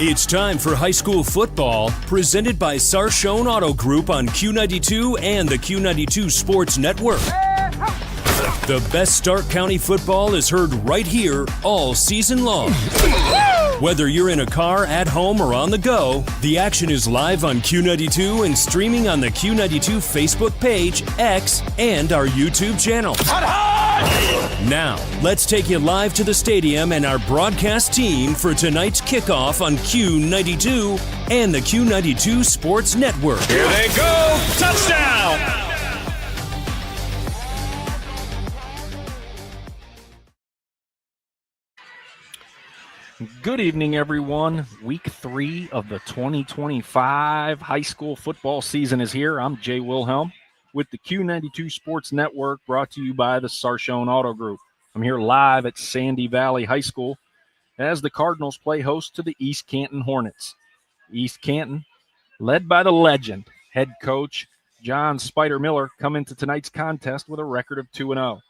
It's time for high school football, presented by Sarshone Auto Group on Q92 and the Q92 Sports Network. The best Stark County football is heard right here all season long. Whether you're in a car, at home, or on the go, the action is live on Q92 and streaming on the Q92 Facebook page, X, and our YouTube channel. Now, let's take you live to the stadium and our broadcast team for tonight's kickoff on Q92 and the Q92 Sports Network. Here they go! Touchdown! Good evening, everyone. Week 3 of the 2025 high school football season is here. I'm Jay Wilhelm with the Q92 Sports Network, brought to you by the Sarshone Auto Group. I'm here live at Sandy Valley High School as the Cardinals play host to the East Canton Hornets. East Canton, led by the legend, head coach John Spider Miller, come into tonight's contest with a record of 2-0.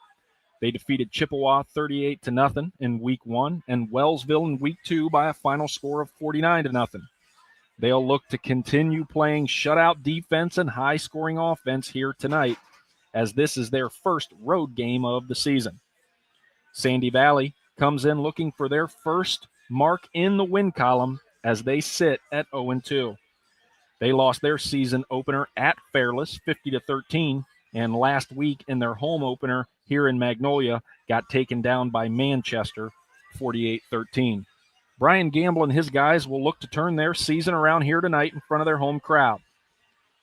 They defeated Chippewa 38-0 in Week 1 and Wellsville in Week 2 by a final score of 49-0. They'll look to continue playing shutout defense and high-scoring offense here tonight, as this is their first road game of the season. Sandy Valley comes in looking for their first mark in the win column as they sit at 0-2. They lost their season opener at Fairless 50-13, and last week in their home opener here in Magnolia got taken down by Manchester 48-13. Brian Gamble and his guys will look to turn their season around here tonight in front of their home crowd.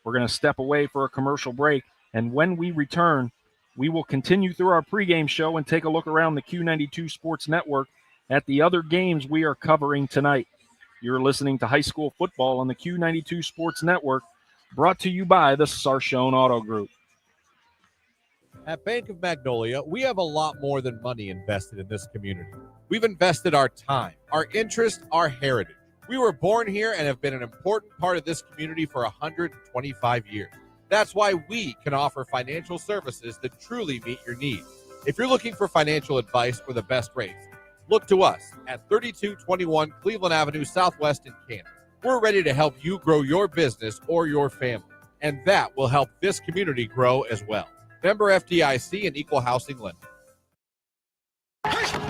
We're going to step away for a commercial break, and when we return, we will continue through our pregame show and take a look around the Q92 Sports Network at the other games we are covering tonight. You're listening to high school football on the Q92 Sports Network, brought to you by the Sarshone Auto Group. At Bank of Magnolia, we have a lot more than money invested in this community. We've invested our time, our interest, our heritage. We were born here and have been an important part of this community for 125 years. That's why we can offer financial services that truly meet your needs. If you're looking for financial advice or the best rates, look to us at 3221 Cleveland Avenue Southwest in Canton. We're ready to help you grow your business or your family, and that will help this community grow as well. Member FDIC and Equal Housing Lender.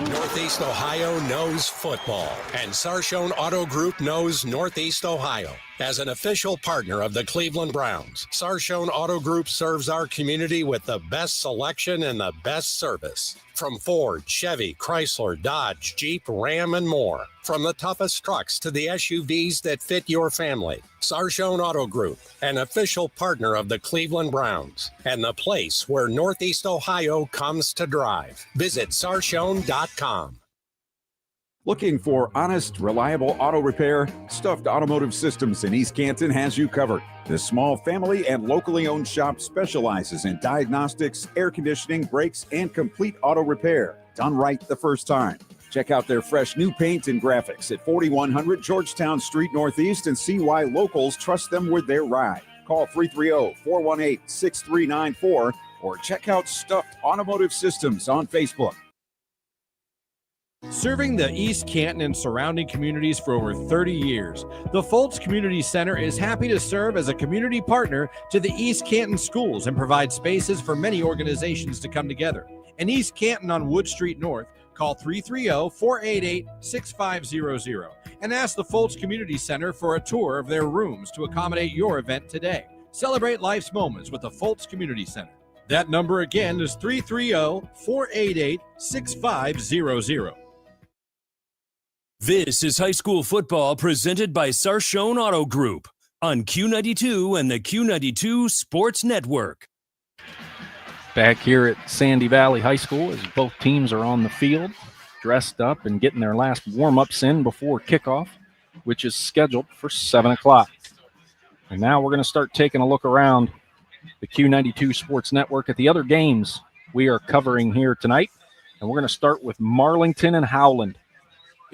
Northeast Ohio knows football, and Sarshone Auto Group knows Northeast Ohio. As an official partner of the Cleveland Browns, Sarshone Auto Group serves our community with the best selection and the best service. From Ford, Chevy, Chrysler, Dodge, Jeep, Ram, and more. From the toughest trucks to the SUVs that fit your family. Sarshone Auto Group, an official partner of the Cleveland Browns, and the place where Northeast Ohio comes to drive. Visit Sarshone.com. Looking for honest, reliable auto repair? Stuffed Automotive Systems in East Canton has you covered. This small family and locally owned shop specializes in diagnostics, air conditioning, brakes, and complete auto repair, done right the first time. Check out their fresh new paint and graphics at 4100 Georgetown Street Northeast and see why locals trust them with their ride. Call 330-418-6394 or check out Stuffed Automotive Systems on Facebook. Serving the East Canton and surrounding communities for over 30 years, the Foltz Community Center is happy to serve as a community partner to the East Canton schools and provide spaces for many organizations to come together. In East Canton on Wood Street North, call 330-488-6500 and ask the Foltz Community Center for a tour of their rooms to accommodate your event today. Celebrate life's moments with the Foltz Community Center. That number again is 330-488-6500. This is high school football presented by Sarshone Auto Group on Q92 and the Q92 Sports Network. Back here at Sandy Valley High School as both teams are on the field, dressed up and getting their last warm-ups in before kickoff, which is scheduled for 7 o'clock. And now we're going to start taking a look around the Q92 Sports Network at the other games we are covering here tonight. And we're going to start with Marlington and Howland.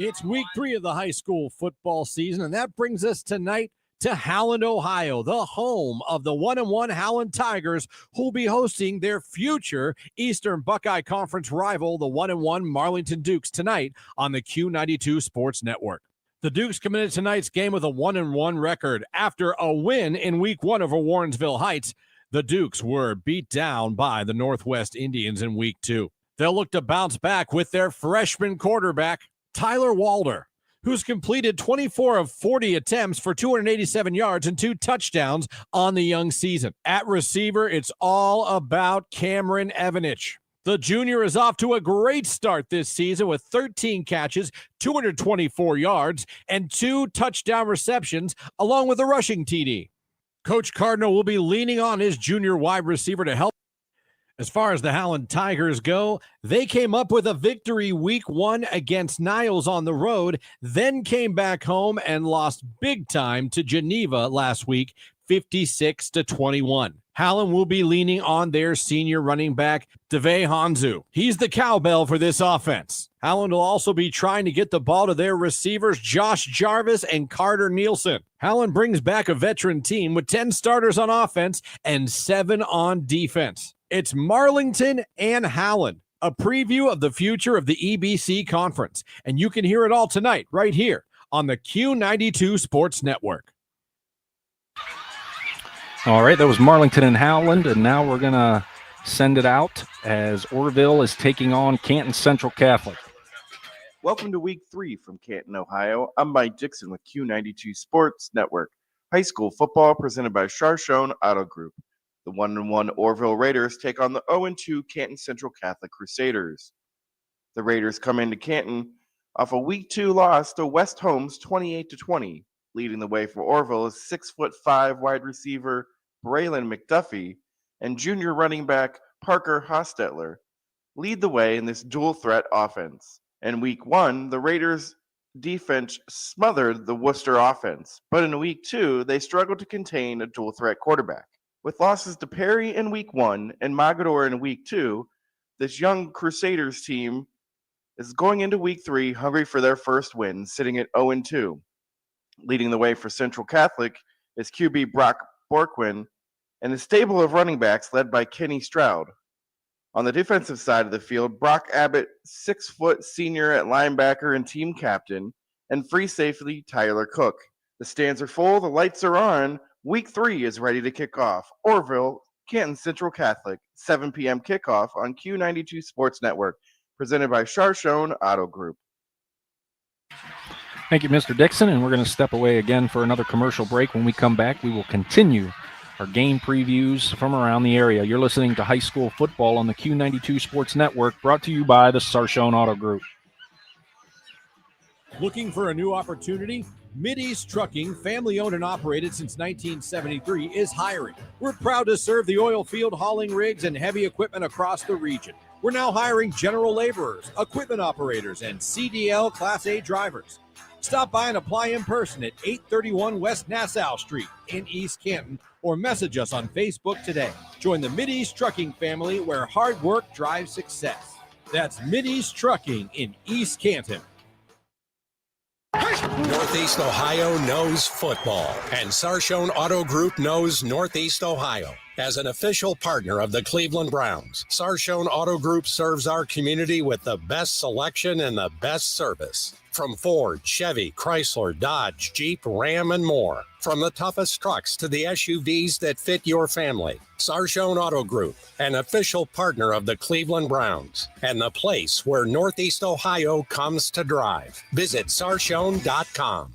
It's week 3 of the high school football season, and that brings us tonight to Howland, Ohio, the home of the 1-1 Howland Tigers, who'll be hosting their future Eastern Buckeye Conference rival, the 1-1 Marlington Dukes, tonight on the Q92 Sports Network. The Dukes committed tonight's game with a 1-1 record. After a win in Week 1 over Warrensville Heights, the Dukes were beat down by the Northwest Indians in Week 2. They'll look to bounce back with their freshman quarterback, Tyler Walder, who's completed 24 of 40 attempts for 287 yards and 2 touchdowns on the young season. At receiver, it's all about Cameron Evanich. The junior is off to a great start this season with 13 catches, 224 yards, and 2 touchdown receptions, along with a rushing TD. Coach Cardinal will be leaning on his junior wide receiver to help. As far as the Howland Tigers go, they came up with a victory Week 1 against Niles on the road, then came back home and lost big time to Geneva last week, 56-21. Howland will be leaning on their senior running back, DeVay Hanzu. He's the cowbell for this offense. Howland will also be trying to get the ball to their receivers, Josh Jarvis and Carter Nielsen. Howland brings back a veteran team with 10 starters on offense and 7 on defense. It's Marlington and Howland, a preview of the future of the EBC Conference. And you can hear it all tonight right here on the Q92 Sports Network. All right, that was Marlington and Howland, and now we're going to send it out as Orrville is taking on Canton Central Catholic. Welcome to Week 3 from Canton, Ohio. I'm Mike Dixon with Q92 Sports Network. High school football presented by Charshone Auto Group. The 1-1 Orrville Raiders take on the 0-2 Canton Central Catholic Crusaders. The Raiders come into Canton off a Week 2 loss to West Holmes 28-20. Leading the way for Orrville is 6'5" wide receiver Braylon McDuffie and junior running back Parker Hostetler lead the way in this dual threat offense. In Week 1, the Raiders' defense smothered the Worcester offense, but in Week 2, they struggled to contain a dual threat quarterback. With losses to Perry in Week 1 and Mogador in Week 2, this young Crusaders team is going into Week 3 hungry for their first win, sitting at 0-2. Leading the way for Central Catholic is QB Brock Borquin and a stable of running backs led by Kenny Stroud. On the defensive side of the field, Brock Abbott, 6-foot senior at linebacker and team captain, and free safety Tyler Cook. The stands are full, the lights are on. Week 3 is ready to kick off. Orrville, Canton Central Catholic, 7 p.m. kickoff on Q92 Sports Network, presented by Charshone Auto Group. Thank you, Mr. Dixon, and we're going to step away again for another commercial break. When we come back, we will continue our game previews from around the area. You're listening to high school football on the Q92 Sports Network, brought to you by the Sarshone Auto Group. Looking for a new opportunity? Mideast Trucking, family-owned and operated since 1973, is hiring. We're proud to serve the oil field, hauling rigs, and heavy equipment across the region. We're now hiring general laborers, equipment operators, and CDL Class A drivers. Stop by and apply in person at 831 West Nassau Street in East Canton, or message us on Facebook today. Join the Mideast Trucking family, where hard work drives success. That's Mideast Trucking in East Canton. Northeast Ohio knows football, and Sarshone Auto Group knows Northeast Ohio. As an official partner of the Cleveland Browns, Sarshone Auto Group serves our community with the best selection and the best service. From Ford, Chevy, Chrysler, Dodge, Jeep, Ram, and more. From the toughest trucks to the SUVs that fit your family. Sarshone Auto Group, an official partner of the Cleveland Browns, and the place where Northeast Ohio comes to drive. Visit sarshone.com.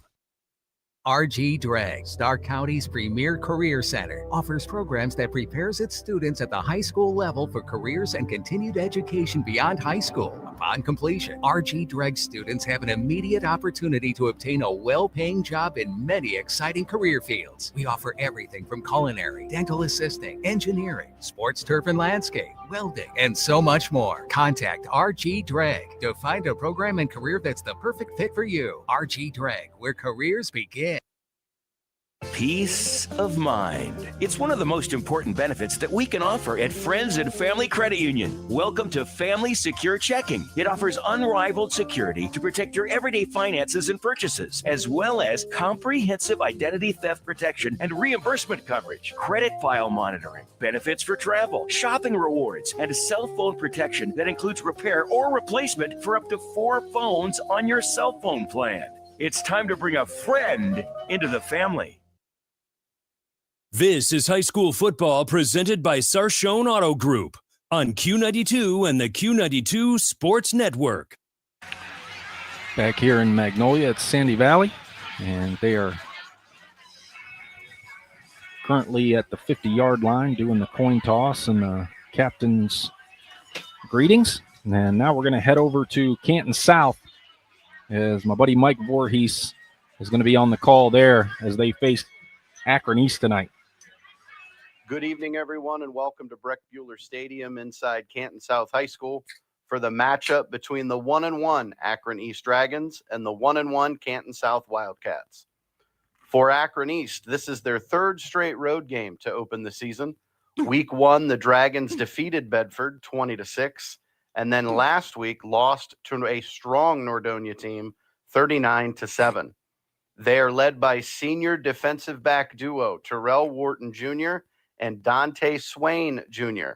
RG Drag, Stark County's premier career center, offers programs that prepares its students at the high school level for careers and continued education beyond high school. Upon completion, RG Drag students have an immediate opportunity to obtain a well-paying job in many exciting career fields. We offer everything from culinary, dental assisting, engineering, sports turf and landscape, welding, and so much more. Contact RG Drag to find a program and career that's the perfect fit for you. RG Drag, where careers begin. Peace of mind. It's one of the most important benefits that we can offer at Friends and Family Credit Union. Welcome to Family Secure Checking. It offers unrivaled security to protect your everyday finances and purchases, as well as comprehensive identity theft protection and reimbursement coverage, credit file monitoring, benefits for travel, shopping rewards, and a cell phone protection that includes repair or replacement for up to 4 phones on your cell phone plan. It's time to bring a friend into the family. This is high school football presented by Sarshone Auto Group on Q92 and the Q92 Sports Network. Back here in Magnolia at Sandy Valley, and they are currently at the 50-yard line doing the coin toss and the captain's greetings. And now we're going to head over to Canton South as my buddy Mike Voorhees is going to be on the call there as they face Akron East tonight. Good evening, everyone, and welcome to Breck Buehler Stadium inside Canton South High School for the matchup between the 1-1 Akron East Dragons and the 1-1 Canton South Wildcats. For Akron East, this is their third straight road game to open the season. Week 1, the Dragons defeated Bedford 20-6, and then last week lost to a strong Nordonia team 39-7. They are led by senior defensive back duo Terrell Wharton Jr. and Dante Swain Jr.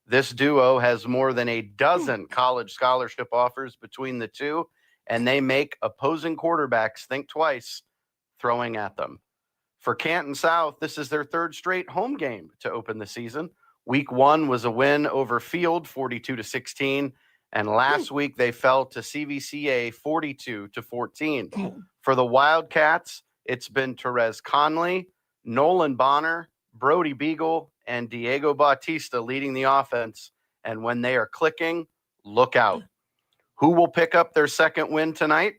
This duo has more than a dozen college scholarship offers between the two, and they make opposing quarterbacks think twice throwing at them. For Canton South, this is their third straight home game to open the season. Week 1 was a win over Field 42-16, and last week they fell to CVCA 42-14. For the Wildcats, it's been Therese Conley, Nolan Bonner, Brody Beagle, and Diego Bautista leading the offense. And when they are clicking, look out. Who will pick up their second win tonight?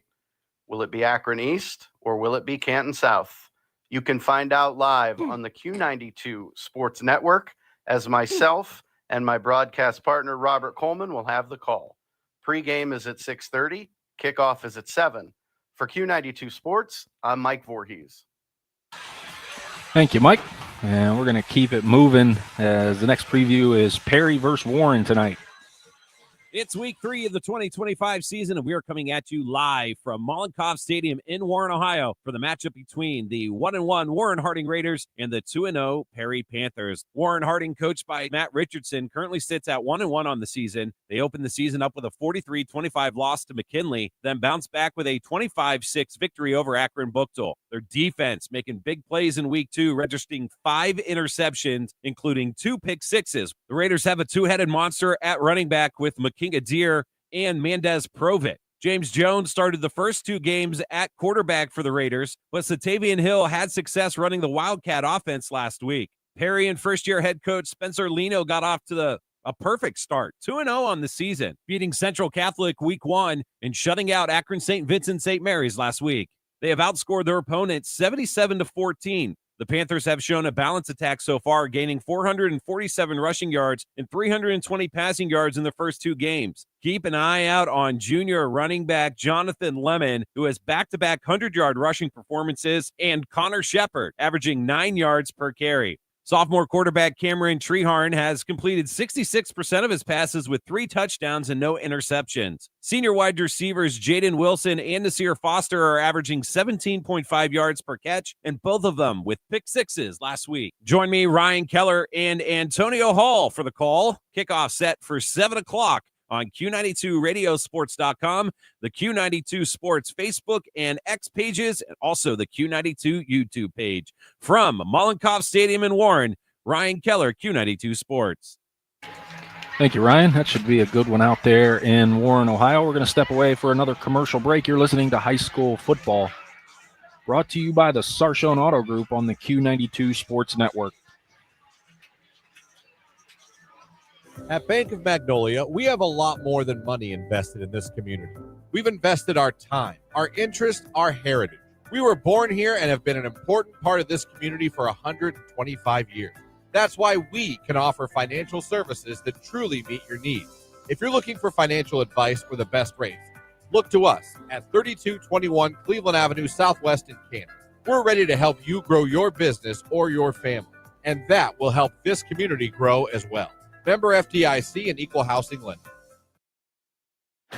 Will it be Akron East or will it be Canton South? You can find out live on the Q92 Sports Network as myself and my broadcast partner, Robert Coleman, will have the call. Pre-game is at 6:30. Kickoff is at 7. For Q92 Sports, I'm Mike Voorhees. Thank you, Mike. And we're going to keep it moving as the next preview is Perry versus Warren tonight. It's week 3 of the 2025 season, and we are coming at you live from Mollenkopf Stadium in Warren, Ohio, for the matchup between the 1-1 Warren Harding Raiders and the 2-0 Perry Panthers. Warren Harding, coached by Matt Richardson, currently sits at 1-1 on the season. They opened the season up with a 43-25 loss to McKinley, then bounced back with a 25-6 victory over Akron Buchtel. Their defense making big plays in week 2, registering 5 interceptions, including 2 pick sixes. The Raiders have a two-headed monster at running back with McKinley Adair and Mendez Provit. James Jones started the first 2 games at quarterback for the Raiders, but Satavian Hill had success running the Wildcat offense last week. Perry and first-year head coach Spencer Lino got off to a perfect start, 2-0 on the season, beating Central Catholic week 1 and shutting out Akron St. Vincent St. Mary's last week. They have outscored their opponents 77-14. The Panthers have shown a balanced attack so far, gaining 447 rushing yards and 320 passing yards in the first 2 games. Keep an eye out on junior running back Jonathan Lemon, who has back-to-back 100-yard rushing performances, and Connor Shepard, averaging 9 yards per carry. Sophomore quarterback Cameron Treharn has completed 66% of his passes with 3 touchdowns and no interceptions. Senior wide receivers Jaden Wilson and Nasir Foster are averaging 17.5 yards per catch, and both of them with pick sixes last week. Join me, Ryan Keller, and Antonio Hall for the call. Kickoff set for 7 o'clock on Q92radiosports.com, the Q92 Sports Facebook and X pages, and also the Q92 YouTube page. From Mollenkopf Stadium in Warren, Ryan Keller, Q92 Sports. Thank you, Ryan. That should be a good one out there in Warren, Ohio. We're going to step away for another commercial break. You're listening to High School Football, brought to you by the Sarshone Auto Group on the Q92 Sports Network. At Bank of Magnolia, we have a lot more than money invested in this community. We've invested our time, our interest, our heritage. We were born here and have been an important part of this community for 125 years. That's why we can offer financial services that truly meet your needs. If you're looking for financial advice for the best rates, look to us at 3221 Cleveland Avenue Southwest in Canton. We're ready to help you grow your business or your family, and that will help this community grow as well. Member FDIC and Equal Housing Lender.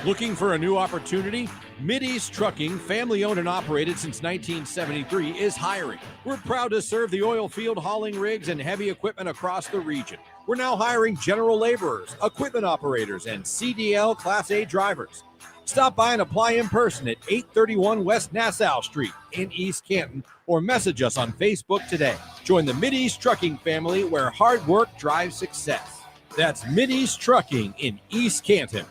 Looking for a new opportunity? Mideast Trucking, family owned and operated since 1973, is hiring. We're proud to serve the oil field, hauling rigs, and heavy equipment across the region. We're now hiring general laborers, equipment operators, and CDL Class A drivers. Stop by and apply in person at 831 West Nassau Street in East Canton or message us on Facebook today. Join the Mideast Trucking family where hard work drives success. That's Mideast Trucking in East Canton.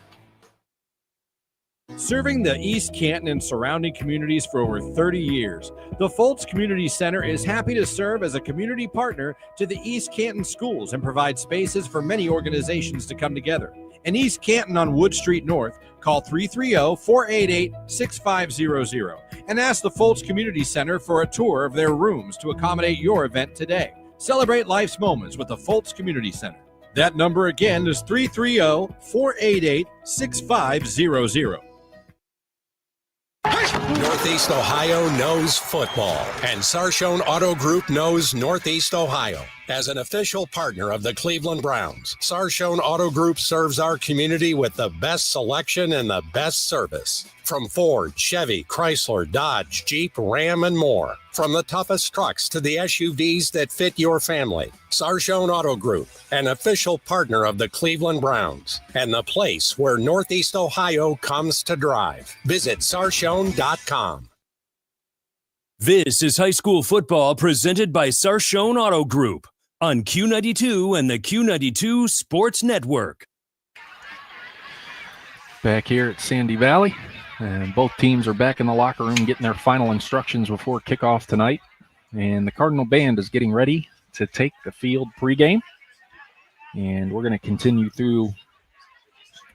Serving the East Canton and surrounding communities for over 30 years, the Foltz Community Center is happy to serve as a community partner to the East Canton schools and provide spaces for many organizations to come together. In East Canton on Wood Street North, call 330-488-6500 and ask the Foltz Community Center for a tour of their rooms to accommodate your event today. Celebrate life's moments with the Foltz Community Center. That number again is 330-488-6500. Northeast Ohio knows football, and Sarshone Auto Group knows Northeast Ohio. As an official partner of the Cleveland Browns, Sarshone Auto Group serves our community with the best selection and the best service. From Ford, Chevy, Chrysler, Dodge, Jeep, Ram, and more. From the toughest trucks to the SUVs that fit your family. Sarshone Auto Group, an official partner of the Cleveland Browns, and the place where Northeast Ohio comes to drive. Visit sarshone.com. This is high school football presented by Sarshone Auto Group on Q92 and the Q92 Sports Network. Back here at Sandy Valley, and both teams are back in the locker room getting their final instructions before kickoff tonight. And the Cardinal Band is getting ready to take the field pregame. And we're going to continue through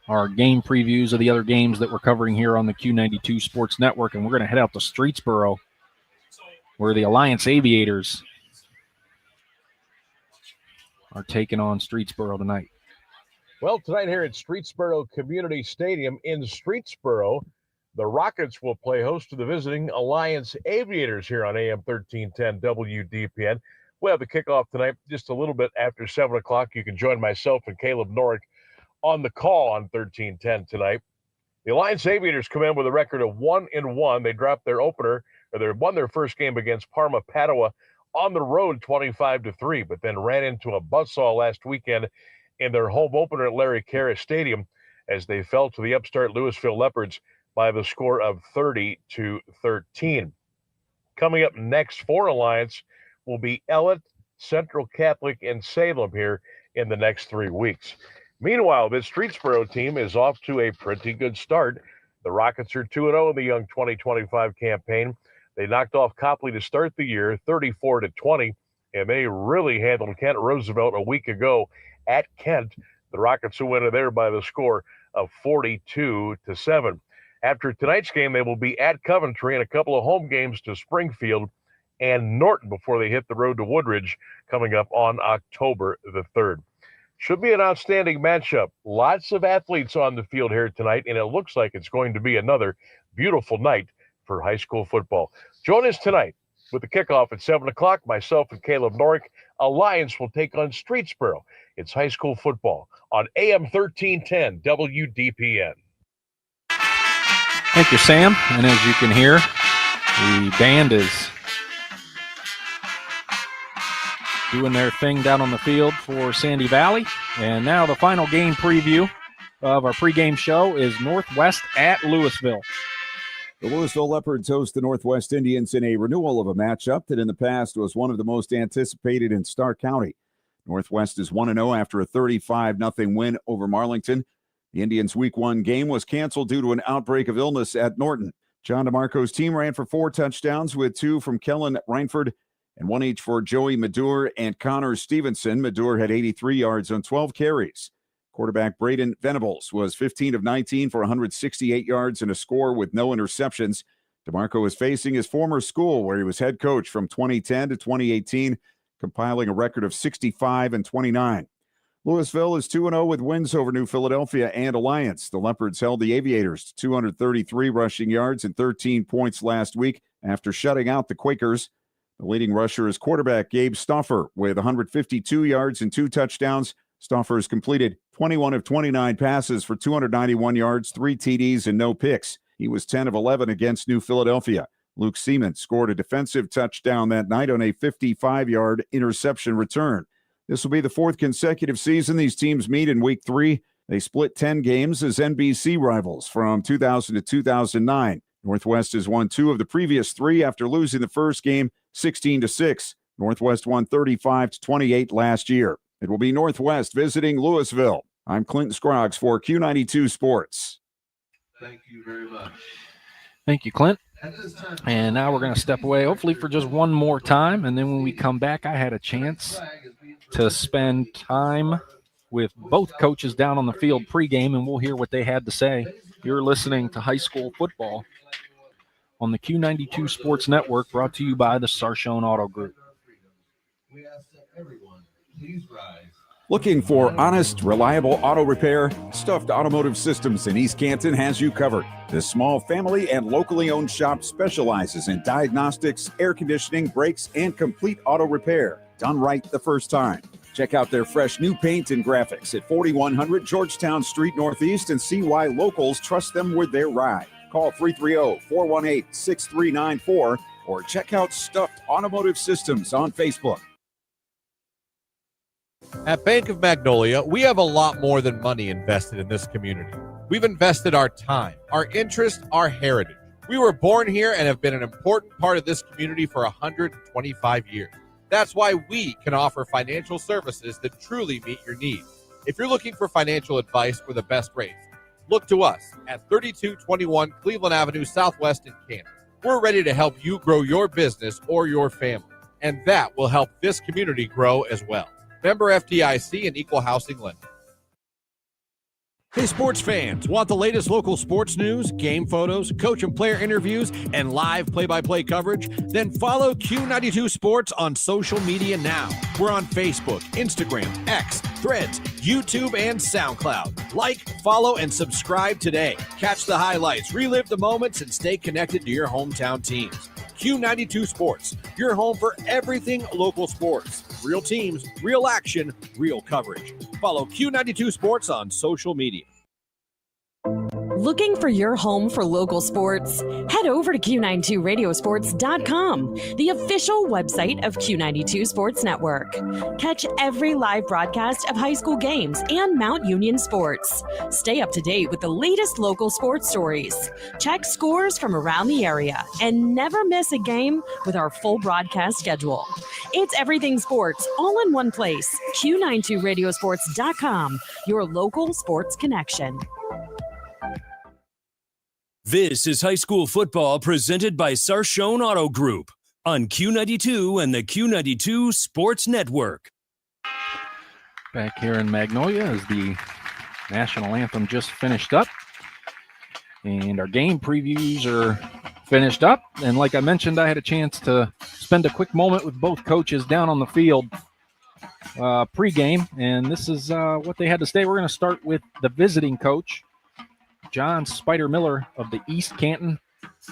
our game previews of the other games that we're covering here on the Q92 Sports Network. And we're going to head out to Streetsboro, where the Alliance Aviators are taking on Streetsboro tonight. Well, tonight here at Streetsboro Community Stadium in Streetsboro, the Rockets will play host to the visiting Alliance Aviators here on AM 1310 WDPN. We'll have the kickoff tonight just a little bit after 7 o'clock. You can join myself and Caleb Norick on the call on 1310 tonight. The Alliance Aviators come in with a record of 1-1. They dropped their opener, or they won their first game against Parma Padua on the road 25-3, but then ran into a buzzsaw last weekend in their home opener at Larry Karras Stadium as they fell to the upstart Louisville Leopards by the score of 30-13. Coming up next for Alliance will be Ellet, Central Catholic, and Salem here in the next 3 weeks. Meanwhile, this Streetsboro team is off to a pretty good start. The Rockets are 2-0 in the Young 2025 campaign. They knocked off Copley to start the year, 34-20, and they really handled Kent Roosevelt a week ago at Kent. The Rockets will win there by the score of 42-7. After tonight's game, they will be at Coventry and a couple of home games to Springfield and Norton before they hit the road to Woodridge coming up on October the 3rd. Should be an outstanding matchup. Lots of athletes on the field here tonight, and it looks like it's going to be another beautiful night for high school football. Join us tonight with the kickoff at 7 o'clock. Myself and Caleb Norick. Alliance will take on Streetsboro. It's high school football on AM 1310 WDPN. Thank you, Sam. And as you can hear, the band is doing their thing down on the field for Sandy Valley. And now the final game preview of our pregame show is Northwest at Louisville. The Louisville Leopards host the Northwest Indians in a renewal of a matchup that in the past was one of the most anticipated in Stark County. Northwest is 1-0 after a 35-0 win over Marlington. The Indians' Week 1 game was canceled due to an outbreak of illness at Norton. John DeMarco's team ran for 4 touchdowns with 2 from Kellen Reinford and 1 each for Joey Madur and Connor Stevenson. Madur had 83 yards on 12 carries. Quarterback Braden Venables was 15 of 19 for 168 yards and a score with no interceptions. DeMarco is facing his former school where he was head coach from 2010 to 2018, compiling a record of 65-29. Louisville is 2-0 with wins over New Philadelphia and Alliance. The Leopards held the Aviators to 233 rushing yards and 13 points last week after shutting out the Quakers. The leading rusher is quarterback Gabe Stauffer with 152 yards and 2 touchdowns. Stauffer has completed 21 of 29 passes for 291 yards, 3 TDs, and no picks. He was 10 of 11 against New Philadelphia. Luke Seaman scored a defensive touchdown that night on a 55-yard interception return. This will be the 4th consecutive season these teams meet in Week 3. They split 10 games as NBC rivals from 2000 to 2009. Northwest has won 2 of the previous 3 after losing the first game 16-6. Northwest won 35-28 last year. It will be Northwest visiting Louisville. I'm Clinton Scroggs for Q92 Sports. Thank you very much. Thank you, Clint. And now we're going to step away, hopefully for just one more time. And then when we come back, I had a chance to spend time with both coaches down on the field pregame, and we'll hear what they had to say. You're listening to High School Football on the Q92 Sports Network, brought to you by the Sarshone Auto Group. We ask that everyone please rise. Looking for honest, reliable auto repair? Stuffed Automotive Systems in East Canton has you covered. This small family and locally owned shop specializes in diagnostics, air conditioning, brakes, and complete auto repair. Done right the first time. Check out their fresh new paint and graphics at 4100 Georgetown Street Northeast and see why locals trust them with their ride. Call 330-418-6394 or check out Stuffed Automotive Systems on Facebook. At Bank of Magnolia, we have a lot more than money invested in this community. We've invested our time, our interest, our heritage. We were born here and have been an important part of this community for 125 years. That's why we can offer financial services that truly meet your needs. If you're looking for financial advice for the best rates, look to us at 3221 Cleveland Avenue Southwest in Canton. We're ready to help you grow your business or your family, and that will help this community grow as well. Member FDIC and Equal Housing Lender. Hey, sports fans, want the latest local sports news, game photos, coach and player interviews, and live play-by-play coverage? Then follow Q92 Sports on social media now. We're on Facebook, Instagram, X, Threads, YouTube, and SoundCloud. Like, follow, and subscribe today. Catch the highlights, relive the moments, and stay connected to your hometown teams. Q92 Sports, your home for everything local sports. Real teams, real action, real coverage. Follow Q92 Sports on social media. Looking for your home for local sports? Head over to Q92Radiosports.com, the official website of Q92 Sports Network. Catch every live broadcast of high school games and Mount Union sports. Stay up to date with the latest local sports stories. Check scores from around the area and never miss a game with our full broadcast schedule. It's everything sports all in one place. Q92Radiosports.com, your local sports connection. This is high school football presented by Sarshone Auto Group on Q92 and the Q92 Sports Network. Back here in Magnolia as the national anthem just finished up. And our game previews are finished up. And like I mentioned, I had a chance to spend a quick moment with both coaches down on the field pregame. And this is what they had to say. We're going to start with the visiting coach, John Spider Miller of the East Canton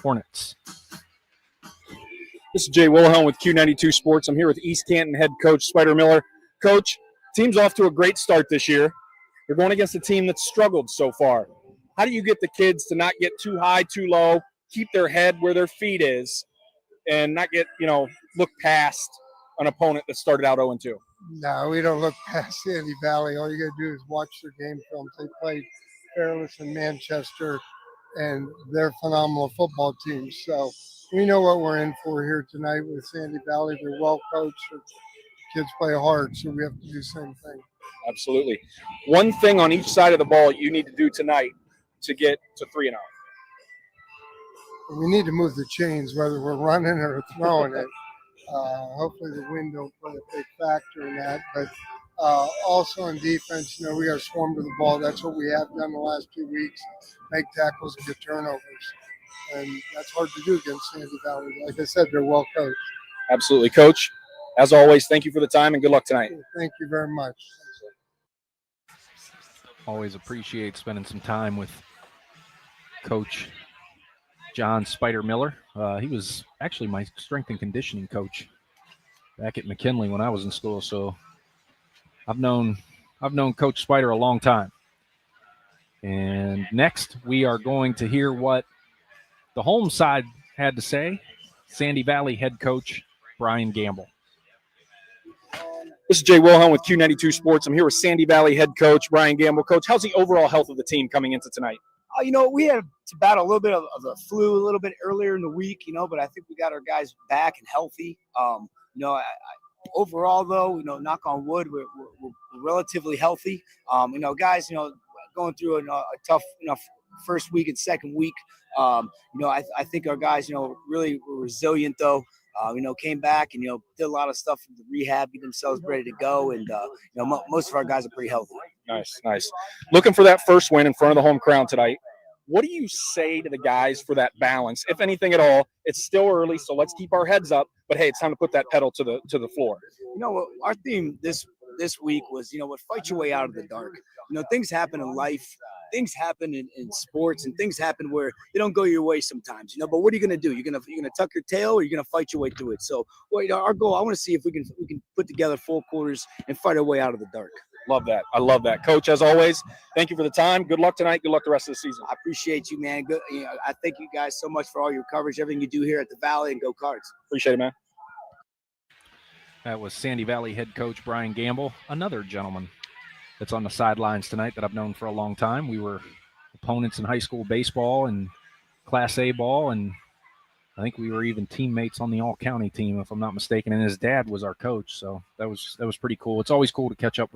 Hornets. This is Jay Wilhelm with Q92 Sports. I'm here with East Canton head coach Spider Miller. Coach, team's off to a great start this year. You're going against a team that's struggled so far. How do you get the kids to not get too high, too low, keep their head where their feet is, and not get, look past an opponent that started out 0-2? No, we don't look past Sandy Valley. All you got to do is watch their game films. They played Fairless in Manchester, and they're phenomenal football teams. So we know what we're in for here tonight with Sandy Valley. They're well coached. Kids play hard, so we have to do the same thing. Absolutely. One thing on each side of the ball you need to do tonight to get to 3-0. We need to move the chains, whether we're running or throwing it. Hopefully the wind don't play a big factor in that, but also in defense, we got to swarm to the ball. That's what we have done the last 2 weeks, make tackles and get turnovers. And that's hard to do against Sandy Valley. Like I said, they're well coached. Absolutely. Coach, as always, thank you for the time and good luck tonight. Thank you very much. Always appreciate spending some time with Coach John Spider Miller. He was actually my strength and conditioning coach back at McKinley when I was in school, so I've known Coach Spider a long time. And next, we are going to hear what the home side had to say. Sandy Valley head coach Brian Gamble. This is Jay Wilhelm with Q92 Sports. I'm here with Sandy Valley head coach Brian Gamble. Coach, how's the overall health of the team coming into tonight? We had to battle a little bit of the flu a little bit earlier in the week, but I think we got our guys back and healthy. Overall, though, knock on wood, we're relatively healthy. Guys, going through a tough, first week and second week. I think our guys, really were resilient, though. Came back and, did a lot of stuff in the rehab, get themselves ready to go. And, most of our guys are pretty healthy. Nice. Looking for that first win in front of the home crowd tonight. What do you say to the guys for that balance, if anything at all? It's still early, so let's keep our heads up. But, hey, it's time to put that pedal to the floor. Our theme this week was, what fight your way out of the dark. Things happen in life. Things happen in sports, and things happen where they don't go your way sometimes, but what are you going to do? You're going to tuck your tail, or you're going to fight your way through it. So, our goal, I want to see if we can put together 4 quarters and fight our way out of the dark. Love that. I love that. Coach, as always, thank you for the time. Good luck tonight. Good luck the rest of the season. I appreciate you, man. Good. I thank you guys so much for all your coverage, everything you do here at the Valley, and go Cards. Appreciate it, man. That was Sandy Valley head coach Brian Gamble, another gentleman that's on the sidelines tonight that I've known for a long time. We were opponents in high school baseball and Class A ball, and I think we were even teammates on the all-county team, if I'm not mistaken, and his dad was our coach, so that was pretty cool. It's always cool to catch up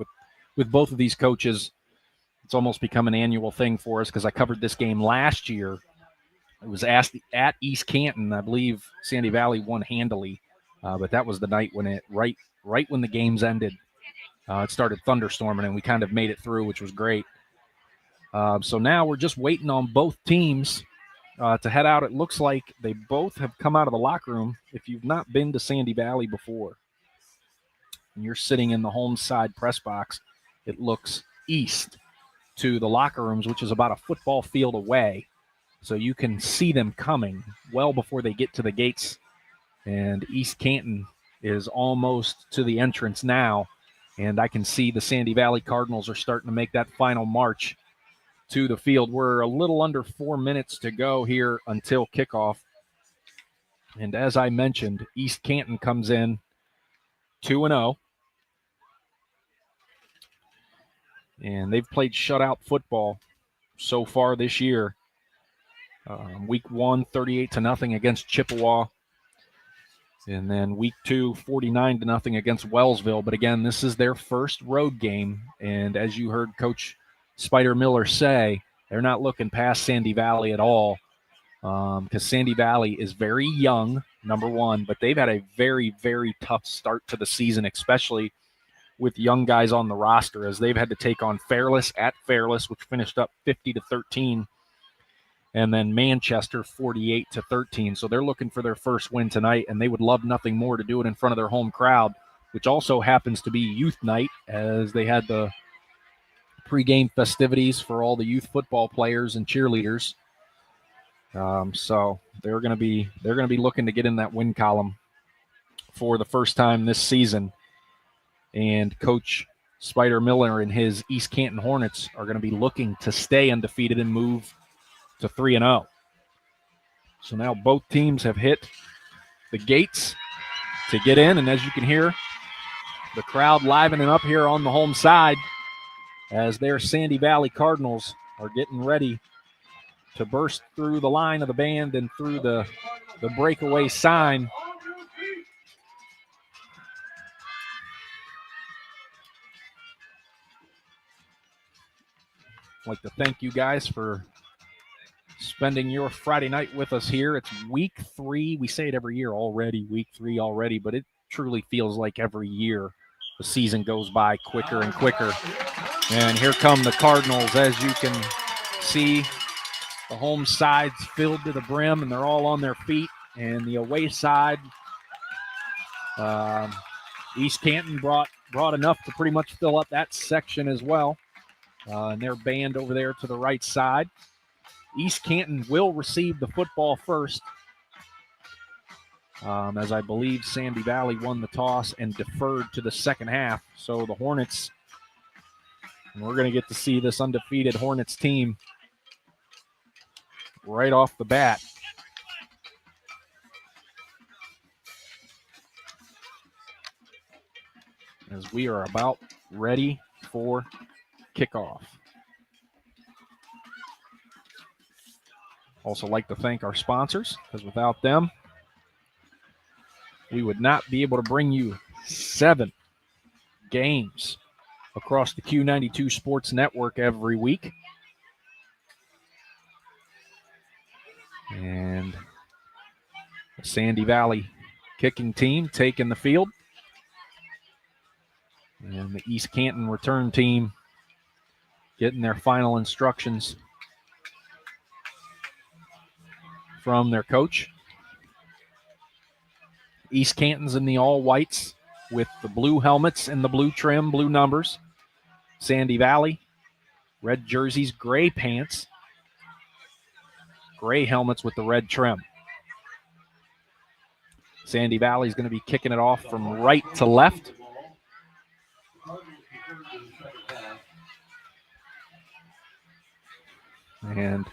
with both of these coaches. It's almost become an annual thing for us because I covered this game last year. It was at East Canton. I believe Sandy Valley won handily, but that was the night when it right when the games ended. It started thunderstorming, and we kind of made it through, which was great. So now we're just waiting on both teams to head out. It looks like they both have come out of the locker room. If you've not been to Sandy Valley before, and you're sitting in the home side press box, it looks east to the locker rooms, which is about a football field away. So you can see them coming well before they get to the gates. And East Canton is almost to the entrance now. And I can see the Sandy Valley Cardinals are starting to make that final march to the field. We're a little under 4 minutes to go here until kickoff. And as I mentioned, East Canton comes in 2-0. And they've played shutout football so far this year. Week 1, 38-0 against Chippewa. And then week 2, 49-0 against Wellsville. But again, this is their first road game. And as you heard Coach Spider Miller say, they're not looking past Sandy Valley at all, because Sandy Valley is very young, number one, but they've had a very, very tough start to the season, especially with young guys on the roster, as they've had to take on Fairless at Fairless, which finished up 50-13. And then Manchester 48-13. So they're looking for their first win tonight, and they would love nothing more to do it in front of their home crowd, which also happens to be youth night, as they had the pregame festivities for all the youth football players and cheerleaders. So they're going to be looking to get in that win column for the first time this season. And Coach Spider Miller and his East Canton Hornets are going to be looking to stay undefeated and move to 3-0. So now both teams have hit the gates to get in, and as you can hear, the crowd livening up here on the home side as their Sandy Valley Cardinals are getting ready to burst through the line of the band and through the breakaway sign. I'd like to thank you guys for spending your Friday night with us here. It's week 3. We say it every year already, week 3 already, but it truly feels like every year the season goes by quicker and quicker. And here come the Cardinals. As you can see, the home side's filled to the brim, and they're all on their feet. And the away side, East Canton brought enough to pretty much fill up that section as well. And their band over there to the right side. East Canton will receive the football first, as I believe Sandy Valley won the toss and deferred to the second half. So the Hornets, and we're going to get to see this undefeated Hornets team right off the bat. as we are about ready for kickoff. Also like to thank our sponsors, because without them, we would not be able to bring you 7 games across the Q92 Sports Network every week. And the Sandy Valley kicking team taking the field. And the East Canton return team getting their final instructions from their coach. East Canton's in the all whites with the blue helmets and the blue trim, blue numbers. Sandy Valley, red jerseys, gray pants, gray helmets with the red trim. Sandy Valley's going to be kicking it off from right to left. And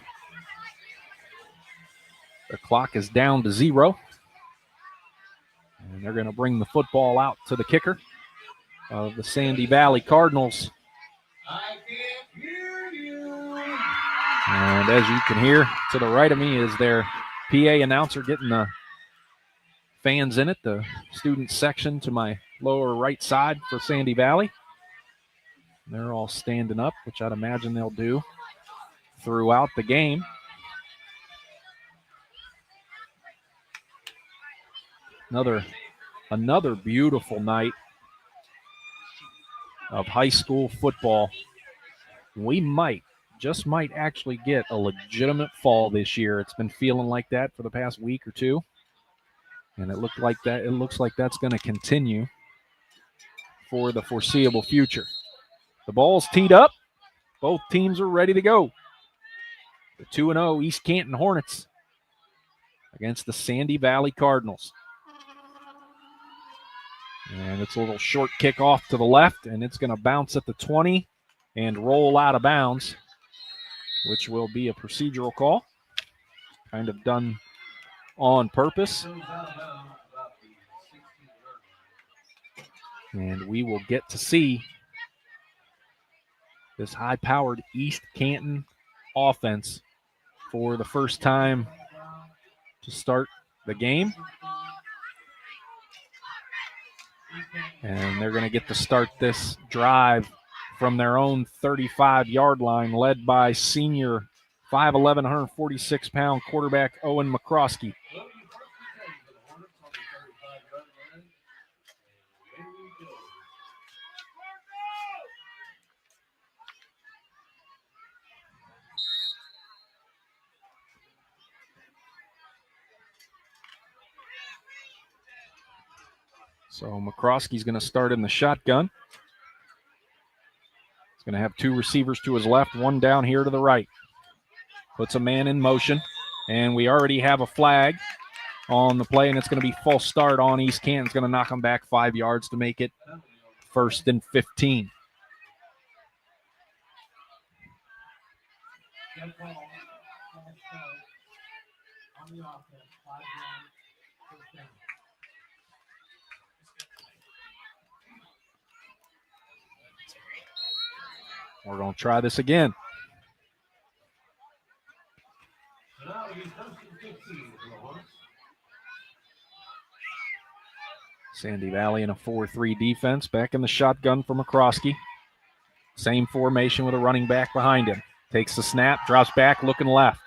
the clock is down to 0. And they're going to bring the football out to the kicker of the Sandy Valley Cardinals. And as you can hear, to the right of me is their PA announcer getting the fans in it, the student section to my lower right side for Sandy Valley. They're all standing up, which I'd imagine they'll do throughout the game. Another beautiful night of high school football. We might actually get a legitimate fall this year. It's been feeling like that for the past week or two. And it looks like that's going to continue for the foreseeable future. The ball's teed up. Both teams are ready to go. The 2-0 East Canton Hornets against the Sandy Valley Cardinals. And it's a little short kick off to the left, and it's going to bounce at the 20 and roll out of bounds, which will be a procedural call, kind of done on purpose. And we will get to see this high-powered East Canton offense for the first time to start the game. And they're going to get to start this drive from their own 35-yard line, led by senior 5'11", 146-pound quarterback Owen McCroskey. So McCroskey's going to start in the shotgun. He's going to have 2 receivers to his left, 1 down here to the right. Puts a man in motion, and we already have a flag on the play, and it's going to be false start on East Canton. It's going to knock them back 5 yards to make it 1st and 15. We're going to try this again. Sandy Valley in a 4-3 defense. Back in the shotgun for McCroskey. Same formation with a running back behind him. Takes the snap, drops back, looking left.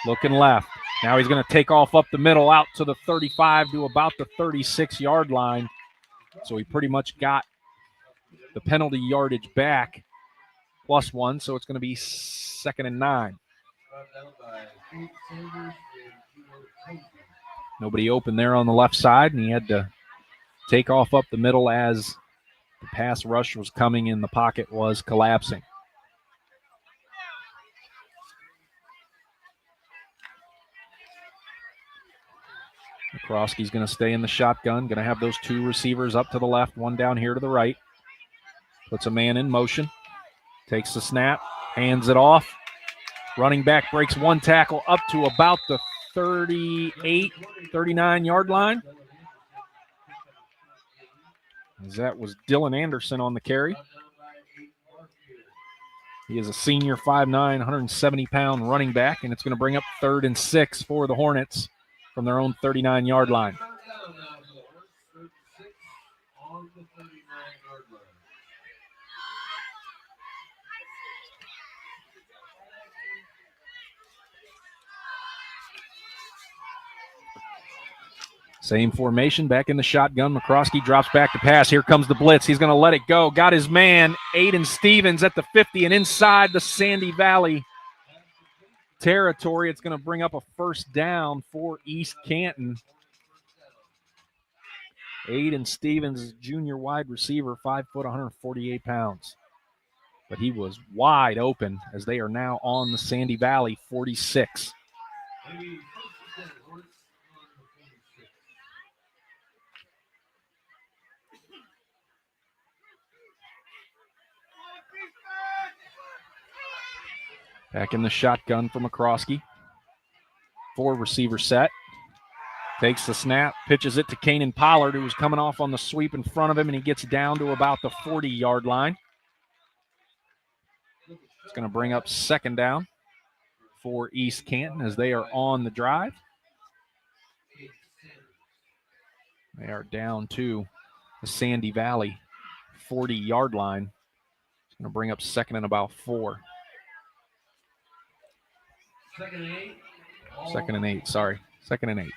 Now he's going to take off up the middle out to the 35 to about the 36-yard line. So he pretty much got the penalty yardage back. +1, so it's going to be 2nd and 9. Nobody open there on the left side, and he had to take off up the middle as the pass rush was coming and the pocket was collapsing. McCroskey's going to stay in the shotgun, going to have those 2 receivers up to the left, 1 down here to the right. Puts a man in motion. Takes the snap, hands it off. Running back breaks 1 tackle up to about the 38, 39-yard line. as that was Dylan Anderson on the carry. He is a senior, 5'9", 170-pound running back, and it's going to bring up 3rd and 6 for the Hornets from their own 39-yard line. Same formation, back in the shotgun. McCroskey drops back to pass. Here comes the blitz. He's going to let it go. Got his man, Aiden Stevens, at the 50 and inside the Sandy Valley territory. It's going to bring up a 1st down for East Canton. Aiden Stevens, junior wide receiver, 5 foot, 148 pounds. But he was wide open as they are now on the Sandy Valley 46. Back in the shotgun for McCroskey. 4 receiver set. Takes the snap, pitches it to Kanan Pollard, who was coming off on the sweep in front of him, and he gets down to about the 40-yard line. It's going to bring up 2nd down for East Canton as they are on the drive. They are down to the Sandy Valley 40-yard line. It's going to bring up 2nd and about 4. 2nd and 8. 2nd and 8, sorry. 2nd and 8.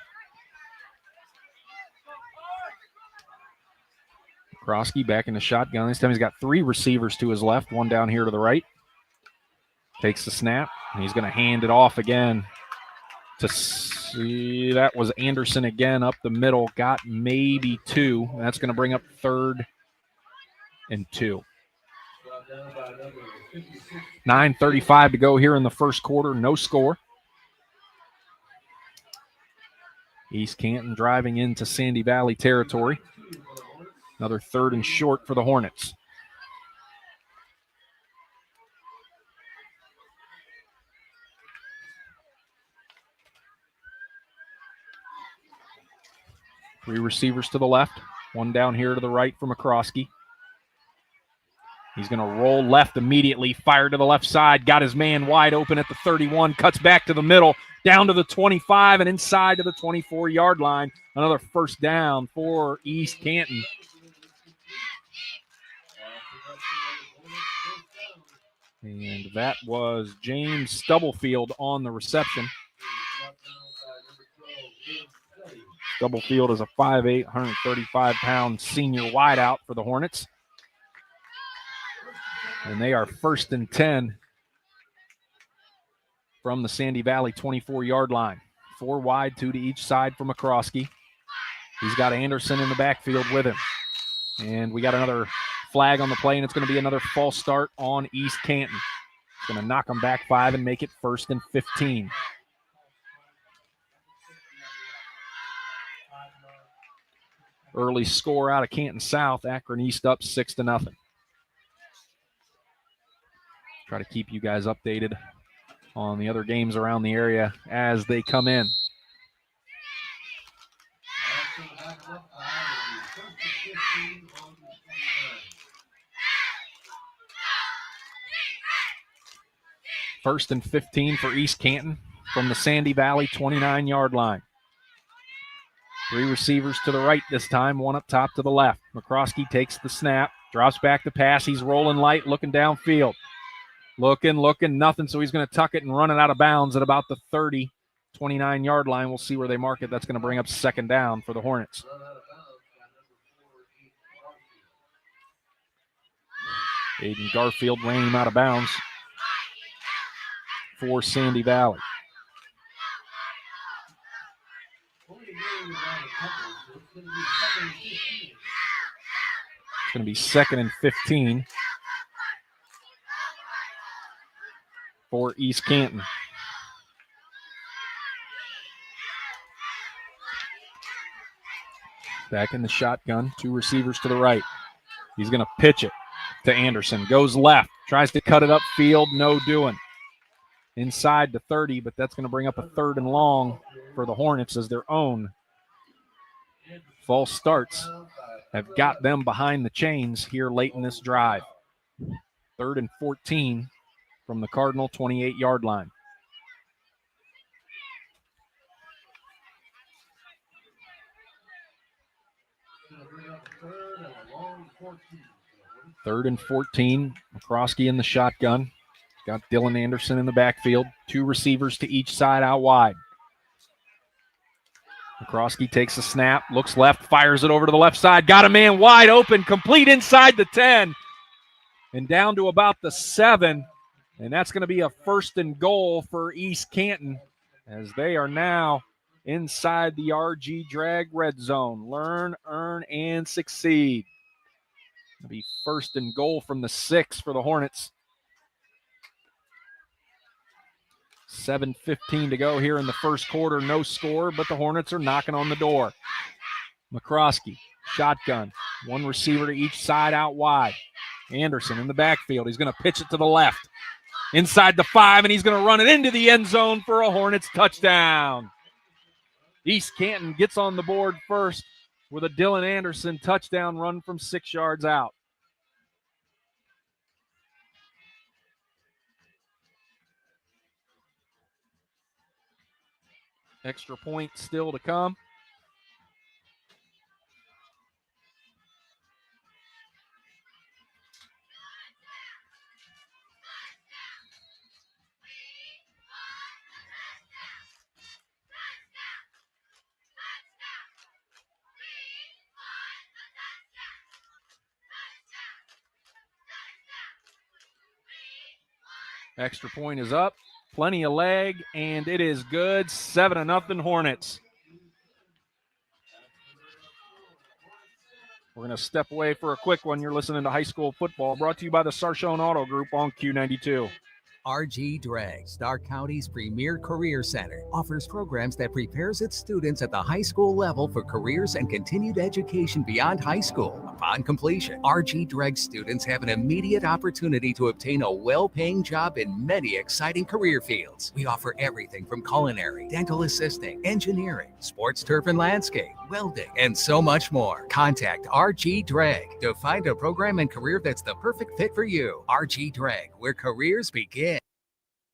Krosky back in the shotgun. This time he's got 3 receivers to his left, 1 down here to the right. Takes the snap, and he's going to hand it off again to see. That was Anderson again up the middle. Got maybe 2. That's going to bring up 3rd and 2. 9:35 to go here in the first quarter. No score. East Canton driving into Sandy Valley territory. Another 3rd and short for the Hornets. Three receivers to the left, 1 down here to the right for McCroskey. He's going to roll left immediately, fire to the left side, got his man wide open at the 31, cuts back to the middle, down to the 25, and inside to the 24-yard line. Another 1st down for East Canton. And that was James Stubblefield on the reception. Stubblefield is a 5'8", 135-pound senior wideout for the Hornets. And they are 1st and 10 from the Sandy Valley 24-yard line. 4 wide, 2 to each side for McCroskey. He's got Anderson in the backfield with him. And we got another flag on the play, and it's going to be another false start on East Canton. It's going to knock them back 5 and make it 1st and 15. Early score out of Canton South. Akron East up 6-0. Try to keep you guys updated on the other games around the area as they come in. First and 15 for East Canton from the Sandy Valley 29-yard line. 3 receivers to the right this time, 1 up top to the left. McCroskey takes the snap, drops back to pass. He's rolling light, looking downfield. Looking, nothing, so he's going to tuck it and run it out of bounds at about the 30, 29-yard line. We'll see where they mark it. That's going to bring up 2nd down for the Hornets. Aiden Garfield ran him out of bounds for Sandy Valley. It's going to be 2nd and 15 for East Canton. Back in the shotgun, 2 receivers to the right. He's going to pitch it to Anderson. Goes left, tries to cut it upfield, no doing. Inside the 30, but that's going to bring up a 3rd and long for the Hornets as their own false starts have got them behind the chains here late in this drive. 3rd and 14 from the Cardinal 28-yard line. Third and 14. McCroskey in the shotgun. Got Dylan Anderson in the backfield. 2 receivers to each side out wide. McCroskey takes a snap, looks left, fires it over to the left side. Got a man wide open, complete inside the 10. And down to about the 7. And that's going to be a 1st and goal for East Canton as they are now inside the RG Drag red zone. Learn, earn, and succeed. It'll be 1st and goal from the 6 for the Hornets. 7:15 to go here in the first quarter. No score, but the Hornets are knocking on the door. McCroskey, shotgun. 1 receiver to each side out wide. Anderson in the backfield. He's going to pitch it to the left. Inside the 5, and he's going to run it into the end zone for a Hornets touchdown. East Canton gets on the board first with a Dylan Anderson touchdown run from 6 yards out. Extra point still to come. Extra point is up. Plenty of leg, and it is good. 7-0 Hornets. We're going to step away for a quick one. You're listening to High School Football, brought to you by the Sarchone Auto Group on Q92. RG Drag, Stark County's premier career center, offers programs that prepares its students at the high school level for careers and continued education beyond high school. Upon completion, RG Drag students have an immediate opportunity to obtain a well-paying job in many exciting career fields. We offer everything from culinary, dental assisting, engineering, sports turf and landscape, welding, and so much more. Contact RG Drag to find a program and career that's the perfect fit for you. RG Drag, where careers begin.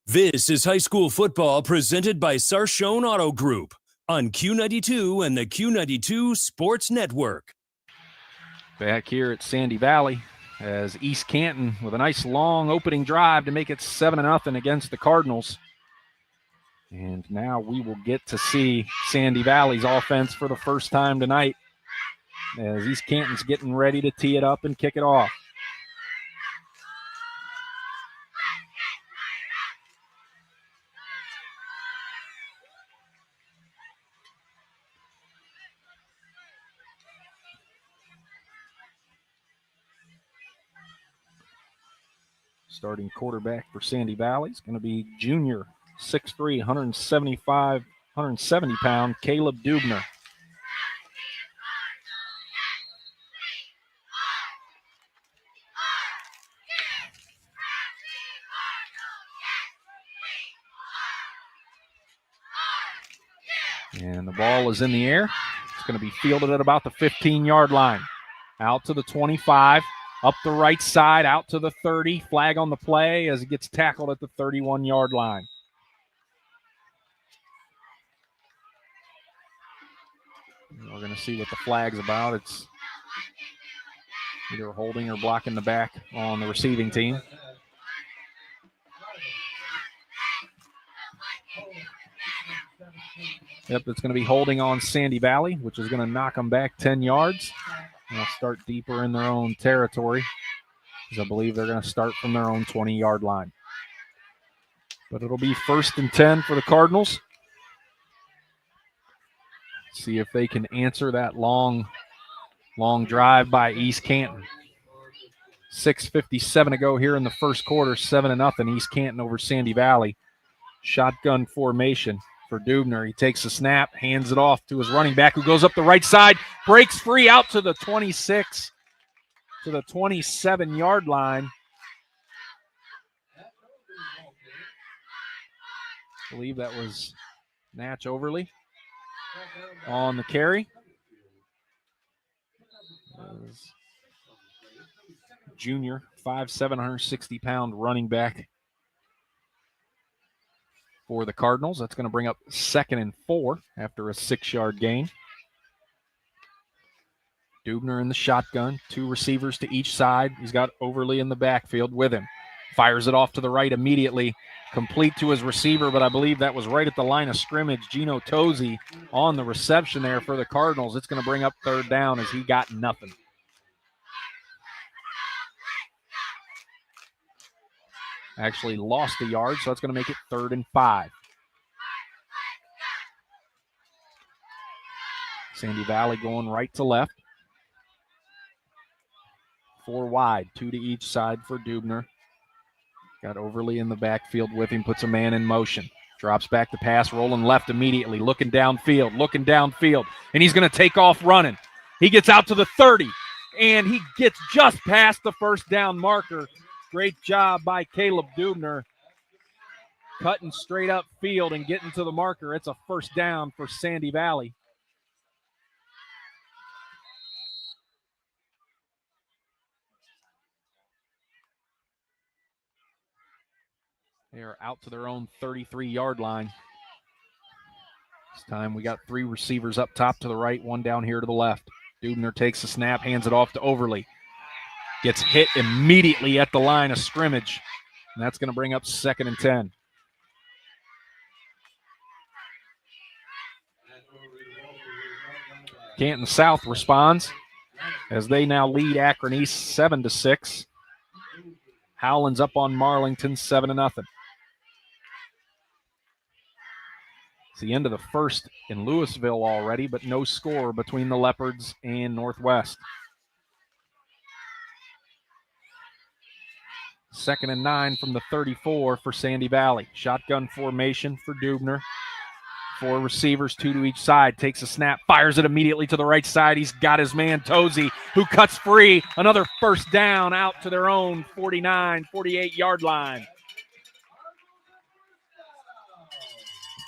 This is high school football presented by Sarchone Auto Group on Q92 and the Q92 Sports Network. Back here at Sandy Valley as East Canton with a nice long opening drive to make it 7-0 against the Cardinals. And now we will get to see Sandy Valley's offense for the first time tonight as East Canton's getting ready to tee it up and kick it off. Starting quarterback for Sandy Valley is going to be junior, 6'3", 170-pound Caleb Dubner. And the ball is in the air. It's going to be fielded at about the 15-yard line. Out to the 25. Up the right side, out to the 30. Flag on the play as it gets tackled at the 31-yard line. We're going to see what the flag's about. It's either holding or blocking the back on the receiving team. Yep, it's going to be holding on Sandy Valley, which is going to knock them back 10 yards. They'll start deeper in their own territory, because I believe they're going to start from their own 20-yard line. But it'll be 1st and 10 for the Cardinals. See if they can answer that long drive by East Canton. 6:57 to go here in the first quarter, 7-0 East Canton over Sandy Valley. Shotgun formation for Dubner. He takes a snap, hands it off to his running back, who goes up the right side, breaks free out to the 26, to the 27-yard line. I believe that was Natch Overly on the carry. Junior, 5'7", 760-pound running back for the Cardinals. That's going to bring up 2nd and 4 after a 6-yard gain. Dubner in the shotgun, 2 receivers to each side. He's got Overly in the backfield with him. Fires it off to the right immediately, complete to his receiver, but I believe that was right at the line of scrimmage. Gino Tosi on the reception there for the Cardinals. It's going to bring up 3rd down as he got nothing. Actually lost a yard, so that's going to make it 3rd and 5. Sandy Valley going right to left. 4 wide, 2 to each side for Dubner. Got Overly in the backfield with him, puts a man in motion. Drops back to pass, rolling left immediately, looking downfield, and he's going to take off running. He gets out to the 30, and he gets just past the 1st down marker. Great job by Caleb Dubner, cutting straight up field and getting to the marker. It's a 1st down for Sandy Valley. They are out to their own 33-yard line. This time we got 3 receivers up top to the right, 1 down here to the left. Dubner takes the snap, hands it off to Overly. Gets hit immediately at the line of scrimmage, and that's going to bring up 2nd and 10. Canton South responds as they now lead Akron East 7-6. Howland's up on Marlington 7-0. It's the end of the 1st in Louisville already, but no score between the Leopards and Northwest. 2nd and 9 from the 34 for Sandy Valley. Shotgun formation for Dubner. 4 receivers, 2 to each side. Takes a snap, fires it immediately to the right side. He's got his man Tosi, who cuts free. Another 1st down out to their own 49, 48-yard line.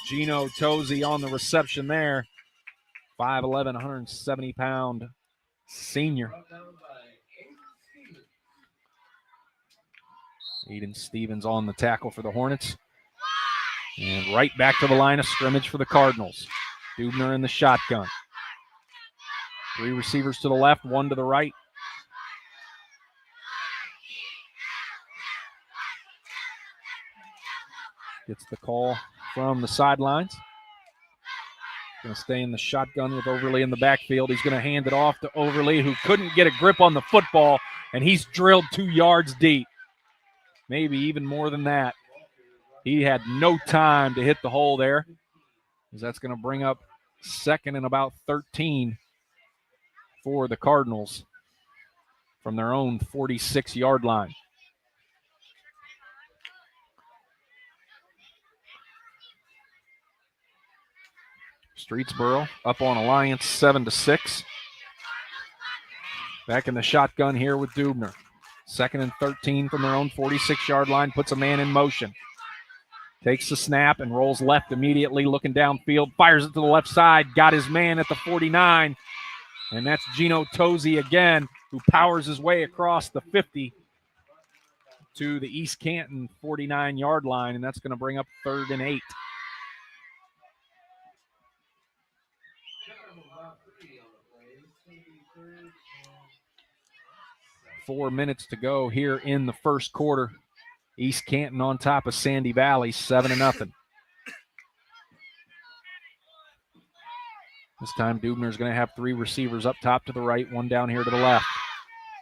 Gino Tosi on the reception there. 5'11", 170-pound senior. Aiden Stevens on the tackle for the Hornets. And right back to the line of scrimmage for the Cardinals. Dubner in the shotgun. 3 receivers to the left, 1 to the right. Gets the call from the sidelines. Going to stay in the shotgun with Overly in the backfield. He's going to hand it off to Overly, who couldn't get a grip on the football, and he's drilled 2 yards deep. Maybe even more than that. He had no time to hit the hole there, as that's going to bring up 2nd and about 13 for the Cardinals from their own 46-yard line. Streetsboro up on Alliance 7-6. Back in the shotgun here with Dubner. 2nd and 13 from their own 46-yard line, puts a man in motion. Takes the snap and rolls left immediately, looking downfield, fires it to the left side, got his man at the 49, and that's Gino Tosi again, who powers his way across the 50 to the East Canton 49-yard line, and that's going to bring up 3rd and 8. Four minutes to go here in the 1st quarter. East Canton on top of Sandy Valley, 7-0. This time Dubner's going to have 3 receivers up top to the right, 1 down here to the left.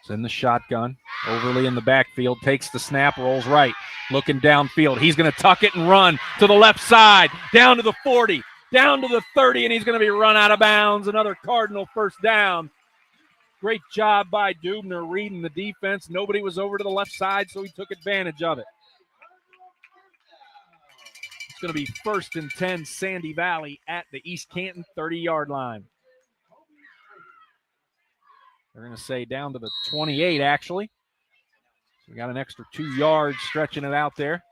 It's in the shotgun. Overly in the backfield, takes the snap, rolls right, looking downfield. He's going to tuck it and run to the left side, down to the 40, down to the 30, and he's going to be run out of bounds. Another Cardinal 1st down. Great job by Dubner reading the defense. Nobody was over to the left side, so he took advantage of it. It's going to be 1st and 10, Sandy Valley at the East Canton 30-yard line. They're going to say down to the 28, actually. So we got an extra 2 yards stretching it out there.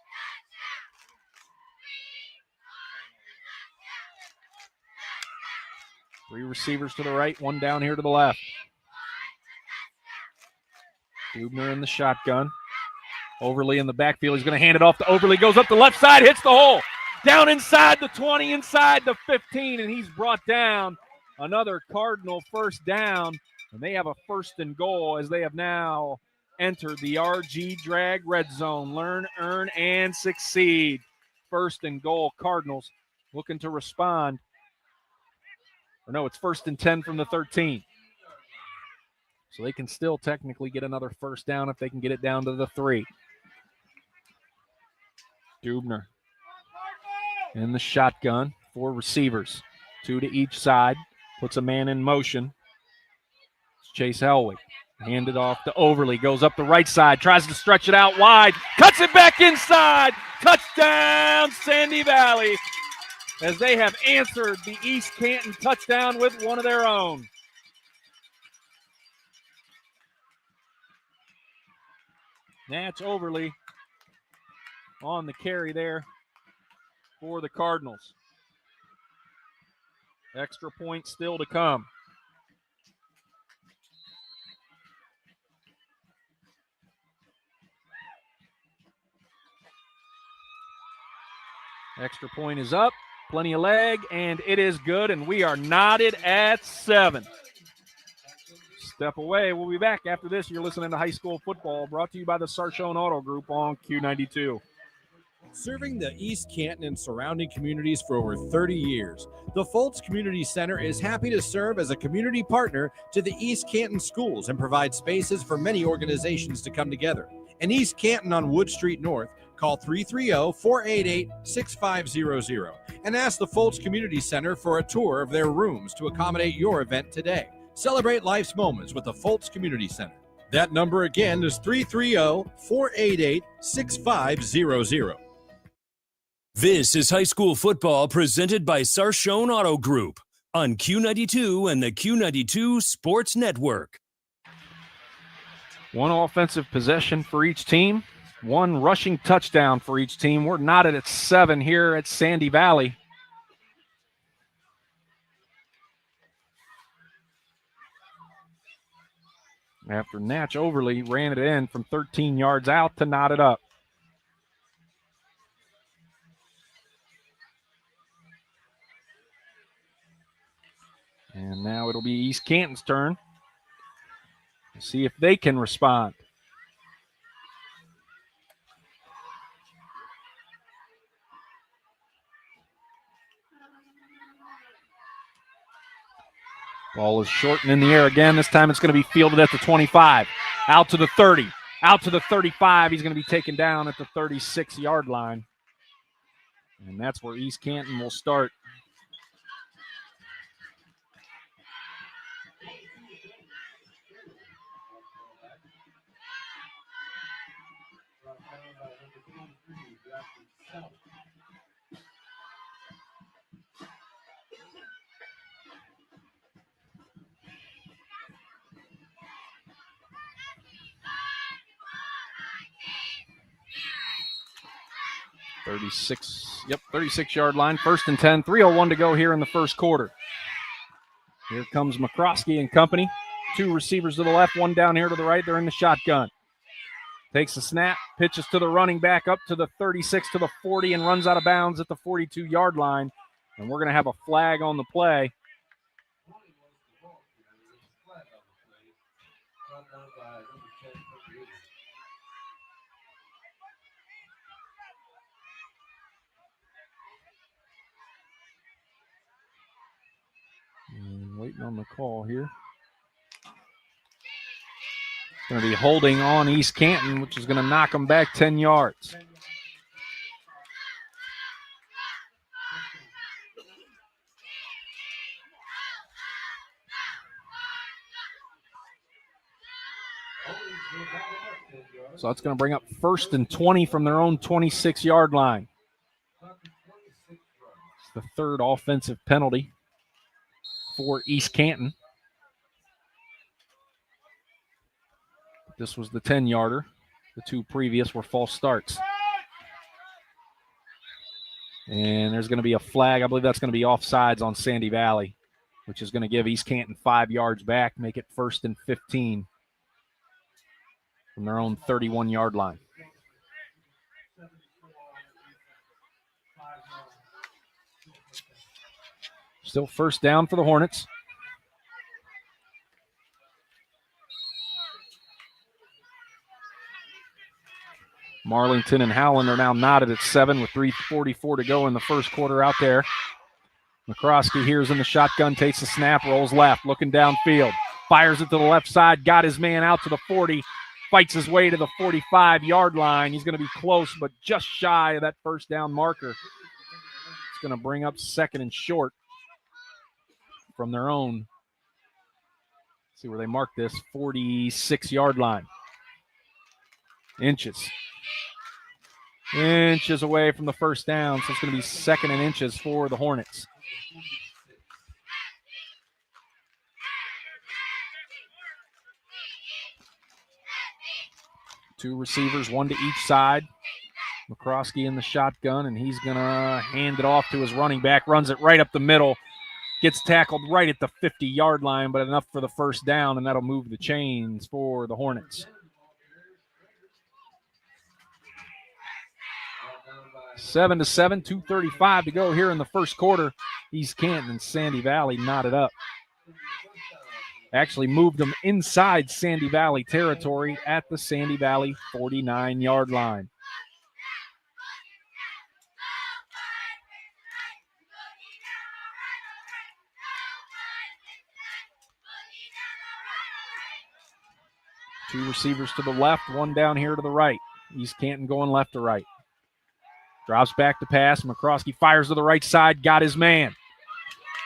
Three receivers to the right, 1 down here to the left. Dubner in the shotgun. Overly in the backfield. He's going to hand it off to Overly. Goes up the left side, hits the hole. Down inside the 20, inside the 15, and he's brought down. Another Cardinal first down, and they have a 1st and goal as they have now entered the RG Drag red zone. Learn, earn, and succeed. 1st and goal. Cardinals looking to respond. Or no, it's 1st and 10 from the 13. So they can still technically get another first down if they can get it down to the 3. Dubner in the shotgun. 4 receivers, 2 to each side. Puts a man in motion. It's Chase Helwig. Handed off to Overly. Goes up the right side. Tries to stretch it out wide. Cuts it back inside. Touchdown, Sandy Valley. As they have answered the East Canton touchdown with one of their own. Natch Overly on the carry there for the Cardinals. Extra point still to come. Extra point is up. Plenty of leg, and it is good, and we are knotted at 7. Step away. We'll be back after this. You're listening to High School Football, brought to you by the Sarchone Auto Group on Q92. Serving the East Canton and surrounding communities for over 30 years, the Foltz Community Center is happy to serve as a community partner to the East Canton schools and provide spaces for many organizations to come together. In East Canton on Wood Street North, call 330-488-6500 and ask the Foltz Community Center for a tour of their rooms to accommodate your event today. Celebrate life's moments with the Foltz Community Center. That number again is 330-488-6500. This is high school football presented by Sarchone Auto Group on Q92 and the Q92 Sports Network. 1 offensive possession for each team, 1 rushing touchdown for each team. We're knotted at 7 here at Sandy Valley. After Natch Overly ran it in from 13 yards out to knot it up. And now it'll be East Canton's turn. See if they can respond. Ball is short and in the air again. This time it's going to be fielded at the 25. Out to the 30. Out to the 35. He's going to be taken down at the 36-yard line. And that's where East Canton will start. Yep, 36-yard line. 1st and 10, 3:01 to go here in the first quarter. Here comes McCroskey and company. 2 receivers to the left, 1 down here to the right. They're in the shotgun. Takes a snap, pitches to the running back up to the 36 to the 40 and runs out of bounds at the 42-yard line. And we're going to have a flag on the play. And waiting on the call here. It's going to be holding on East Canton, which is going to knock them back 10 yards. So that's going to bring up 1st and 20 from their own 26-yard line. It's the 3rd offensive penalty for East Canton. This was the 10-yarder. The 2 previous were false starts. And there's going to be a flag. I believe that's going to be offsides on Sandy Valley, which is going to give East Canton 5 yards back, make it 1st and 15. from their own 31-yard line. Still first down for the Hornets. Marlington and Howland are now knotted at 7 with 3:44 to go in the first quarter out there. McCroskey here's in the shotgun, takes the snap, rolls left, looking downfield. Fires it to the left side, got his man out to the 40, fights his way to the 45-yard line. He's going to be close, but just shy of that first down marker. It's going to bring up second and short from their own. Let's see where they mark this, 46-yard line. Inches away from the first down, so it's going to be second and inches for the Hornets. Two receivers, one to each side. McCroskey in the shotgun, and he's going to hand it off to his running back, runs it right up the middle, gets tackled right at the 50-yard line, but enough for the first down, and that'll move the chains for the Hornets. 7-7, 2:35 to go here in the first quarter. East Canton and Sandy Valley knotted up. Actually moved them inside Sandy Valley territory at the Sandy Valley 49-yard line. Two receivers to the left, one down here to the right. East Canton going left to right. Drops back to pass. McCroskey fires to the right side, got his man.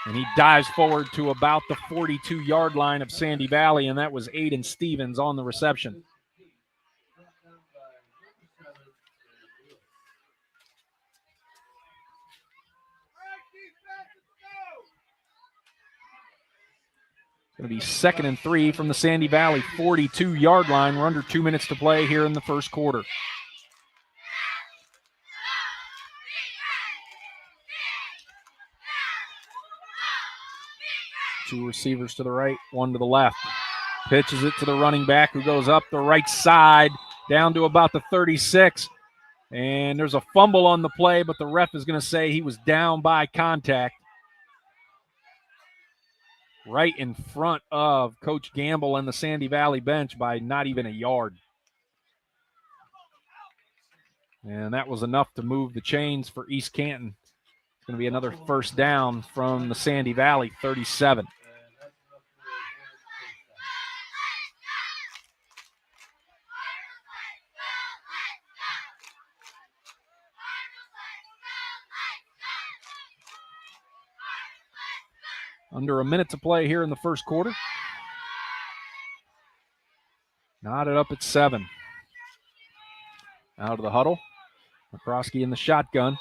And he dives forward to about the 42-yard line of Sandy Valley, and that was Aiden Stevens on the reception. It's going to be 2nd and 3 from the Sandy Valley 42-yard line. We're under 2 minutes to play here in the first quarter. Two receivers to the right, one to the left. Pitches it to the running back who goes up the right side down to about the 36. And there's a fumble on the play, but the ref is going to say he was down by contact. Right in front of Coach Gamble and the Sandy Valley bench by not even a yard. And that was enough to move the chains for East Canton. It's going to be another first down from the Sandy Valley 37. Under a minute to play here in the first quarter. Knotted up at 7. Out of the huddle. McCroskey in the shotgun.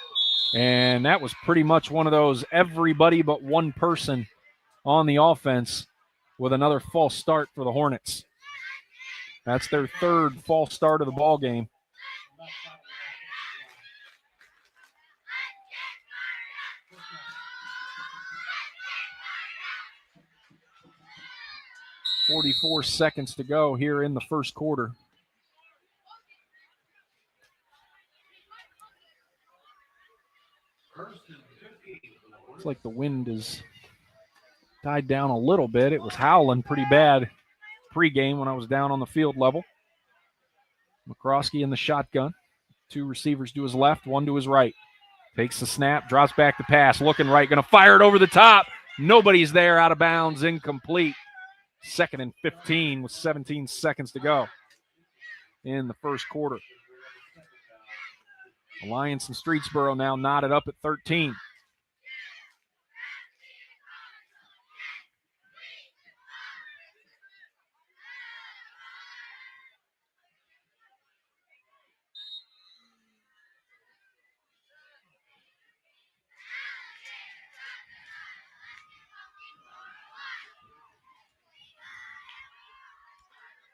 And that was pretty much one of those everybody but one person on the offense with another false start for the Hornets. That's their third false start of the ball game. .44 seconds to go here in the first quarter. Looks like the wind is died down a little bit. It was howling pretty bad pregame when I was down on the field level. McCroskey in the shotgun. Two receivers to his left, one to his right. Takes the snap, drops back to pass, looking right, going to fire it over the top. Nobody's there, out of bounds, incomplete. 2nd and 15 with 17 seconds to go in the first quarter. Alliance and Streetsboro now knotted up at 13.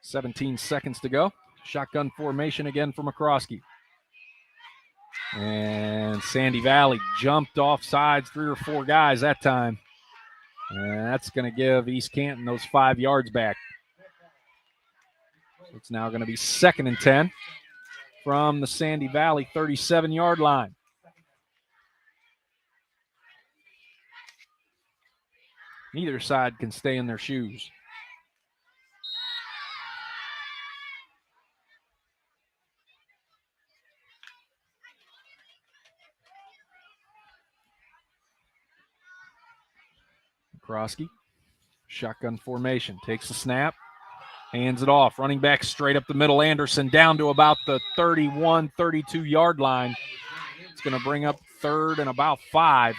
.17 seconds to go. Shotgun formation again for McCroskey. And Sandy Valley jumped off sides, 3 or 4 guys that time. And that's going to give East Canton those 5 yards back. So it's now going to be 2nd and 10 from the Sandy Valley 37-yard line. Neither side can stay in their shoes. Krosky, shotgun formation, takes the snap, hands it off. Running back straight up the middle, Anderson down to about the 31, 32-yard line. It's going to bring up 3rd and about 5.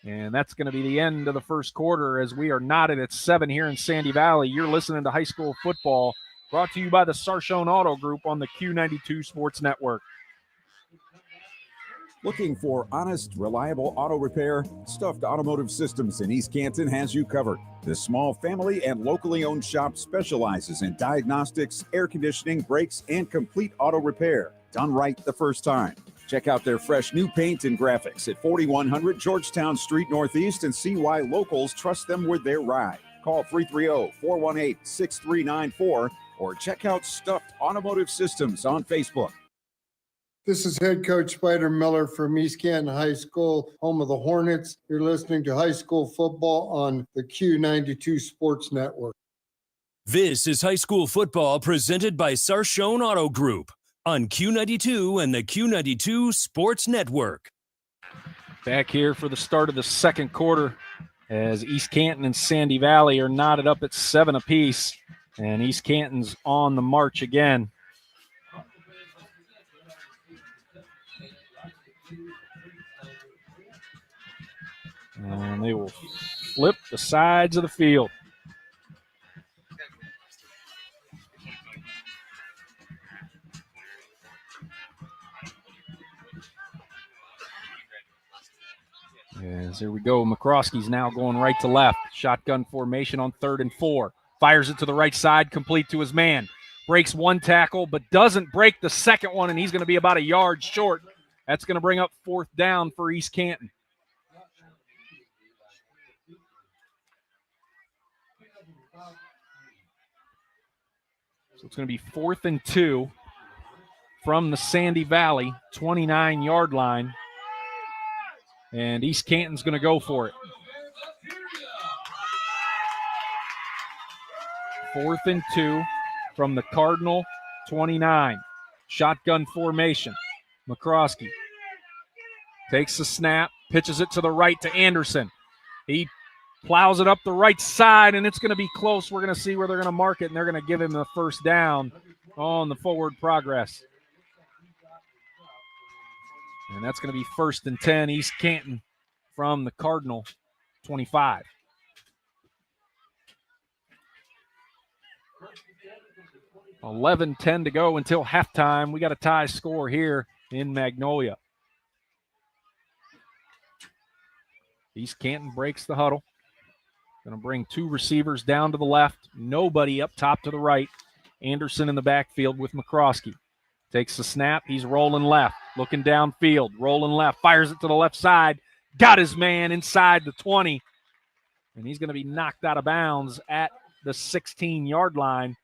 And that's going to be the end of the first quarter as we are knotted at 7 here in Sandy Valley. You're listening to High School Football, brought to you by the Sarshone Auto Group on the Q92 Sports Network. Looking for honest, reliable auto repair? Stuffed Automotive Systems in East Canton has you covered. This small family and locally owned shop specializes in diagnostics, air conditioning, brakes, and complete auto repair. Done right the first time. Check out their fresh new paint and graphics at 4100 Georgetown Street Northeast and see why locals trust them with their ride. Call 330-418-6394 or check out Stuffed Automotive Systems on Facebook. This is head coach Spider Miller from East Canton High School, home of the Hornets. You're listening to High School Football on the Q92 Sports Network. This is High School Football presented by Sarshone Auto Group on Q92 and the Q92 Sports Network. Back here for the start of the second quarter as East Canton and Sandy Valley are knotted up at 7 apiece, and East Canton's on the march again. And they will flip the sides of the field. Yes, here we go. McCroskey's now going right to left. Shotgun formation on 3rd and 4. Fires it to the right side, complete to his man. Breaks one tackle, but doesn't break the second one, and he's going to be about a yard short. That's going to bring up 4th down for East Canton. So it's going to be 4th and 2 from the Sandy Valley 29-yard line. And East Canton's going to go for it. 4th and 2 from the Cardinal 29. Shotgun formation. McCroskey takes the snap, pitches it to the right to Anderson. He plows it up the right side, and it's going to be close. We're going to see where they're going to mark it, and they're going to give him the 1st down on the forward progress. And that's going to be 1st and 10, East Canton from the Cardinal 25. $11:10 to go until halftime. We got a tie score here in Magnolia. East Canton breaks the huddle. Going to bring 2 receivers down to the left. Nobody up top to the right. Anderson in the backfield with McCroskey. Takes the snap. He's rolling left. Looking downfield. Rolling left. Fires it to the left side. Got his man inside the 20. And he's going to be knocked out of bounds at the 16-yard line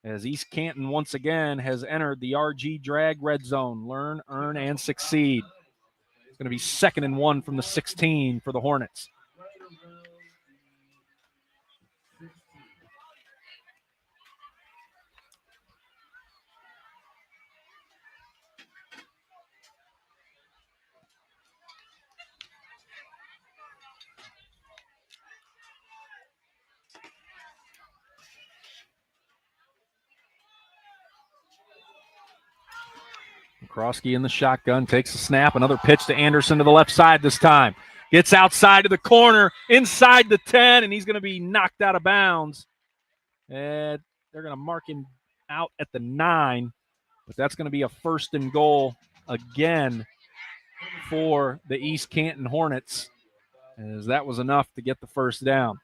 as East Canton once again has entered the RG Drag red zone. Learn, earn, and succeed. It's going to be 2nd and 1 from the 16 for the Hornets. Krosky in the shotgun, takes the snap, another pitch to Anderson to the left side this time. Gets outside to the corner, inside the 10, and he's going to be knocked out of bounds. And they're going to mark him out at the 9, but that's going to be a 1st and goal again for the East Canton Hornets, as that was enough to get the 1st down.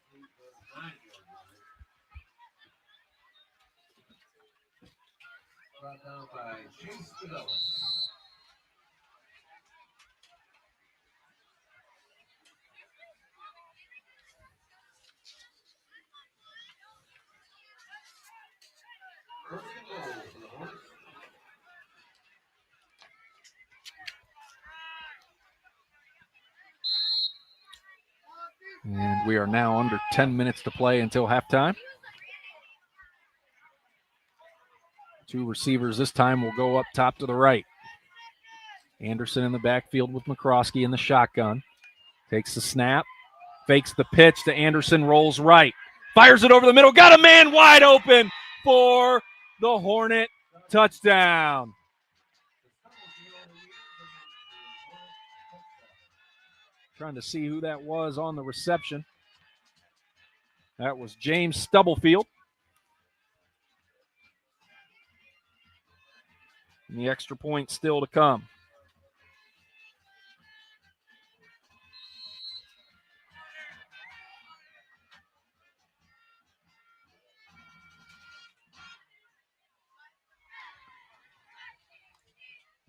Brought down by Chase Develop. we are now under 10 minutes to play until halftime. Two receivers this time will go up top to the right. Anderson in the backfield with McCroskey in the shotgun. Takes the snap, fakes the pitch to Anderson, rolls right. Fires it over the middle, got a man wide open for the Hornet touchdown. Trying to see who that was on the reception. That was James Stubblefield. And the extra point still to come.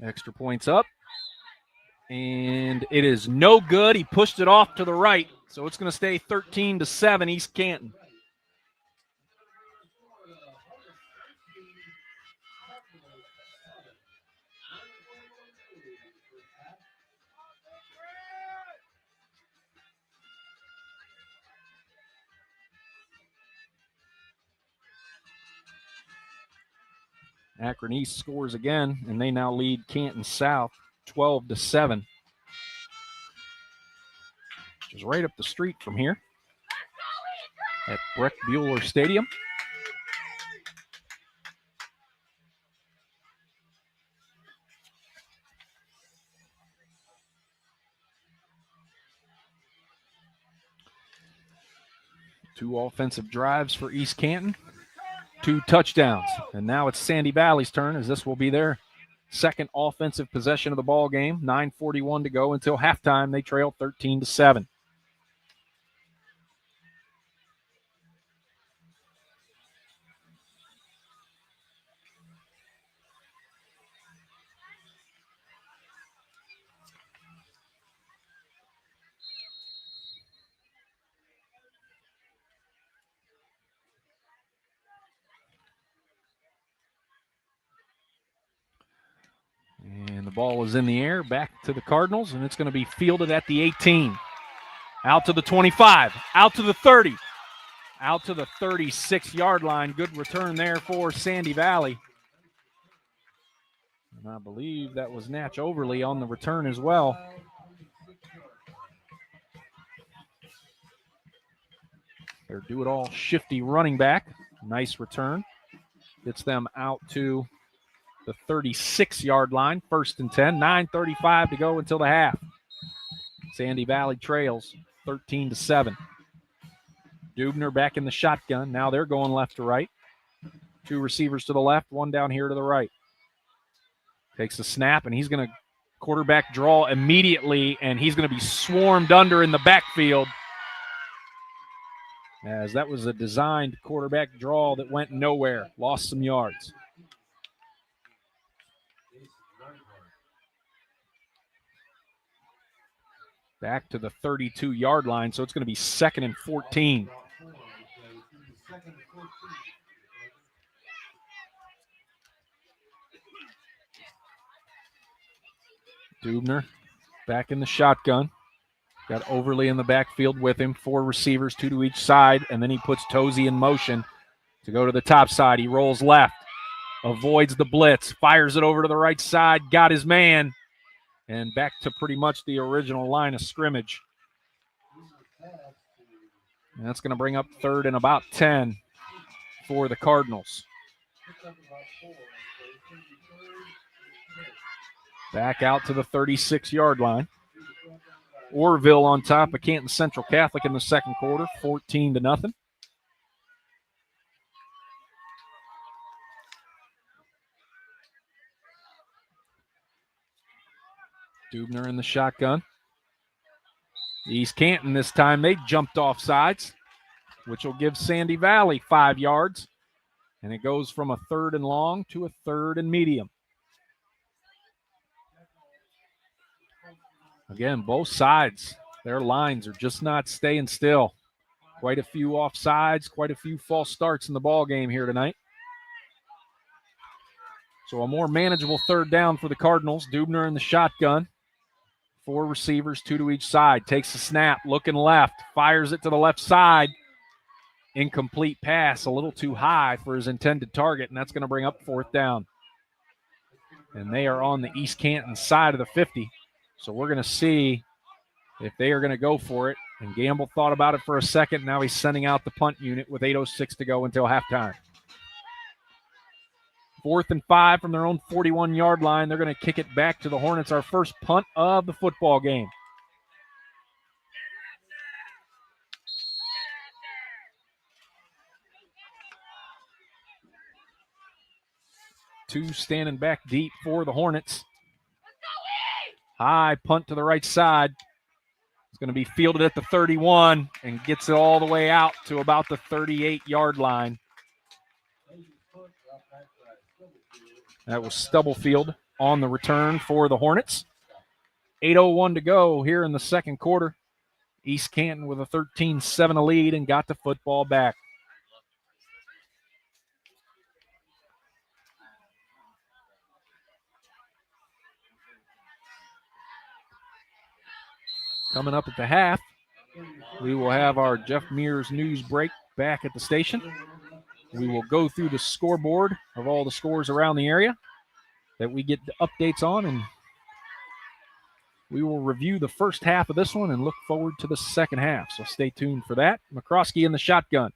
Extra points up. And it is no good. He pushed it off to the right. So it's going to stay 13-7 East Canton. Akron East scores again, and they now lead Canton South 12-7. Which is right up the street from here at Breck Bueller Stadium. Two offensive drives for East Canton. 2 touchdowns. And now it's Sandy Valley's turn, as this will be their second offensive possession of the ball game. 9:41 to go until halftime. They trail 13-7. And the ball is in the air, back to the Cardinals, and it's going to be fielded at the 18. Out to the 25, out to the 30, out to the 36-yard line. Good return there for Sandy Valley. And I believe that was Natch Overly on the return as well. Their do-it-all shifty running back. Nice return. Gets them out to the 36-yard line, 1st and 10. 9:35 to go until the half. Sandy Valley trails 13-7. Dubner back in the shotgun. Now they're going left to right. 2 receivers to the left, 1 down here to the right. Takes the snap, and he's going to quarterback draw immediately, and he's going to be swarmed under in the backfield, as that was a designed quarterback draw that went nowhere. Lost some yards. Back to the 32-yard line, so it's going to be 2nd and 14. Dubner back in the shotgun. Got Overly in the backfield with him. 4 receivers, 2 to each side, and then he puts Tozy in motion to go to the top side. He rolls left, avoids the blitz, fires it over to the right side, got his man, and back to pretty much the original line of scrimmage. And that's going to bring up 3rd and about 10 for the Cardinals. Back out to the 36-yard line. Orville on top of Canton Central Catholic in the second quarter, 14-0. Dubner in the shotgun. East Canton this time, they jumped off sides, which will give Sandy Valley 5 yards. And it goes from a 3rd and long to a 3rd and medium. Again, both sides, their lines are just not staying still. Quite a few offsides, quite a few false starts in the ball game here tonight. So a more manageable 3rd down for the Cardinals. Dubner in the shotgun. 4 receivers, 2 to each side. Takes the snap, looking left, fires it to the left side. Incomplete pass, a little too high for his intended target, and that's going to bring up 4th down. And they are on the East Canton side of the 50. So we're going to see if they are going to go for it. And Gamble thought about it for a second. Now he's sending out the punt unit with 8:06 to go until halftime. 4th and 5 from their own 41-yard line. They're going to kick it back to the Hornets, our first punt of the football game. Two standing back deep for the Hornets. High punt to the right side. It's going to be fielded at the 31 and gets it all the way out to about the 38-yard line. That was Stubblefield on the return for the Hornets. 8:01 to go here in the second quarter. East Canton with a 13-7 lead and got the football back. Coming up at the half, we will have our Jeff Mears news break back at the station. We will go through the scoreboard of all the scores around the area that we get the updates on, and we will review the first half of this one and look forward to the second half. So stay tuned for that. McCroskey in the shotgun.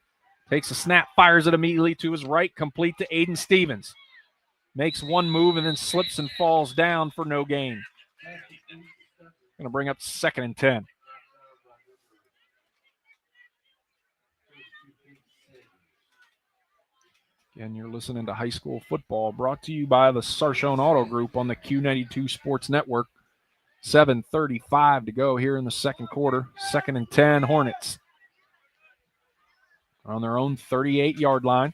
Takes a snap, fires it immediately to his right, complete to Aiden Stevens. Makes one move and then slips and falls down for no gain. Going to bring up 2nd and 10. Again, you're listening to High School Football, brought to you by the Sarshone Auto Group on the Q92 Sports Network. 7:35 to go here in the second quarter. 2nd and 10, Hornets are on their own 38-yard line.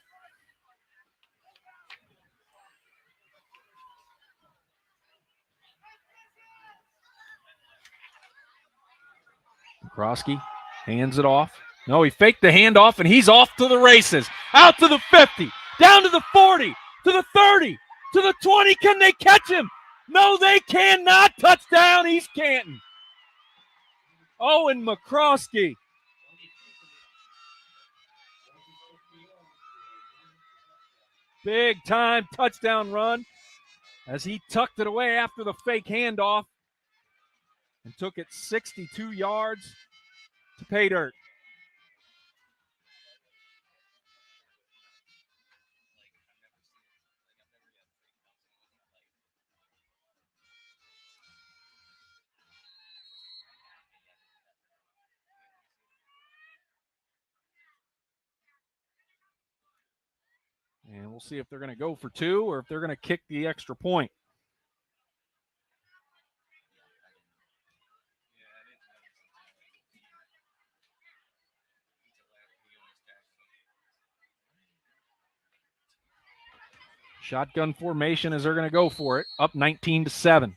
Krosky hands it off. No, he faked the handoff, and he's off to the races. Out to the 50, down to the 40, to the 30, to the 20. Can they catch him? No, they cannot. Touchdown, East Canton. Owen McCroskey. Big time touchdown run as he tucked it away after the fake handoff and took it 62 yards to pay dirt. And we'll see if they're going to go for 2 or if they're going to kick the extra point. Shotgun formation as they're going to go for it. Up 19-7.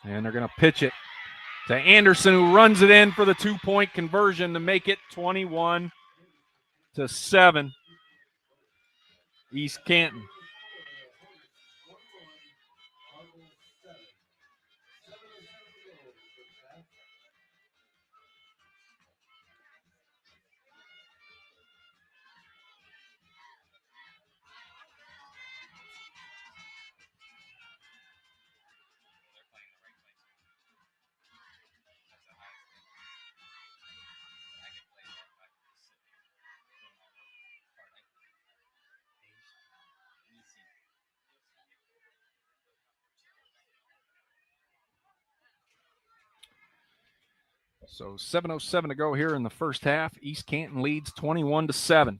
And they're going to pitch it to Anderson, who runs it in for the 2-point conversion to make it 21-7. East Canton. So 7:07 to go here in the first half. East Canton leads 21-7.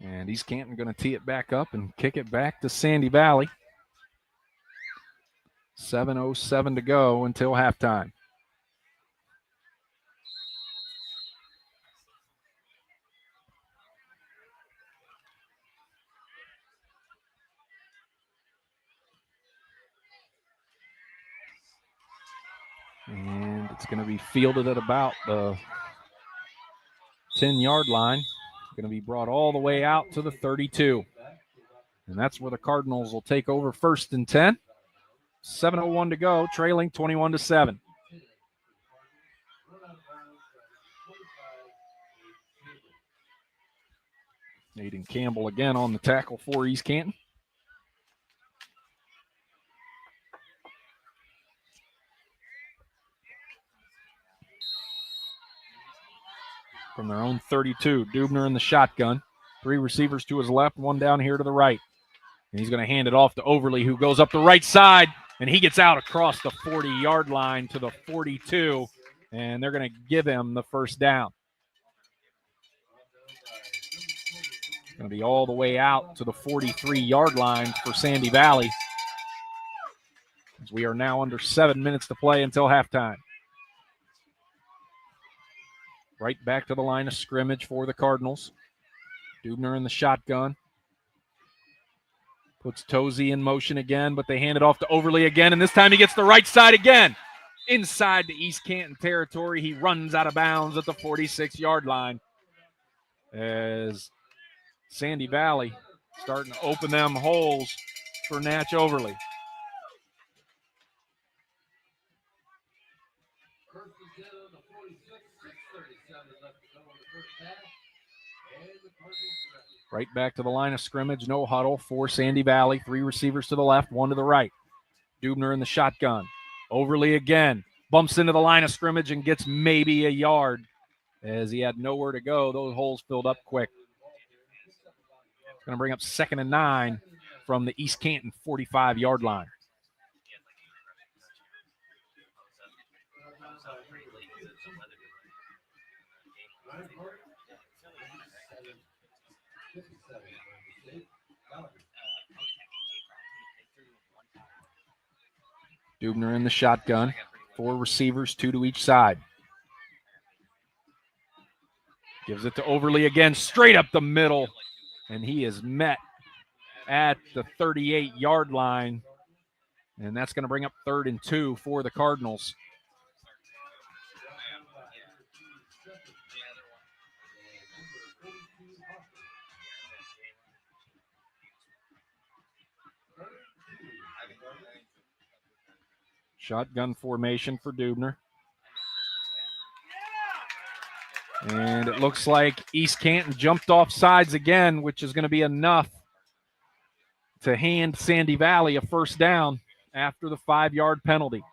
And East Canton going to tee it back up and kick it back to Sandy Valley. 7:07 to go until halftime. going to be fielded at about the 10-yard line. Going to be brought all the way out to the 32. And that's where the Cardinals will take over 1st and 10. 7:01 to go, trailing 21-7. Aiden Campbell again on the tackle for East Canton. From their own 32, Dubner in the shotgun. 3 receivers to his left, 1 down here to the right. And he's going to hand it off to Overly, who goes up the right side, and he gets out across the 40-yard line to the 42, and they're going to give him the first down. Going to be all the way out to the 43-yard line for Sandy Valley, as we are now under 7 minutes to play until halftime. Right back to the line of scrimmage for the Cardinals. Dubner in the shotgun. Puts Tozy in motion again, but they hand it off to Overly again, and this time he gets the right side again. Inside the East Canton territory, he runs out of bounds at the 46-yard line as Sandy Valley starting to open them holes for Natch Overly. Right back to the line of scrimmage, no huddle for Sandy Valley. 3 receivers to the left, 1 to the right. Dubner in the shotgun. Overly again. Bumps into the line of scrimmage and gets maybe a yard. As he had nowhere to go, those holes filled up quick. It's going to bring up 2nd and 9 from the East Canton 45-yard line. Dubner in the shotgun. 4 receivers, 2 to each side. Gives it to Overly again, straight up the middle. And he is met at the 38-yard line. And that's going to bring up 3rd and 2 for the Cardinals. Shotgun formation for Dubner. And it looks like East Canton jumped off sides again, which is going to be enough to hand Sandy Valley a first down after the 5-yard penalty.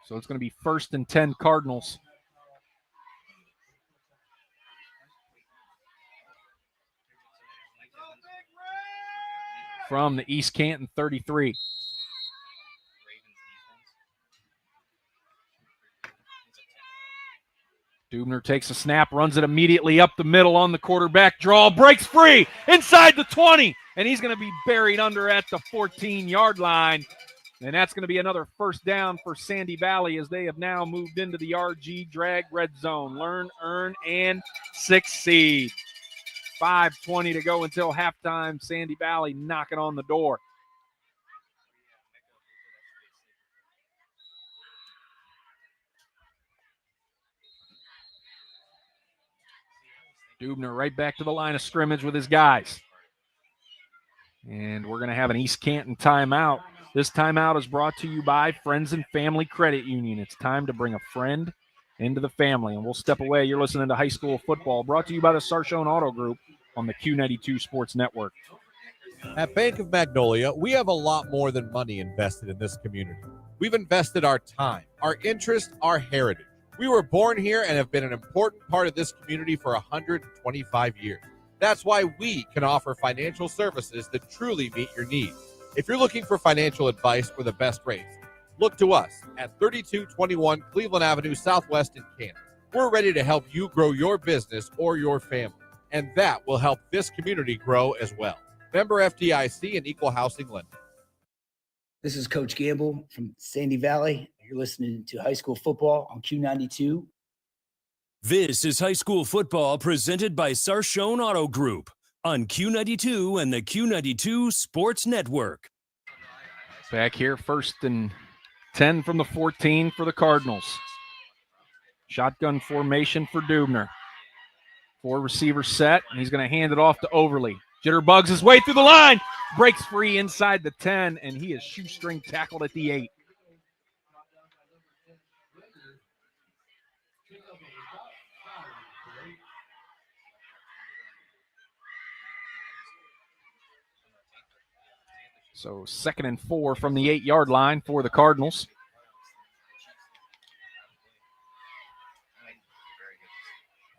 So it's going to be 1st and 10 Cardinals. From the East Canton 33. Dubner takes a snap, runs it immediately up the middle on the quarterback draw, breaks free inside the 20, and he's going to be buried under at the 14-yard line. And that's going to be another first down for Sandy Valley as they have now moved into the RG Drag red zone. Learn, earn, and succeed. 5:20 to go until halftime. Sandy Valley knocking on the door. Dubner right back to the line of scrimmage with his guys. And we're going to have an East Canton timeout. This timeout is brought to you by Friends and Family Credit Union. It's time to bring a friend into the family. And we'll step away. You're listening to High School Football, brought to you by the Sarshone Auto Group on the Q92 Sports Network. At Bank of Magnolia, we have a lot more than money invested in this community. We've invested our time, our interest, our heritage. We were born here and have been an important part of this community for 125 years. That's why we can offer financial services that truly meet your needs. If you're looking for financial advice for the best rates, look to us at 3221 Cleveland Avenue Southwest in Canton. We're ready to help you grow your business or your family, and that will help this community grow as well. Member FDIC and Equal Housing Lender. This is Coach Gamble from Sandy Valley. You're listening to High School Football on Q92. This is High School Football presented by Sarshone Auto Group on Q92 and the Q92 Sports Network. Back here, 1st and 10 from the 14 for the Cardinals. Shotgun formation for Dubner. 4 receiver set, and he's going to hand it off to Overly. Jitterbugs his way through the line, breaks free inside the 10, and he is shoestring tackled at the 8. So 2nd and 4 from the 8-yard line for the Cardinals.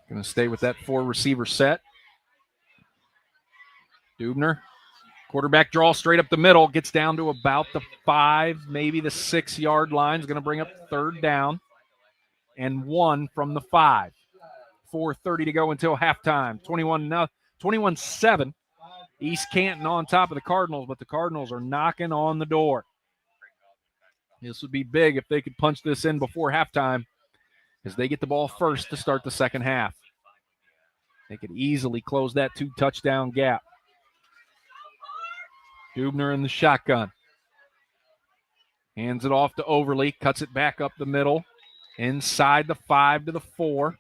Going to stay with that 4 receiver set. Dubner, quarterback draw straight up the middle, gets down to about the 5, maybe the 6-yard line. Is going to bring up 3rd down and 1 from the 5. 4:30 to go until halftime. 21-7. East Canton on top of the Cardinals, but the Cardinals are knocking on the door. This would be big if they could punch this in before halftime, as they get the ball first to start the second half. They could easily close that 2-touchdown gap. Dubner in the shotgun. Hands it off to Overly, cuts it back up the middle, inside the 5 to the 4.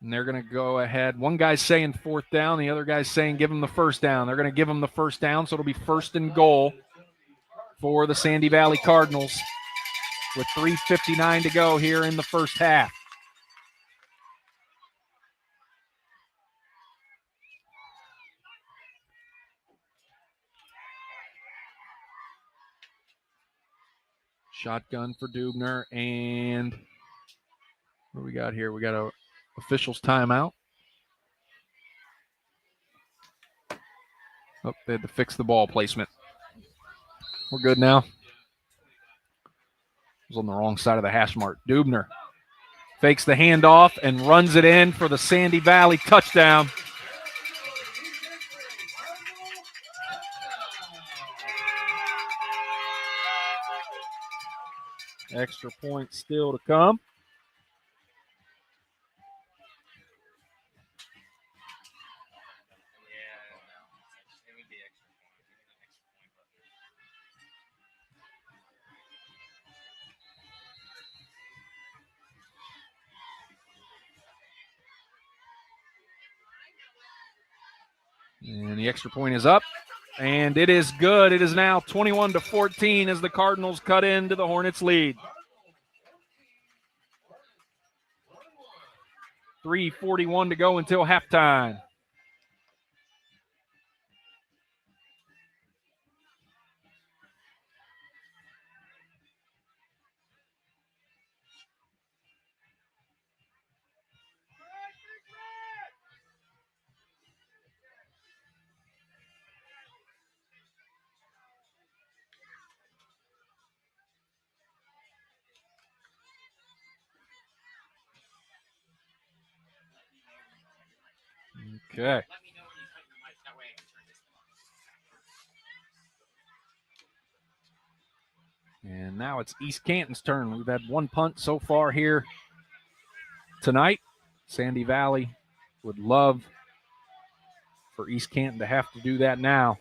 And they're going to go ahead. One guy's saying 4th down. The other guy's saying give him the 1st down. They're going to give him the 1st down, so it'll be 1st and goal for the Sandy Valley Cardinals with 3:59 to go here in the first half. Shotgun for Dubner, and what do we got here? We got a official's timeout. Oh, they had to fix the ball placement. We're good now. It was on the wrong side of the hash mark. Dubner fakes the handoff and runs it in for the Sandy Valley touchdown. Extra point still to come. And the extra point is up, and it is good. It is now 21-14 as the Cardinals cut into the Hornets' lead. 3:41 to go until halftime. Okay. And now it's East Canton's turn. We've had one punt so far here tonight. Sandy Valley would love for East Canton to have to do that now.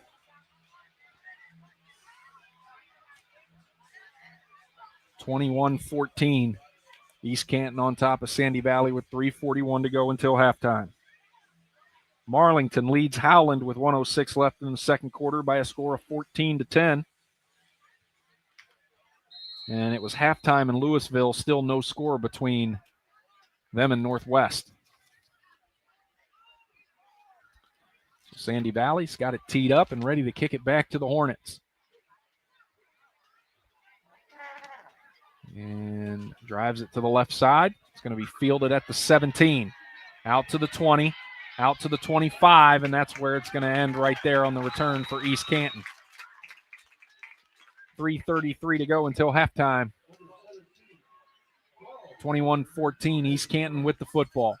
(21-14). East Canton on top of Sandy Valley with 3:41 to go until halftime. Marlington leads Howland with 1:06 left in the second quarter by a score of 14-10. And it was halftime in Louisville, still no score between them and Northwest. So Sandy Valley's got it teed up and ready to kick it back to the Hornets. And drives it to the left side. It's going to be fielded at the 17. Out to the 20. Out to the 25, and that's where it's going to end right there on the return for East Canton. 3:33 to go until halftime. 21-14, East Canton with the football.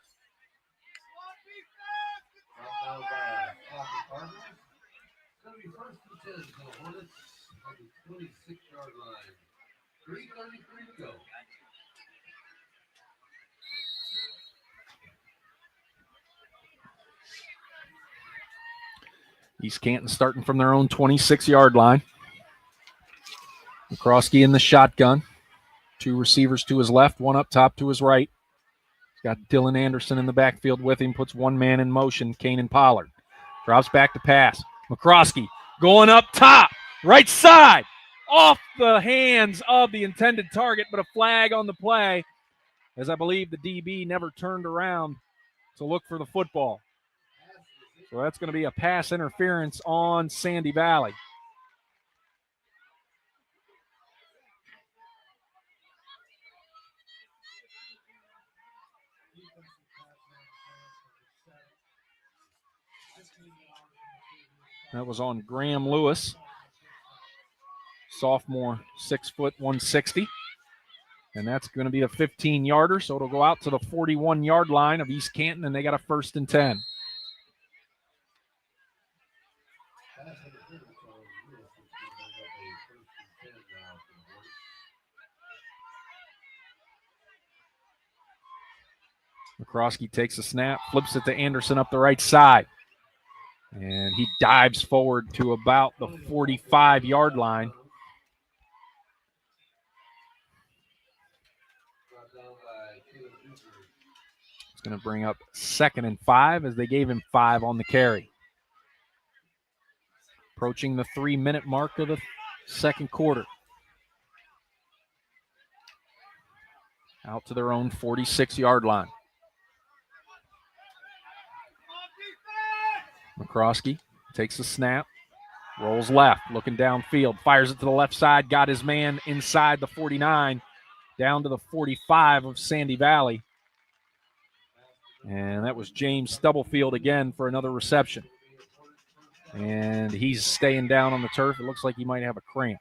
East Canton starting from their own 26-yard line. McCroskey in the shotgun. 2 receivers to his left, 1 up top to his right. He's got Dylan Anderson in the backfield with him, puts 1 man in motion, Kanan Pollard. Drops back to pass. McCroskey going up top, right side, off the hands of the intended target, but a flag on the play, as I believe the DB never turned around to look for the football. So that's going to be a pass interference on Sandy Valley. That was on Graham Lewis, sophomore, 6 foot, 160. And that's going to be a 15-yarder, so it'll go out to the 41-yard line of East Canton, and they got a 1st and 10. McCroskey takes a snap, flips it to Anderson up the right side. And he dives forward to about the 45-yard line. It's going to bring up 2nd and 5 as they gave him 5 on the carry. Approaching the 3-minute mark of the second quarter. Out to their own 46-yard line. McCroskey takes the snap, rolls left, looking downfield, fires it to the left side, got his man inside the 49, down to the 45 of Sandy Valley. And that was James Stubblefield again for another reception. And he's staying down on the turf. It looks like he might have a cramp.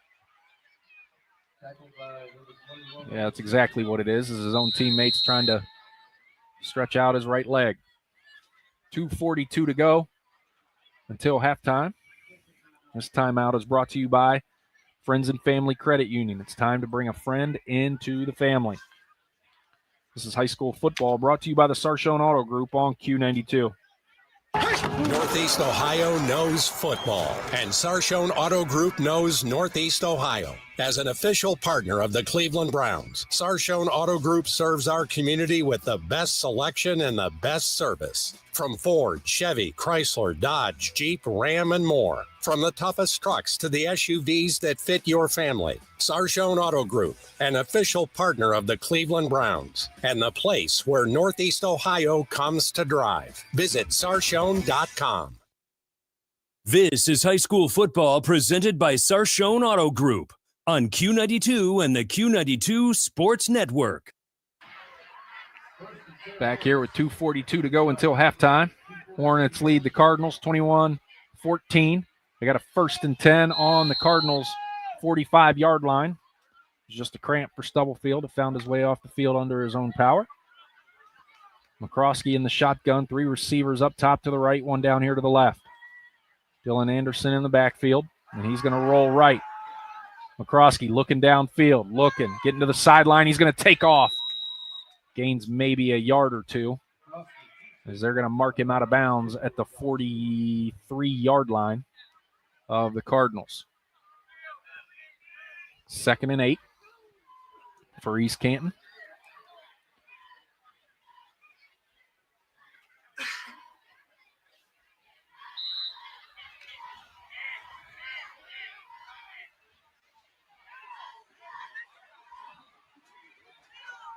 Yeah, that's exactly what it is. His own teammates trying to stretch out his right leg. 2:42 to go until halftime. This timeout is brought to you by Friends and Family Credit Union. It's time to bring a friend into the family. This is high school football brought to you by the Sarshone Auto Group on Q92. Northeast Ohio knows football, and Sarshone Auto Group knows Northeast Ohio. As an official partner of the Cleveland Browns, Sarshone Auto Group serves our community with the best selection and the best service. From Ford, Chevy, Chrysler, Dodge, Jeep, Ram, and more. From the toughest trucks to the SUVs that fit your family. Sarshone Auto Group, an official partner of the Cleveland Browns, and the place where Northeast Ohio comes to drive. Visit sarshone.com. This is high school football presented by Sarshone Auto Group on Q92 and the Q92 Sports Network. Back here with 2:42 to go until halftime. Hornets lead the Cardinals 21-14. They got a 1st and 10 on the Cardinals' 45-yard line. It's just a cramp for Stubblefield. It found his way off the field under his own power. McCroskey in the shotgun, 3 receivers up top to the right, 1 down here to the left. Dylan Anderson in the backfield, and he's going to roll right. McCroskey looking downfield, getting to the sideline. He's going to take off. Gains maybe a yard or 2, as they're going to mark him out of bounds at the 43-yard line of the Cardinals. 2nd and 8 for East Canton.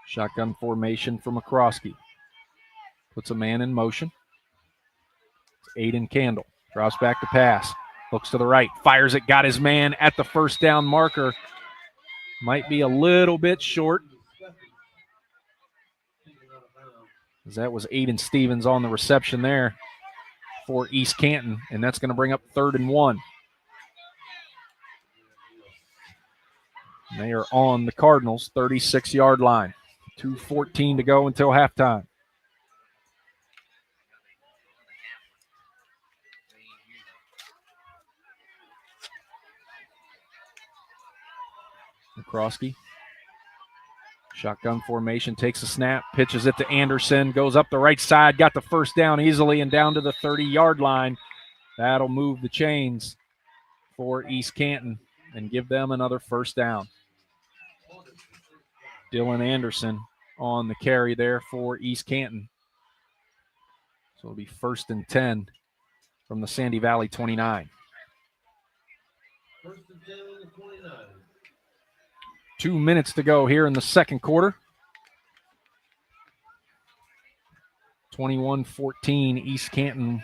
Shotgun formation for McCroskey. Puts a man in motion. It's Aiden Candle. Drops back to pass. Looks to the right. Fires it. Got his man at the 1st down marker. Might be a little bit short. As that was Aiden Stevens on the reception there for East Canton. And that's going to bring up 3rd and 1. And they are on the Cardinals' 36-yard line. 2:14 to go until halftime. McCroskey. Shotgun formation, takes a snap, pitches it to Anderson, goes up the right side, got the 1st down easily and down to the 30-yard line. That'll move the chains for East Canton. and give them another first down. Dylan Anderson on the carry there for East Canton. So it'll be 1st and 10 from the Sandy Valley 29. 2 minutes to go here in the second quarter. 21-14, East Canton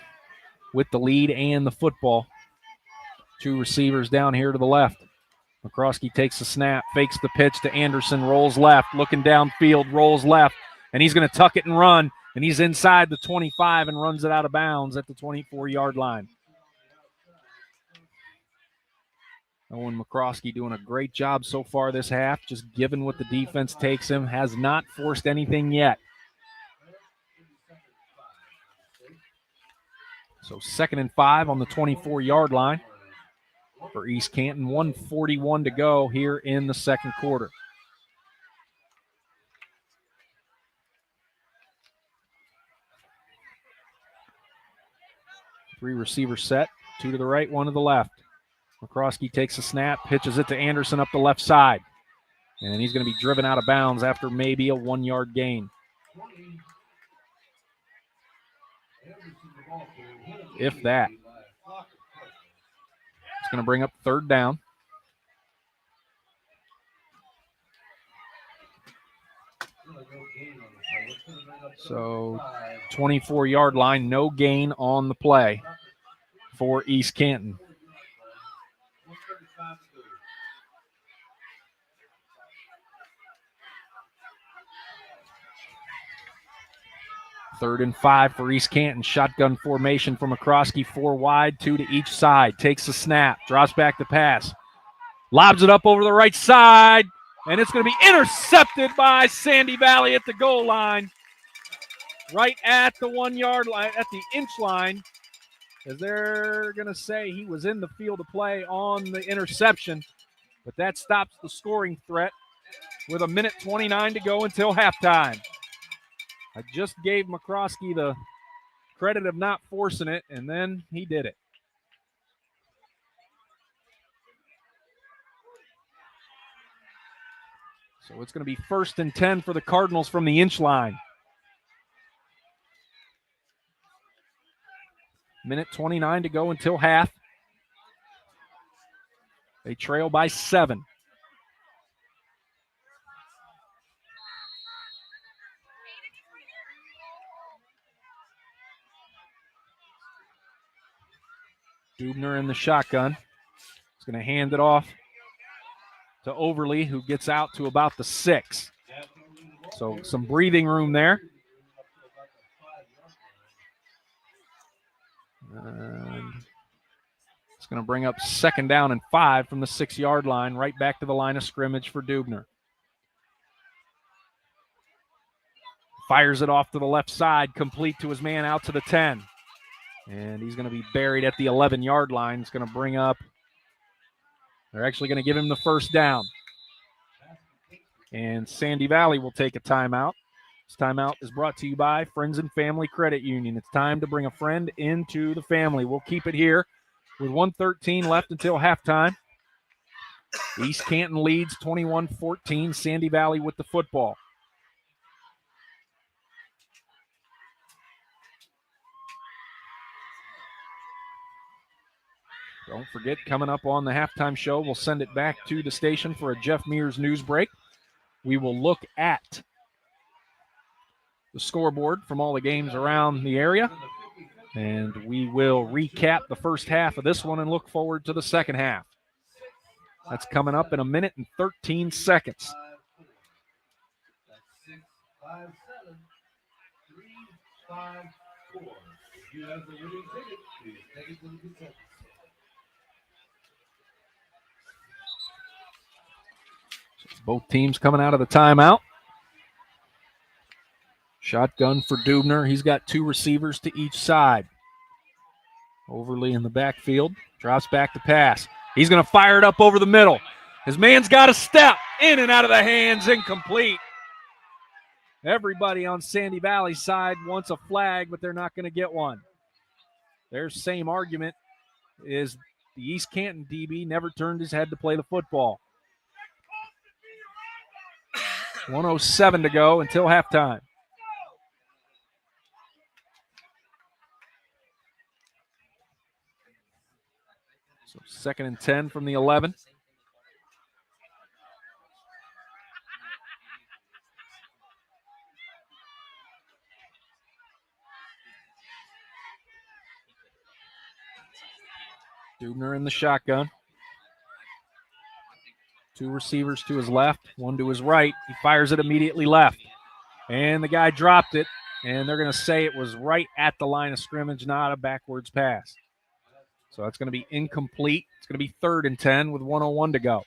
with the lead and the football. 2 receivers down here to the left. McCroskey takes the snap, fakes the pitch to Anderson, rolls left, looking downfield, rolls left, and he's going to tuck it and run, and he's inside the 25 and runs it out of bounds at the 24-yard line. Owen McCroskey doing a great job so far this half, just given what the defense takes him, has not forced anything yet. So 2nd and 5 on the 24-yard line for East Canton. 1:41 to go here in the second quarter. Three receiver set, 2 to the right, 1 to the left. McCroskey takes a snap, pitches it to Anderson up the left side. And he's going to be driven out of bounds after maybe a 1-yard gain. If that. It's going to bring up 3rd down. So 24-yard line, no gain on the play for East Canton. Third and 5 for East Canton. Shotgun formation from McCroskey, 4 wide, 2 to each side. Takes the snap, drops back to pass. Lobs it up over the right side, and it's going to be intercepted by Sandy Valley at the goal line. Right at the 1-yard line, at the inch line, as they're going to say he was in the field of play on the interception, but that stops the scoring threat with 1:29 to go until halftime. I just gave McCroskey the credit of not forcing it, and then he did it. So it's going to be 1st and 10 for the Cardinals from the inch line. 1:29 to go until half. They trail by 7. Dubner in the shotgun. He's going to hand it off to Overly, who gets out to about the 6. So some breathing room there. And it's going to bring up 2nd down and 5 from the 6-yard line, right back to the line of scrimmage for Dubner. Fires it off to the left side, complete to his man out to the 10. And he's going to be buried at the 11-yard line. It's going to bring up, they're actually going to give him the first down. And Sandy Valley will take a timeout. This timeout is brought to you by Friends and Family Credit Union. It's time to bring a friend into the family. We'll keep it here with 1:13 left until halftime. East Canton leads 21-14. Sandy Valley with the football. Don't forget, coming up on the halftime show, we'll send it back to the station for a Jeff Mears news break. We will look at the scoreboard from all the games around the area, and we will recap the first half of this one and look forward to the second half. That's coming up in 1:13. 5, 7, 3, 5, 4. If you have the winning ticket, please take it to the concession. Both teams coming out of the timeout. Shotgun for Dubner. He's got 2 receivers to each side. Overly in the backfield. Drops back to pass. He's going to fire it up over the middle. His man's got a step. In and out of the hands. Incomplete. Everybody on Sandy Valley's side wants a flag, but they're not going to get one. Their same argument is the East Canton DB never turned his head to play the football. 1:07 to go until halftime. So 2nd and 10 from the 11. Dubner in the shotgun. 2 receivers to his left, 1 to his right. He fires it immediately left. And the guy dropped it, and they're going to say it was right at the line of scrimmage, not a backwards pass. So that's going to be incomplete. It's going to be 3rd and 10 with 1:01 to go.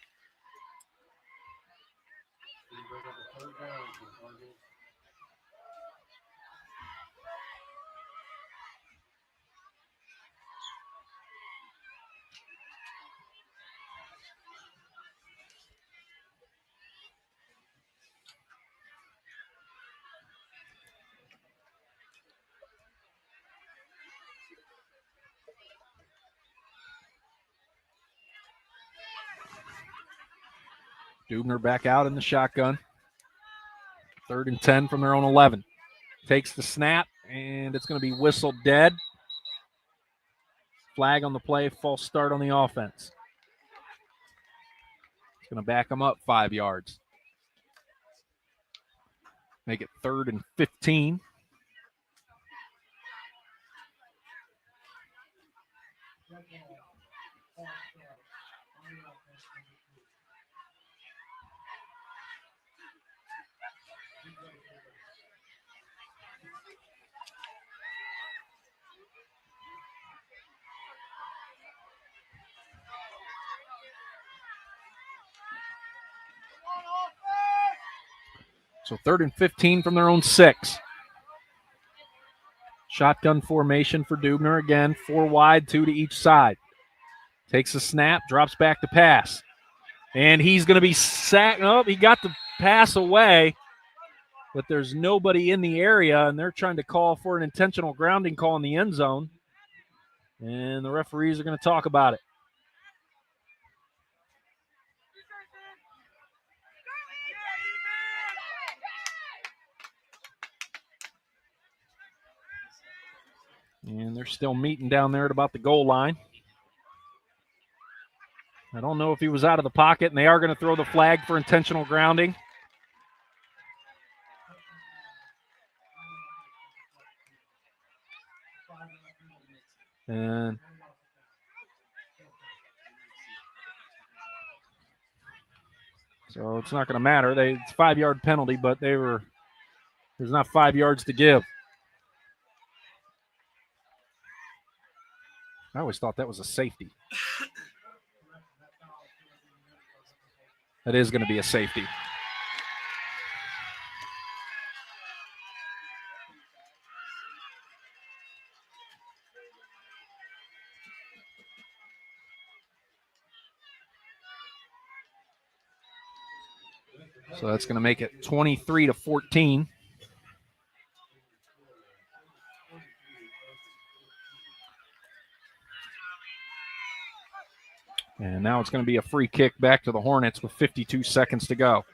Dubner back out in the shotgun. 3rd and 10 from their own 11. Takes the snap, and it's going to be whistled dead. Flag on the play, false start on the offense. It's going to back them up 5 yards. Make it 3rd and 15. So 3rd and 15 from their own 6. Shotgun formation for Dubner. Again, 4 wide, 2 to each side. Takes a snap, drops back to pass. And he's going to be sacked. Oh, he got the pass away, but there's nobody in the area, and they're trying to call for an intentional grounding call in the end zone. And the referees are going to talk about it. And they're still meeting down there at about the goal line. I don't know if he was out of the pocket, and they are going to throw the flag for intentional grounding. And so it's not going to matter. It's a 5-yard penalty, but there's not 5 yards to give. I always thought that was a safety. That is going to be a safety. So that's going to make it 23-14. And now it's going to be a free kick back to the Hornets with 52 seconds to go.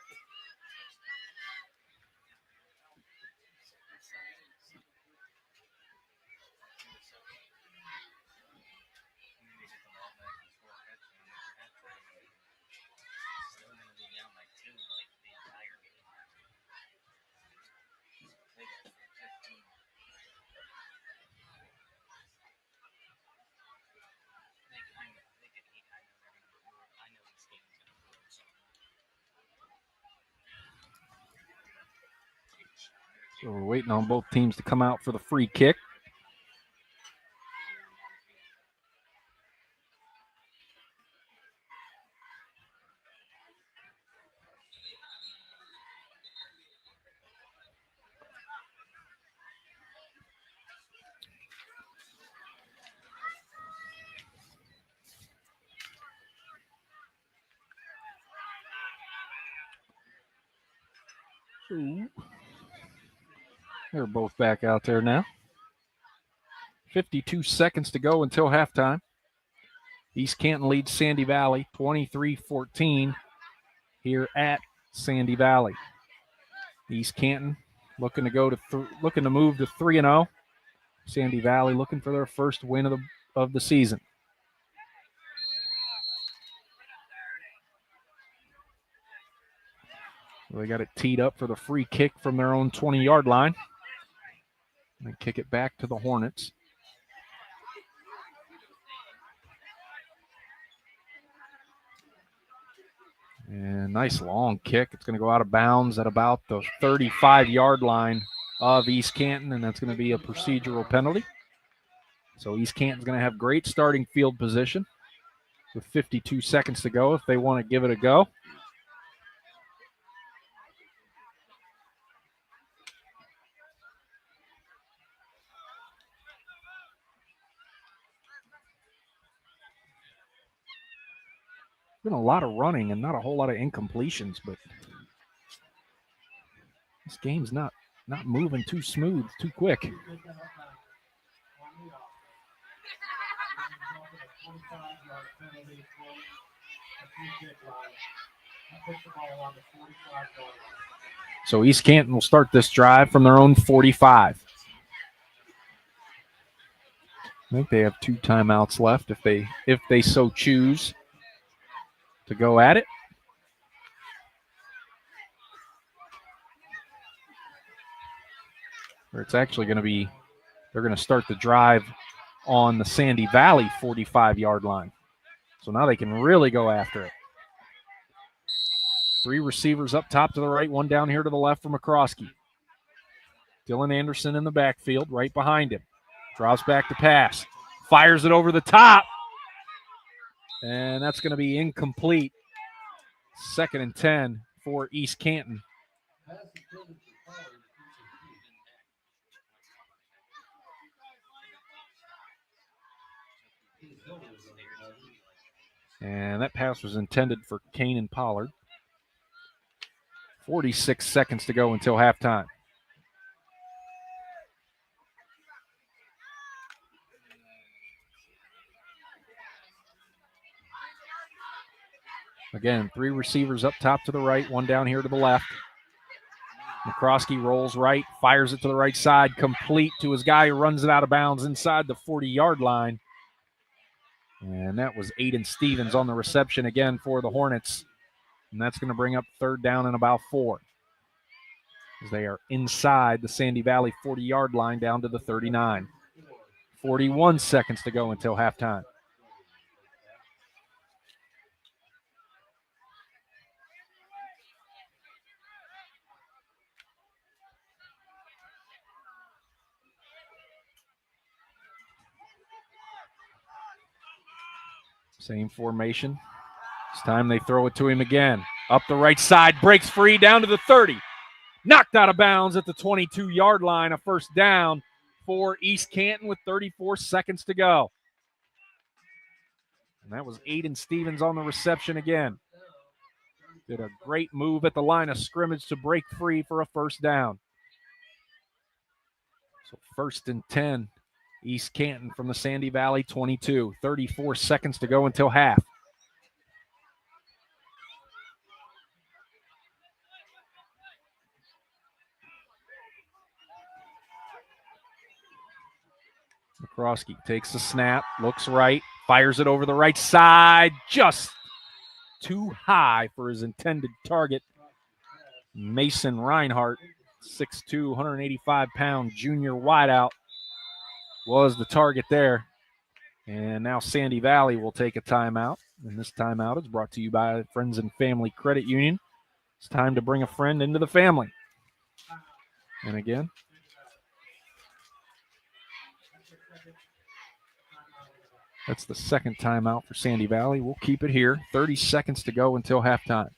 So we're waiting on both teams to come out for the free kick. Ooh. They're both back out there now. 52 seconds to go until halftime. East Canton leads Sandy Valley 23-14 here at Sandy Valley. East Canton looking to move to 3-0. Sandy Valley looking for their first win of the season. They got it teed up for the free kick from their own 20-yard line. They kick it back to the Hornets. And nice long kick. It's going to go out of bounds at about the 35-yard line of East Canton, and that's going to be a procedural penalty. So East Canton's going to have great starting field position with 52 seconds to go if they want to give it a go. Been a lot of running and not a whole lot of incompletions, but this game's not moving too smooth, too quick. So East Canton will start this drive from their own 45. I think they have 2 timeouts left if they so choose to go at it. Or it's actually going to be, they're going to start the drive on the Sandy Valley 45-yard line. So now they can really go after it. 3 receivers up top to the right, 1 down here to the left for McCroskey. Dylan Anderson in the backfield, right behind him. Drops back to pass. Fires it over the top. And that's going to be incomplete. 2nd and 10 for East Canton. And that pass was intended for Kanan Pollard. 46 seconds to go until halftime. Again, 3 receivers up top to the right, 1 down here to the left. McCroskey rolls right, fires it to the right side, complete to his guy who runs it out of bounds inside the 40-yard line. And that was Aiden Stevens on the reception again for the Hornets. And that's going to bring up 3rd down and about 4. As they are inside the Sandy Valley 40-yard line down to the 39. 41 seconds to go until halftime. Same formation. This time they throw it to him again. Up the right side, breaks free down to the 30. Knocked out of bounds at the 22-yard line, a 1st down for East Canton with 34 seconds to go. And that was Aiden Stevens on the reception again. Did a great move at the line of scrimmage to break free for a 1st down. So 1st and 10, East Canton from the Sandy Valley 22. 34 seconds to go until half. McCroskey takes the snap, looks right, fires it over the right side, just too high for his intended target. Mason Reinhardt, 6'2", 185-pound junior wideout, was the target there. And now Sandy Valley will take a timeout. And this timeout is brought to you by Friends and Family Credit Union. It's time to bring a friend into the family. And again, that's the 2nd timeout for Sandy Valley. We'll keep it here. 30 seconds to go until halftime.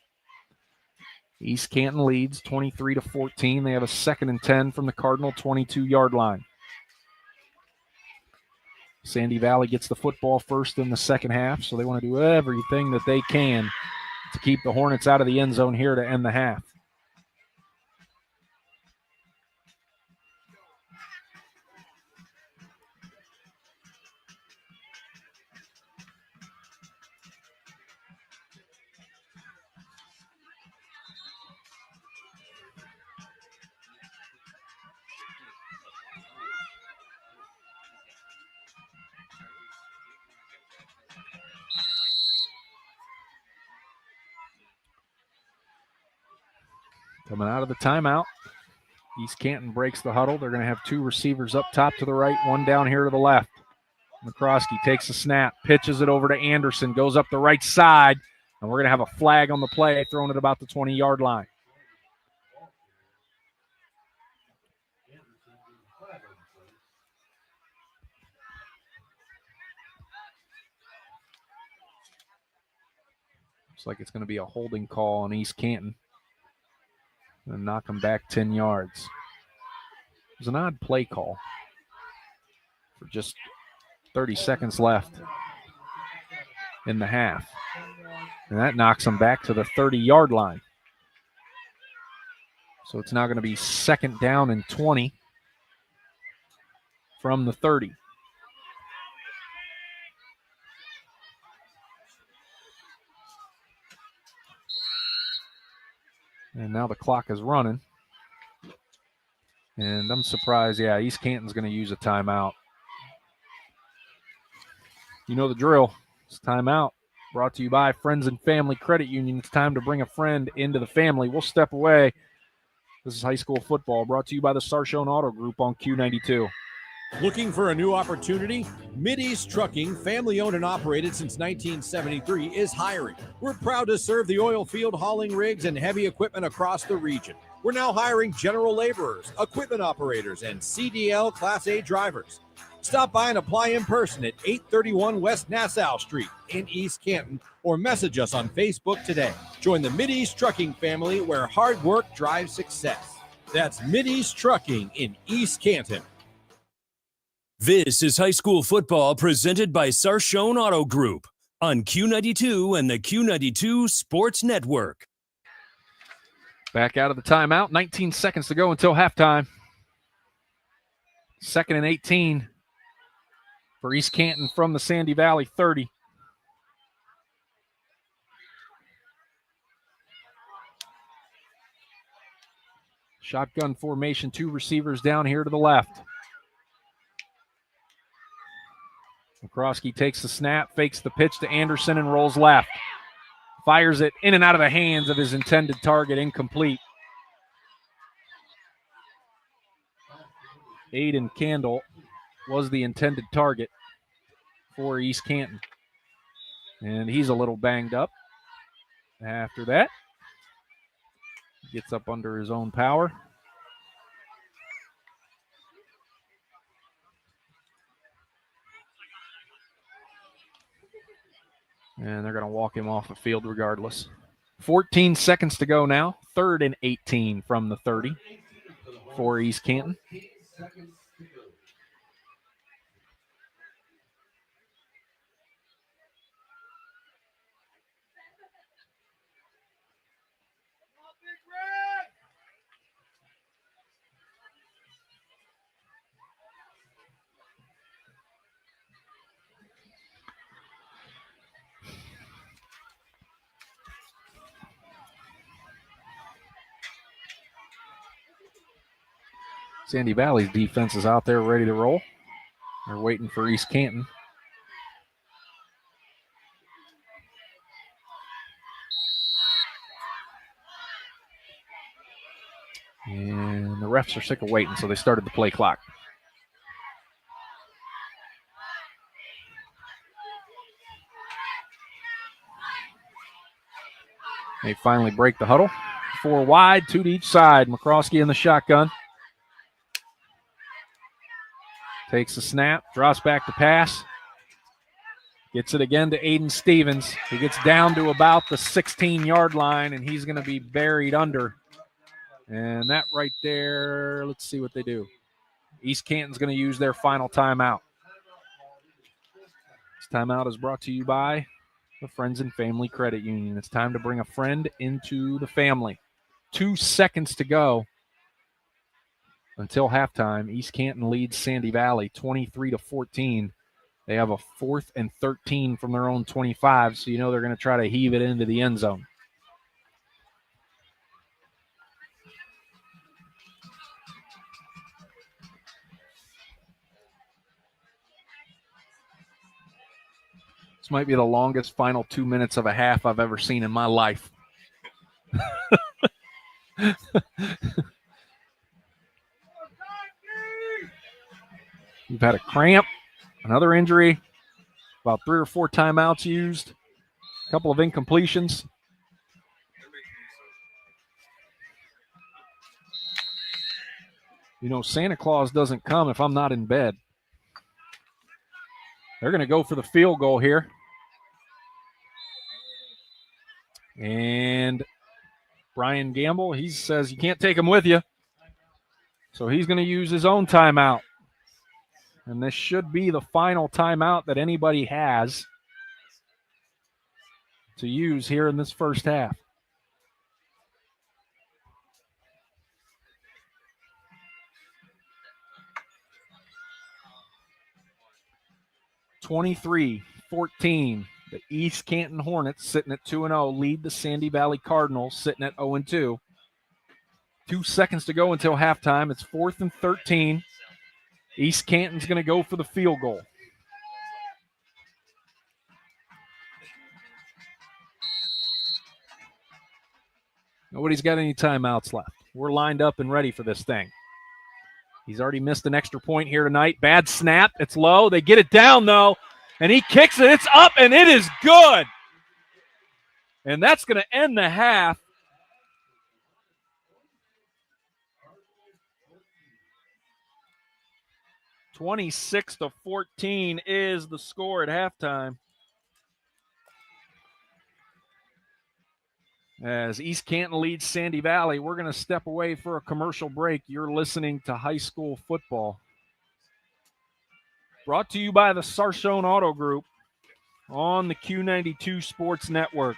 East Canton leads 23-14. They have a 2nd and 10 from the Cardinal 22-yard line. Sandy Valley gets the football first in the second half, so they want to do everything that they can to keep the Hornets out of the end zone here to end the half. Coming out of the timeout, East Canton breaks the huddle. They're going to have two receivers up top to the right, one down here to the left. McCroskey takes a snap, pitches it over to Anderson, goes up the right side, and we're going to have a flag on the play, thrown at about the 20-yard line. Looks like it's going to be a holding call on East Canton and knock them back 10 yards. It was an odd play call for just 30 seconds left in the half. And that knocks them back to the 30-yard line. So it's now going to be 2nd down and 20 from the 30. And now the clock is running. And I'm surprised, East Canton's going to use a timeout. You know the drill. It's timeout. Brought to you by Friends and Family Credit Union. It's time to bring a friend into the family. We'll step away. This is high school football brought to you by the Sarshone Auto Group on Q92. Looking for a new opportunity? Mideast Trucking, family owned and operated since 1973, is hiring. We're proud to serve the oil field, hauling rigs, and heavy equipment across the region. We're now hiring general laborers, equipment operators, and CDL Class A drivers. Stop by and apply in person at 831 West Nassau Street in East Canton, or message us on Facebook today. Join the Mideast Trucking family, where hard work drives success. That's Mideast Trucking in East Canton. This is high school football presented by Sarshone Auto Group on Q92 and the Q92 Sports Network. Back out of the timeout. 19 seconds to go until halftime. 2nd and 18 for East Canton from the Sandy Valley 30. Shotgun formation, two receivers down here to the left. McCroskey takes the snap, fakes the pitch to Anderson, and rolls left. Fires it in and out of the hands of his intended target, incomplete. Aiden Candle was the intended target for East Canton. And he's a little banged up. After that, gets up under his own power. And they're going to walk him off the field regardless. 14 seconds to go now. 3rd and 18 from the 30 for East Canton. Sandy Valley's defense is out there ready to roll. They're waiting for East Canton. And the refs are sick of waiting, so they started the play clock. They finally break the huddle. 4 wide, 2 to each side. McCroskey in the shotgun. Takes the snap, drops back to pass. Gets it again to Aiden Stevens. He gets down to about the 16-yard line, and he's going to be buried under. And that right there, let's see what they do. East Canton's going to use their final timeout. This timeout is brought to you by the Friends and Family Credit Union. It's time to bring a friend into the family. 2 seconds to go until halftime. East Canton leads Sandy Valley 23-14. They have a 4th and 13 from their own 25, so you know they're going to try to heave it into the end zone. This might be the longest final 2 minutes of a half I've ever seen in my life. We've had a cramp, another injury, about 3 or 4 timeouts used, a couple of incompletions. You know, Santa Claus doesn't come if I'm not in bed. They're going to go for the field goal here. And Brian Gamble, he says you can't take him with you. So he's going to use his own timeout. And this should be the final timeout that anybody has to use here in this first half. (23-14). The East Canton Hornets sitting at 2-0 lead the Sandy Valley Cardinals sitting at 0-2. 2 seconds to go until halftime. It's 4th and 13. East Canton's going to go for the field goal. Nobody's got any timeouts left. We're lined up and ready for this thing. He's already missed an extra point here tonight. Bad snap. It's low. They get it down, though, and he kicks it. It's up, and it is good. And that's going to end the half. (26-14) is the score at halftime. As East Canton leads Sandy Valley, we're going to step away for a commercial break. You're listening to High School Football. Brought to you by the Sarshone Auto Group on the Q92 Sports Network.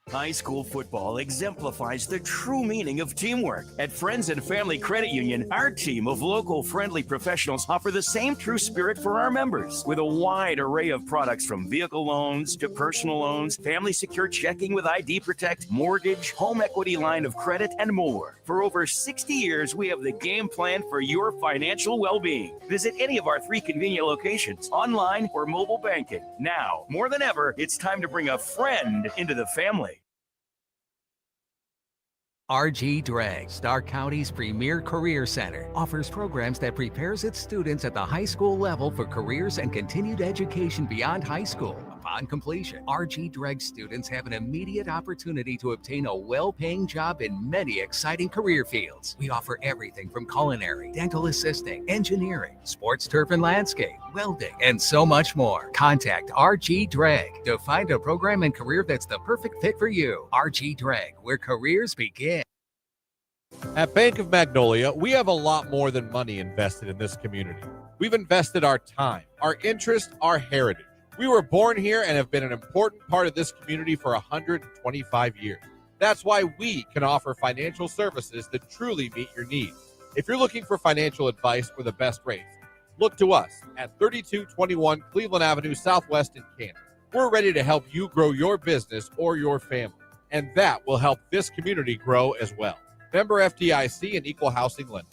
High school football exemplifies the true meaning of teamwork. At Friends and Family Credit Union, our team of local friendly professionals offer the same true spirit for our members with a wide array of products from vehicle loans to personal loans, family secure checking with ID Protect, mortgage, home equity line of credit, and more. For over 60 years, we have the game plan for your financial well-being. Visit any of our 3 convenient locations, online or mobile banking. Now, more than ever, it's time to bring a friend into the family. RG Drag, Stark County's premier career center, offers programs that prepares its students at the high school level for careers and continued education beyond high school. Upon completion, RG Drag students have an immediate opportunity to obtain a well-paying job in many exciting career fields. We offer everything from culinary, dental assisting, engineering, sports turf and landscape, welding, and so much more. Contact RG Drag to find a program and career that's the perfect fit for you. RG Drag, where careers begin. At Bank of Magnolia, we have a lot more than money invested in this community. We've invested our time, our interest, our heritage. We were born here and have been an important part of this community for 125 years. That's why we can offer financial services that truly meet your needs. If you're looking for financial advice or the best rates, look to us at 3221 Cleveland Avenue Southwest in Canton. We're ready to help you grow your business or your family, and that will help this community grow as well. Member FDIC and Equal Housing Lender.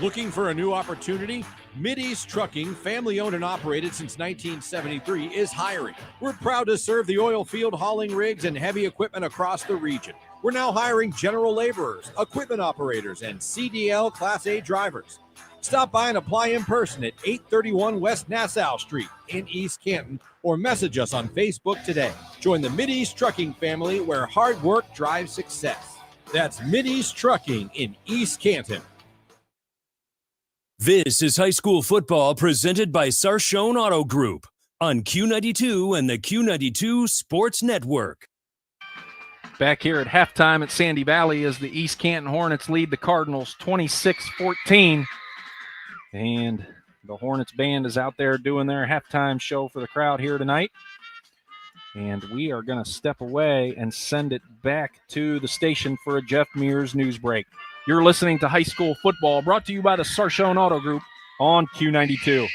Looking for a new opportunity? Mideast Trucking, family owned and operated since 1973, is hiring. We're proud to serve the oil field, hauling rigs, and heavy equipment across the region. We're now hiring general laborers, equipment operators, and CDL Class A drivers. Stop by and apply in person at 831 West Nassau Street in East Canton, or message us on Facebook today. Join the Mideast Trucking family, where hard work drives success. That's Mideast Trucking in East Canton. This is high school football presented by Sarshone Auto Group on Q92 and the Q92 Sports Network. Back here at halftime at Sandy Valley as the East Canton Hornets lead the Cardinals 26-14. And the Hornets band is out there doing their halftime show for the crowd here tonight. And we are going to step away and send it back to the station for a Jeff Mears news break. You're listening to High School Football, brought to you by the Sarshone Auto Group on Q92.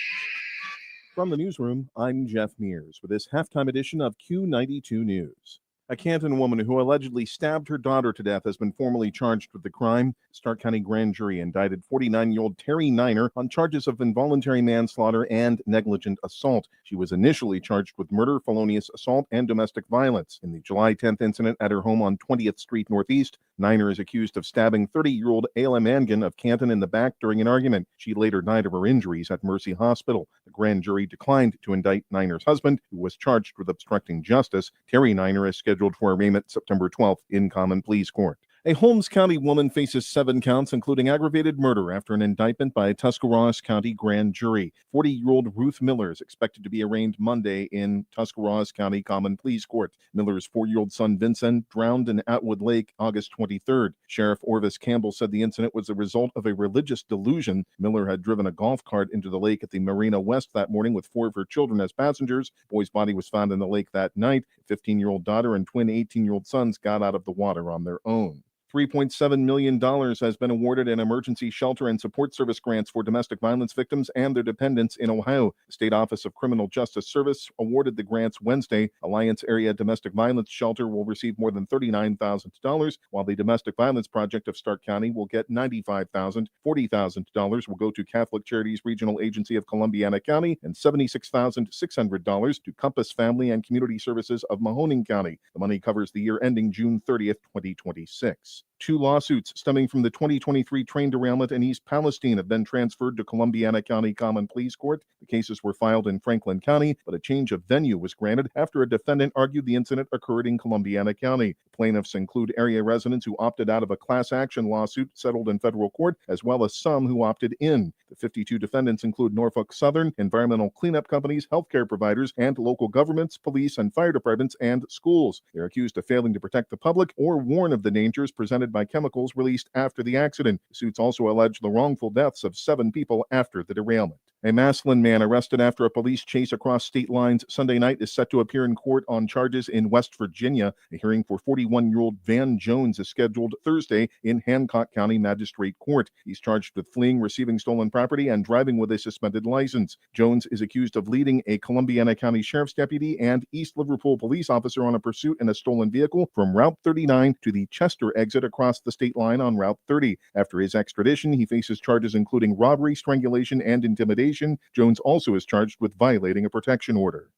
From the newsroom, I'm Jeff Mears with this halftime edition of Q92 News. A Canton woman who allegedly stabbed her daughter to death has been formally charged with the crime. Stark County grand jury indicted 49-year-old Terry Niner on charges of involuntary manslaughter and negligent assault. She was initially charged with murder, felonious assault, and domestic violence. In the July 10th incident at her home on 20th Street Northeast, Niner is accused of stabbing 30-year-old Ayla Mangan of Canton in the back during an argument. She later died of her injuries at Mercy Hospital. The grand jury declined to indict Niner's husband, who was charged with obstructing justice. Terry Niner is scheduled for arraignment September 12th in common pleas court. A Holmes County woman faces 7 counts, including aggravated murder, after an indictment by a Tuscarawas County grand jury. 40-year-old Ruth Miller is expected to be arraigned Monday in Tuscarawas County Common Pleas Court. Miller's 4-year-old son Vincent drowned in Atwood Lake August 23rd. Sheriff Orvis Campbell said the incident was the result of a religious delusion. Miller had driven a golf cart into the lake at the Marina West that morning with 4 of her children as passengers. The boy's body was found in the lake that night. 15-year-old daughter and twin 18-year-old sons got out of the water on their own. $3.7 million has been awarded in emergency shelter and support service grants for domestic violence victims and their dependents in Ohio. The State Office of Criminal Justice Service awarded the grants Wednesday. Alliance Area Domestic Violence Shelter will receive more than $39,000, while the Domestic Violence Project of Stark County will get $95,000. $40,000 will go to Catholic Charities Regional Agency of Columbiana County and $76,600 to Compass Family and Community Services of Mahoning County. The money covers the year ending June 30th, 2026. 2 lawsuits stemming from the 2023 train derailment in East Palestine have been transferred to Columbiana County Common Pleas Court. The cases were filed in Franklin County, but a change of venue was granted after a defendant argued the incident occurred in Columbiana County. Plaintiffs include area residents who opted out of a class action lawsuit settled in federal court, as well as some who opted in. The 52 defendants include Norfolk Southern, environmental cleanup companies, healthcare providers, and local governments, police and fire departments, and schools. They're accused of failing to protect the public or warn of the dangers presented by chemicals released after the accident. The suits also allege the wrongful deaths of 7 people after the derailment. A Massillon man arrested after a police chase across state lines Sunday night is set to appear in court on charges in West Virginia. A hearing for 41-year-old Van Jones is scheduled Thursday in Hancock County Magistrate Court. He's charged with fleeing, receiving stolen property, and driving with a suspended license. Jones is accused of leading a Columbiana County Sheriff's deputy and East Liverpool police officer on a pursuit in a stolen vehicle from Route 39 to the Chester exit across the state line on Route 30. After his extradition, he faces charges including robbery, strangulation, and intimidation. Jones also is charged with violating a protection order.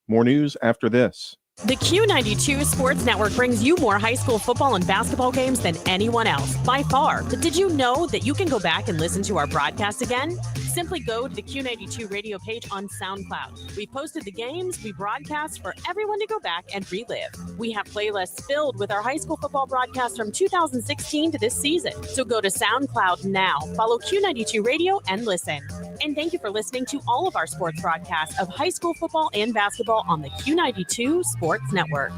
More news after this. The Q92 Sports Network brings you more high school football and basketball games than anyone else, by far. But did you know that you can go back and listen to our broadcast again? Simply go to the Q92 radio page on SoundCloud. We posted the games we broadcast for everyone to go back and relive. We have playlists filled with our high school football broadcasts from 2016 to this season. So go to SoundCloud now, follow Q92 Radio, and listen. And thank you for listening to all of our sports broadcasts of high school football and basketball on the Q92 Sports Network.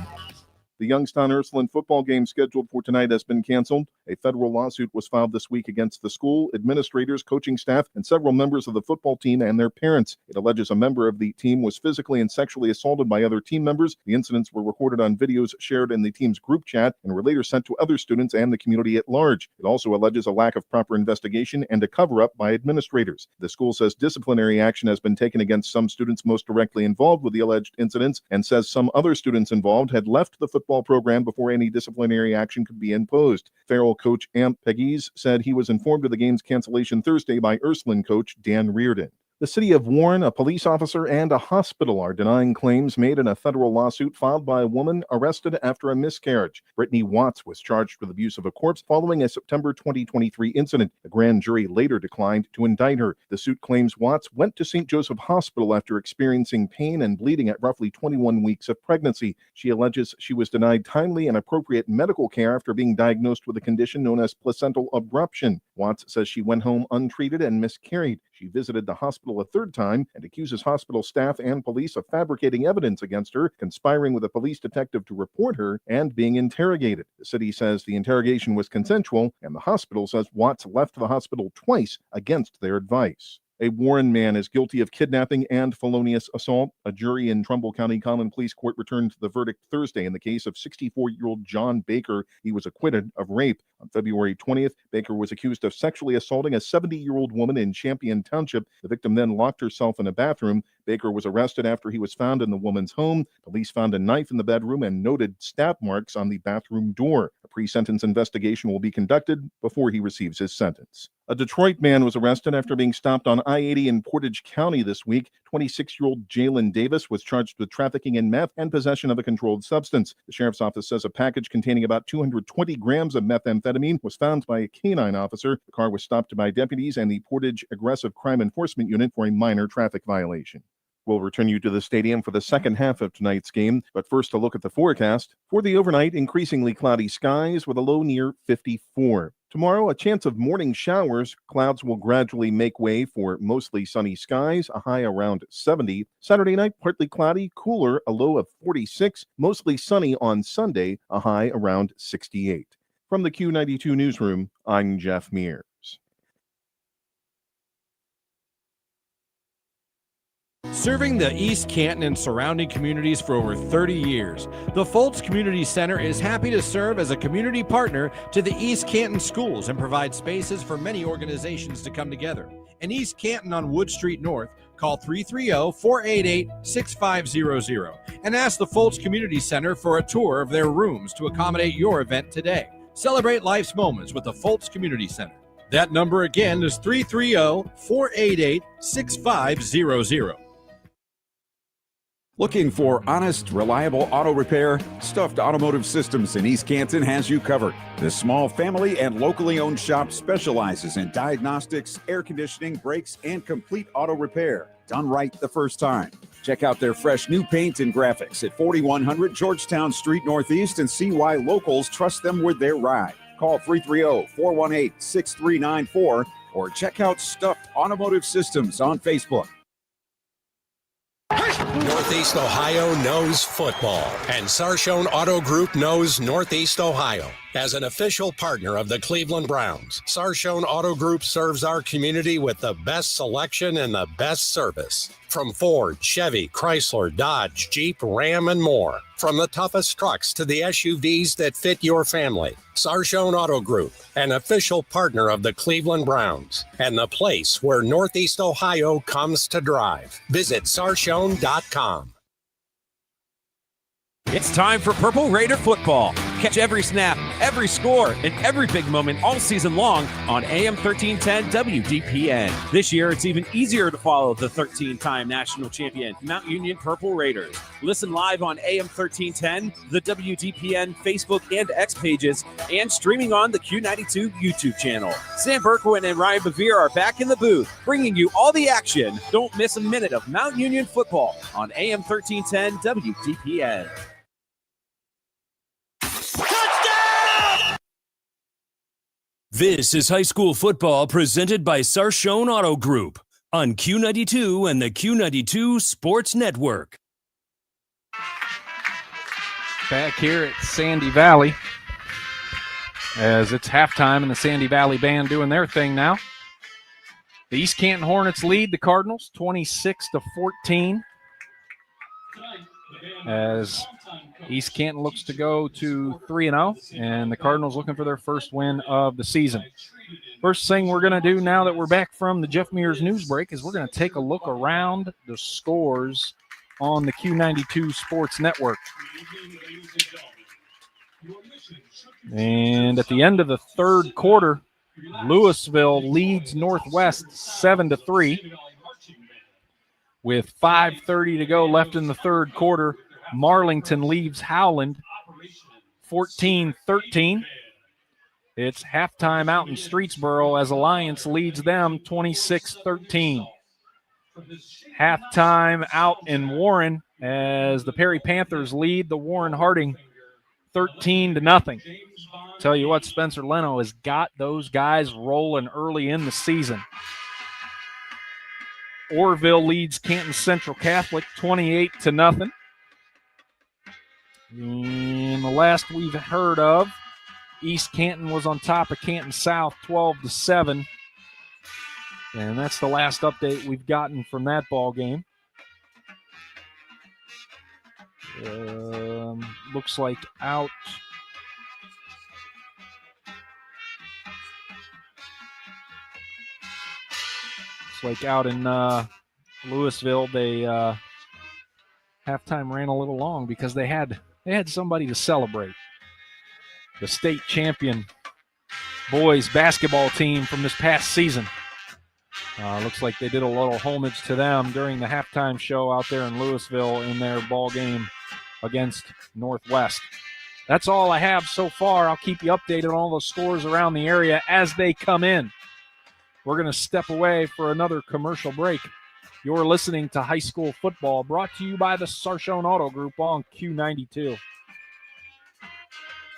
The Youngstown Ursuline football game scheduled for tonight has been canceled. A federal lawsuit was filed this week against the school, administrators, coaching staff, and several members of the football team and their parents. It alleges a member of the team was physically and sexually assaulted by other team members. The incidents were recorded on videos shared in the team's group chat and were later sent to other students and the community at large. It also alleges a lack of proper investigation and a cover-up by administrators. The school says disciplinary action has been taken against some students most directly involved with the alleged incidents and says some other students involved had left the football program before any disciplinary action could be imposed. Farrell coach Amp Pegues said he was informed of the game's cancellation Thursday by Ursuline coach Dan Reardon. The city of Warren, a police officer, and a hospital are denying claims made in a federal lawsuit filed by a woman arrested after a miscarriage. Brittany Watts was charged with abuse of a corpse following a September 2023 incident. A grand jury later declined to indict her. The suit claims Watts went to St. Joseph Hospital after experiencing pain and bleeding at roughly 21 weeks of pregnancy. She alleges she was denied timely and appropriate medical care after being diagnosed with a condition known as placental abruption. Watts says she went home untreated and miscarried. She visited the hospital a third time and accuses hospital staff and police of fabricating evidence against her, conspiring with a police detective to report her, and being interrogated. The city says the interrogation was consensual, and the hospital says Watts left the hospital twice against their advice. A Warren man is guilty of kidnapping and felonious assault. A jury in Trumbull County Common Pleas Court returned the verdict Thursday in the case of 64-year-old John Baker. He was acquitted of rape. On February 20th, Baker was accused of sexually assaulting a 70-year-old woman in Champion Township. The victim then locked herself in a bathroom. Baker was arrested after he was found in the woman's home. Police found a knife in the bedroom and noted stab marks on the bathroom door. A pre-sentence investigation will be conducted before he receives his sentence. A Detroit man was arrested after being stopped on I-80 in Portage County this week. 26-year-old Jalen Davis was charged with trafficking in meth and possession of a controlled substance. The sheriff's office says a package containing about 220 grams of methamphetamine was found by a canine officer. The car was stopped by deputies and the Portage Aggressive Crime Enforcement Unit for a minor traffic violation. We'll return you to the stadium for the second half of tonight's game, but first a look at the forecast. For the overnight, increasingly cloudy skies with a low near 54. Tomorrow, a chance of morning showers. Clouds will gradually make way for mostly sunny skies, a high around 70. Saturday night, partly cloudy, cooler, a low of 46. Mostly sunny on Sunday, a high around 68. From the Q92 newsroom, I'm Jeff Mears. Serving the East Canton and surrounding communities for over 30 years, the Foltz Community Center is happy to serve as a community partner to the East Canton schools and provide spaces for many organizations to come together. In East Canton on Wood Street North, call 330-488-6500 and ask the Foltz Community Center for a tour of their rooms to accommodate your event today. Celebrate life's moments with the Foltz Community Center. That number again is 330-488-6500. Looking for honest, reliable auto repair? Stuffed Automotive Systems in East Canton has you covered. This small family and locally owned shop specializes in diagnostics, air conditioning, brakes, and complete auto repair. Done right the first time. Check out their fresh new paint and graphics at 4100 Georgetown Street Northeast and see why locals trust them with their ride. Call 330-418-6394 or check out Stuffed Automotive Systems on Facebook. Northeast Ohio knows football, and Sarshone Auto Group knows Northeast Ohio. As an official partner of the Cleveland Browns, Sarshone Auto Group serves our community with the best selection and the best service. From Ford, Chevy, Chrysler, Dodge, Jeep, Ram, and more. From the toughest trucks to the SUVs that fit your family. Sarshone Auto Group, an official partner of the Cleveland Browns, and the place where Northeast Ohio comes to drive. Visit sarshone.com. It's time for Purple Raider football. Catch every snap, every score, and every big moment all season long on AM 1310 WDPN. This year, it's even easier to follow the 13-time national champion Mount Union Purple Raiders. Listen live on AM 1310, the WDPN Facebook and X pages, and streaming on the Q92 YouTube channel. Sam Berkwin and Ryan Bevere are back in the booth, bringing you all the action. Don't miss a minute of Mount Union football on AM 1310 WDPN. This is high school football presented by Sarshone Auto Group on Q92 and the Q92 Sports Network. Back here at Sandy Valley, as it's halftime and the Sandy Valley Band doing their thing now. The East Canton Hornets lead the Cardinals 26-14 as East Canton looks to go to 3-0, and the Cardinals looking for their first win of the season. First thing we're going to do now that we're back from the Jeff Mears news break is we're going to take a look around the scores on the Q92 Sports Network. And at the end of the third quarter, Louisville leads Northwest 7-3. With 5:30 to go left in the third quarter, Marlington leaves Howland 14-13. It's halftime out in Streetsboro as Alliance leads them 26-13. Halftime out in Warren as the Perry Panthers lead the Warren Harding 13-0. Tell you what, Spencer Leno has got those guys rolling early in the season. Orrville leads Canton Central Catholic 28-0. And the last we've heard of, East Canton was on top of Canton South 12-7. And that's the last update we've gotten from that ball game. Looks like out. Looks like out in Louisville, they halftime ran a little long because they had somebody to celebrate. The state champion boys basketball team from this past season. Looks like they did a little homage to them during the halftime show out there in Louisville in their ball game against Northwest. That's all I have so far. I'll keep you updated on all the scores around the area as they come in. We're going to step away for another commercial break. You're listening to High School Football, brought to you by the Sarshone Auto Group on Q92.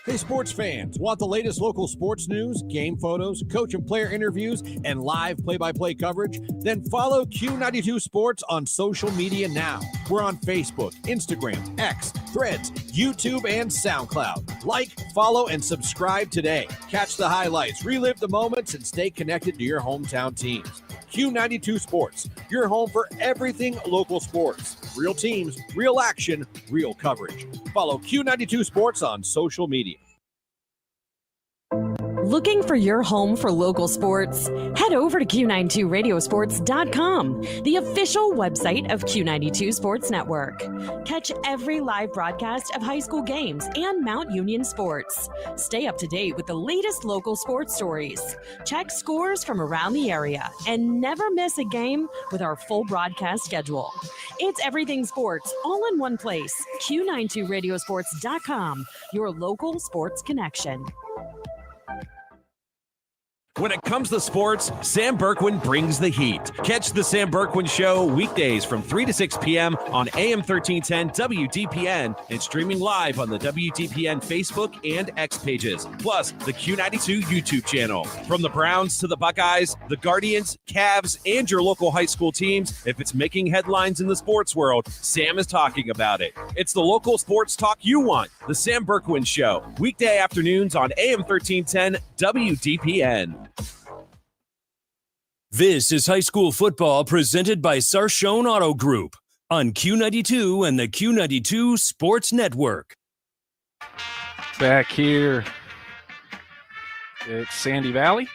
Hey, sports fans, want the latest local sports news, game photos, coach and player interviews, and live play-by-play coverage? Then follow Q92 Sports on social media now. We're on Facebook, Instagram, X, Threads, YouTube, and SoundCloud. Like, follow, and subscribe today. Catch the highlights, relive the moments, and stay connected to your hometown teams. Q92 Sports, your home for everything local sports. Real teams, real action, real coverage. Follow Q92 Sports on social media. Looking for your home for local sports? Head over to Q92radiosports.com, the official website of Q92 Sports Network. Catch every live broadcast of high school games and Mount Union sports. Stay up to date with the latest local sports stories. Check scores from around the area and never miss a game with our full broadcast schedule. It's everything sports all in one place. Q92radiosports.com, your local sports connection. When it comes to sports, Sam Berkwin brings the heat. Catch the Sam Berkwin Show weekdays from 3 to 6 p.m. on AM 1310 WDPN and streaming live on the WDPN Facebook and X pages, plus the Q92 YouTube channel. From the Browns to the Buckeyes, the Guardians, Cavs, and your local high school teams, if it's making headlines in the sports world, Sam is talking about it. It's the local sports talk you want. The Sam Berkwin Show, weekday afternoons on AM 1310 WDPN. This is high school football presented by Sarshone Auto Group on Q92 and the Q92 Sports Network. Back here at Sandy Valley,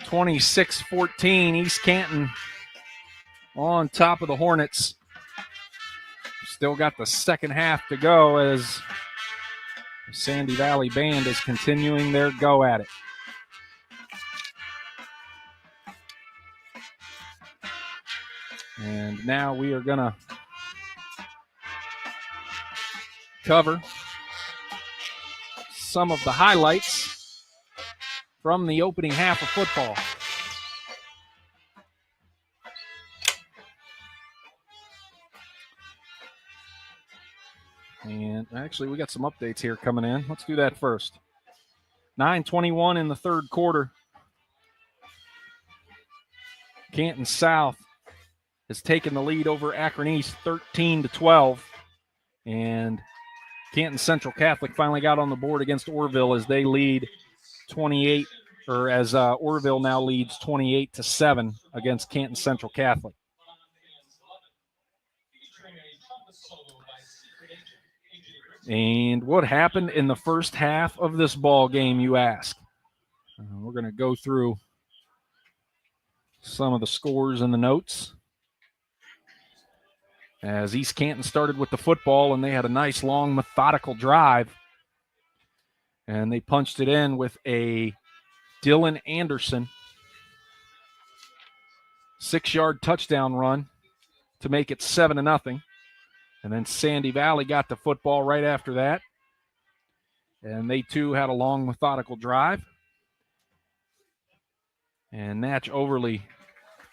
26-14, East Canton on top of the Hornets. Still got the second half to go as the Sandy Valley band is continuing their go at it. And now we are going to cover some of the highlights from the opening half of football. And actually, we got some updates here coming in. Let's do that first. 9:21 in the third quarter. Canton South has taken the lead over Akron East 13-12. And Canton Central Catholic finally got on the board against Orville as they lead 28, or as Orville now leads 28-7 against Canton Central Catholic. And what happened in the first half of this ball game, you ask? We're going to go through some of the scores and the notes. As East Canton started with the football, and they had a nice, long, methodical drive. And they punched it in with a Dylan Anderson 6-yard touchdown run to make it 7-0. And then Sandy Valley got the football right after that. And they, too, had a long, methodical drive. And Natch Overly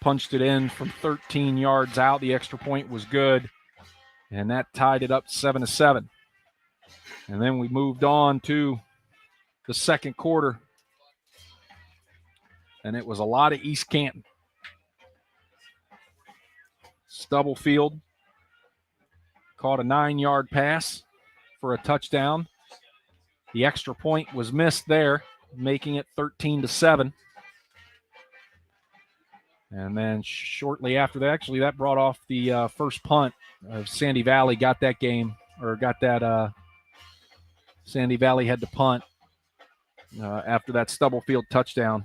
punched it in from 13 yards out. The extra point was good, and that tied it up 7-7. And then we moved on to the second quarter, and it was a lot of East Canton. Stubblefield caught a 9-yard pass for a touchdown. The extra point was missed there, making it 13-7. And then shortly after that, actually, that brought off the first punt. Sandy Valley got that game, or got that Sandy Valley had to punt after that Stubblefield touchdown,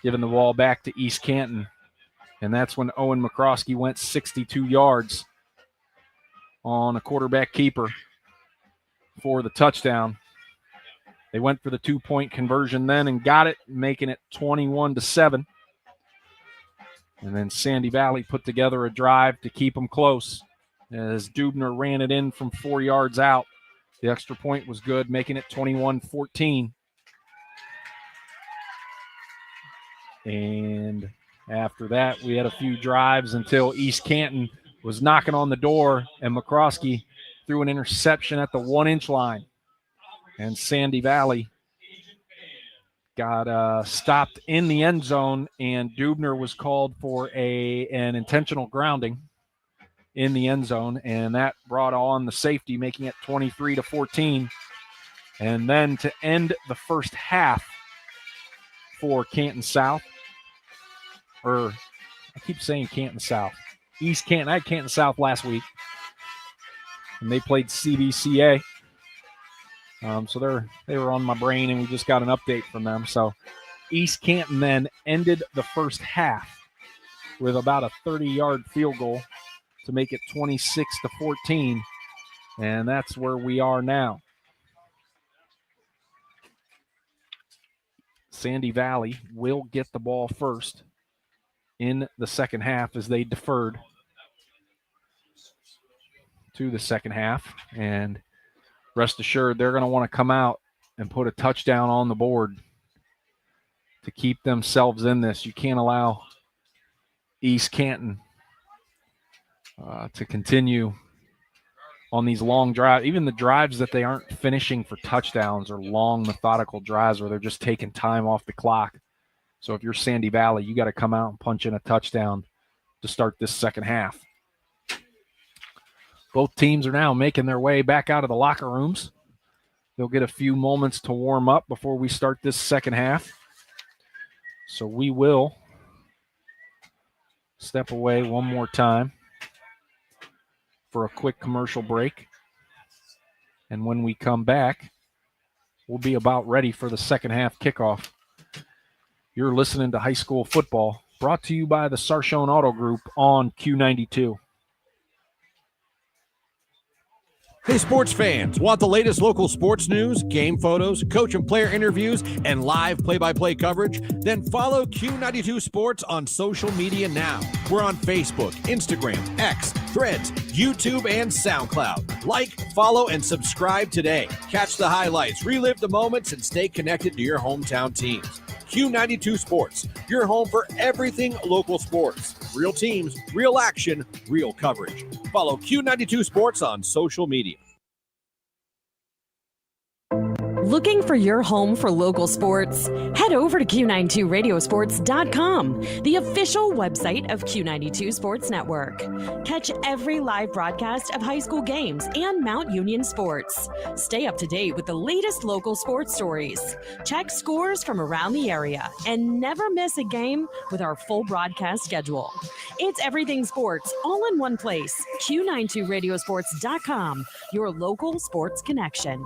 giving the ball back to East Canton. And that's when Owen McCroskey went 62 yards on a quarterback keeper for the touchdown. They went for the 2-point conversion then and got it, making it 21-7. And then Sandy Valley put together a drive to keep them close as Dubner ran it in from 4 yards out. The extra point was good, making it 21-14. And after that, we had a few drives until East Canton was knocking on the door, and McCroskey threw an interception at the 1-inch line. And Sandy Valley got stopped in the end zone, and Dubner was called for an intentional grounding in the end zone, and that brought on the safety, making it 23-14. And then to end the first half for Canton South, or I keep saying Canton South, East Canton. I had Canton South last week, and they played CVCA. So they were on my brain, and we just got an update from them. So East Canton then ended the first half with about a 30-yard field goal to make it 26-14, and that's where we are now. Sandy Valley will get the ball first in the second half as they deferred to the second half, and rest assured they're going to want to come out and put a touchdown on the board to keep themselves in this. You can't allow East Canton to continue on these long drives. Even the drives that they aren't finishing for touchdowns are long, methodical drives where they're just taking time off the clock. So if you're Sandy Valley, you got to come out and punch in a touchdown to start this second half. Both teams are now making their way back out of the locker rooms. They'll get a few moments to warm up before we start this second half. So we will step away one more time for a quick commercial break. And when we come back, we'll be about ready for the second half kickoff. You're listening to High School Football, brought to you by the Sarshone Auto Group on Q92. Hey, sports fans, want the latest local sports news, game photos, coach and player interviews, and live play-by-play coverage? Then follow Q92 Sports on social media now. We're on Facebook, Instagram, X, Threads, YouTube, and SoundCloud. Like, follow, and subscribe today. Catch the highlights, relive the moments, and stay connected to your hometown teams. Q92 Sports, your home for everything local sports. Real teams, real action, real coverage. Follow Q92 Sports on social media. Looking for your home for local sports? Head over to Q92radiosports.com, the official website of Q92 Sports Network. Catch every live broadcast of high school games and Mount Union sports. Stay up to date with the latest local sports stories. Check scores from around the area and never miss a game with our full broadcast schedule. It's everything sports all in one place. Q92radiosports.com, your local sports connection.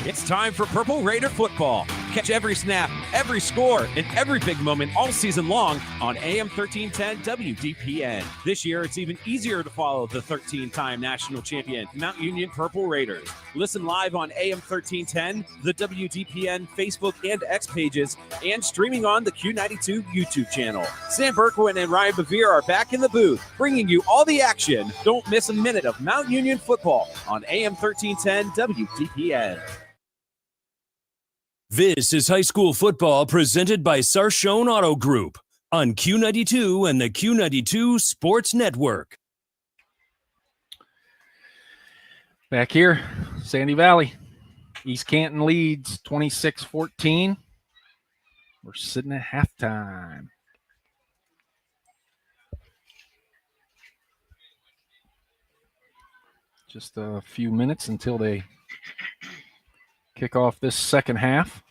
It's time for Purple Raider football. Catch every snap, every score, and every big moment all season long on AM 1310 WDPN. This year, it's even easier to follow the 13-time national champion, Mount Union Purple Raiders. Listen live on AM 1310, the WDPN Facebook and X pages, and streaming on the Q92 YouTube channel. Sam Berkwin and Ryan Bevere are back in the booth, bringing you all the action. Don't miss a minute of Mount Union football on AM 1310 WDPN. This is high school football presented by Sarshone Auto Group on Q92 and the Q92 Sports Network. Back here, Sandy Valley. East Canton leads 26-14. We're sitting at halftime. Just a few minutes until they kick off this second half.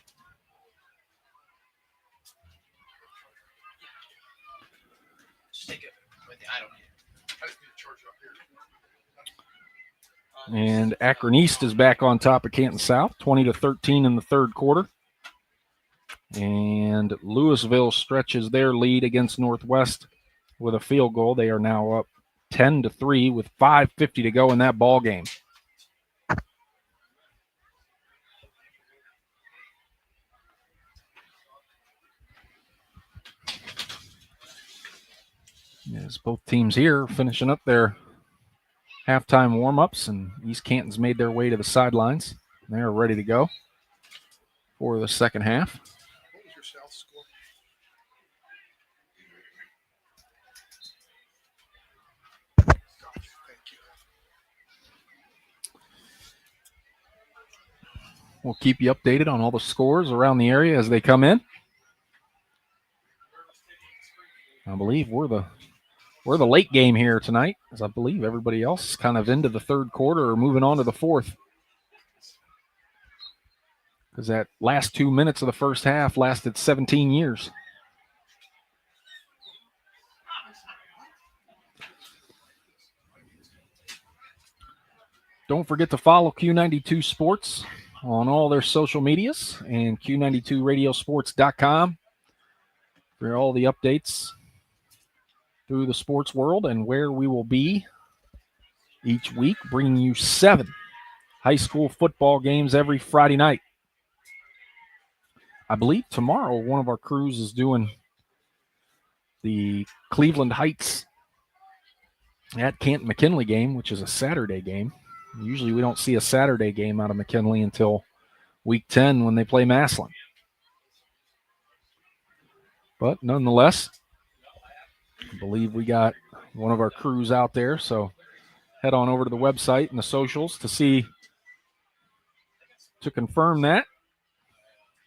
And Akron East is back on top of Canton South, 20-13 in the third quarter. And Louisville stretches their lead against Northwest with a field goal. They are now up 10-3 with 5:50 to go in that ball game. As both teams here finishing up their halftime warm-ups, and East Canton's made their way to the sidelines. They're ready to go for the second half. What was your South score? We'll keep you updated on all the scores around the area as they come in. I believe we're the late game here tonight, as I believe everybody else is kind of into the third quarter or moving on to the fourth. Because that last 2 minutes of the first half lasted 17 years. Don't forget to follow Q92 Sports on all their social medias and Q92radiosports.com for all the updates through the sports world and where we will be each week, bringing you 7 high school football games every Friday night. I believe tomorrow one of our crews is doing the Cleveland Heights at Canton McKinley game, which is a Saturday game. Usually we don't see a Saturday game out of McKinley until week 10 when they play Massillon. But nonetheless, I believe we got one of our crews out there, so head on over to the website and the socials to confirm that.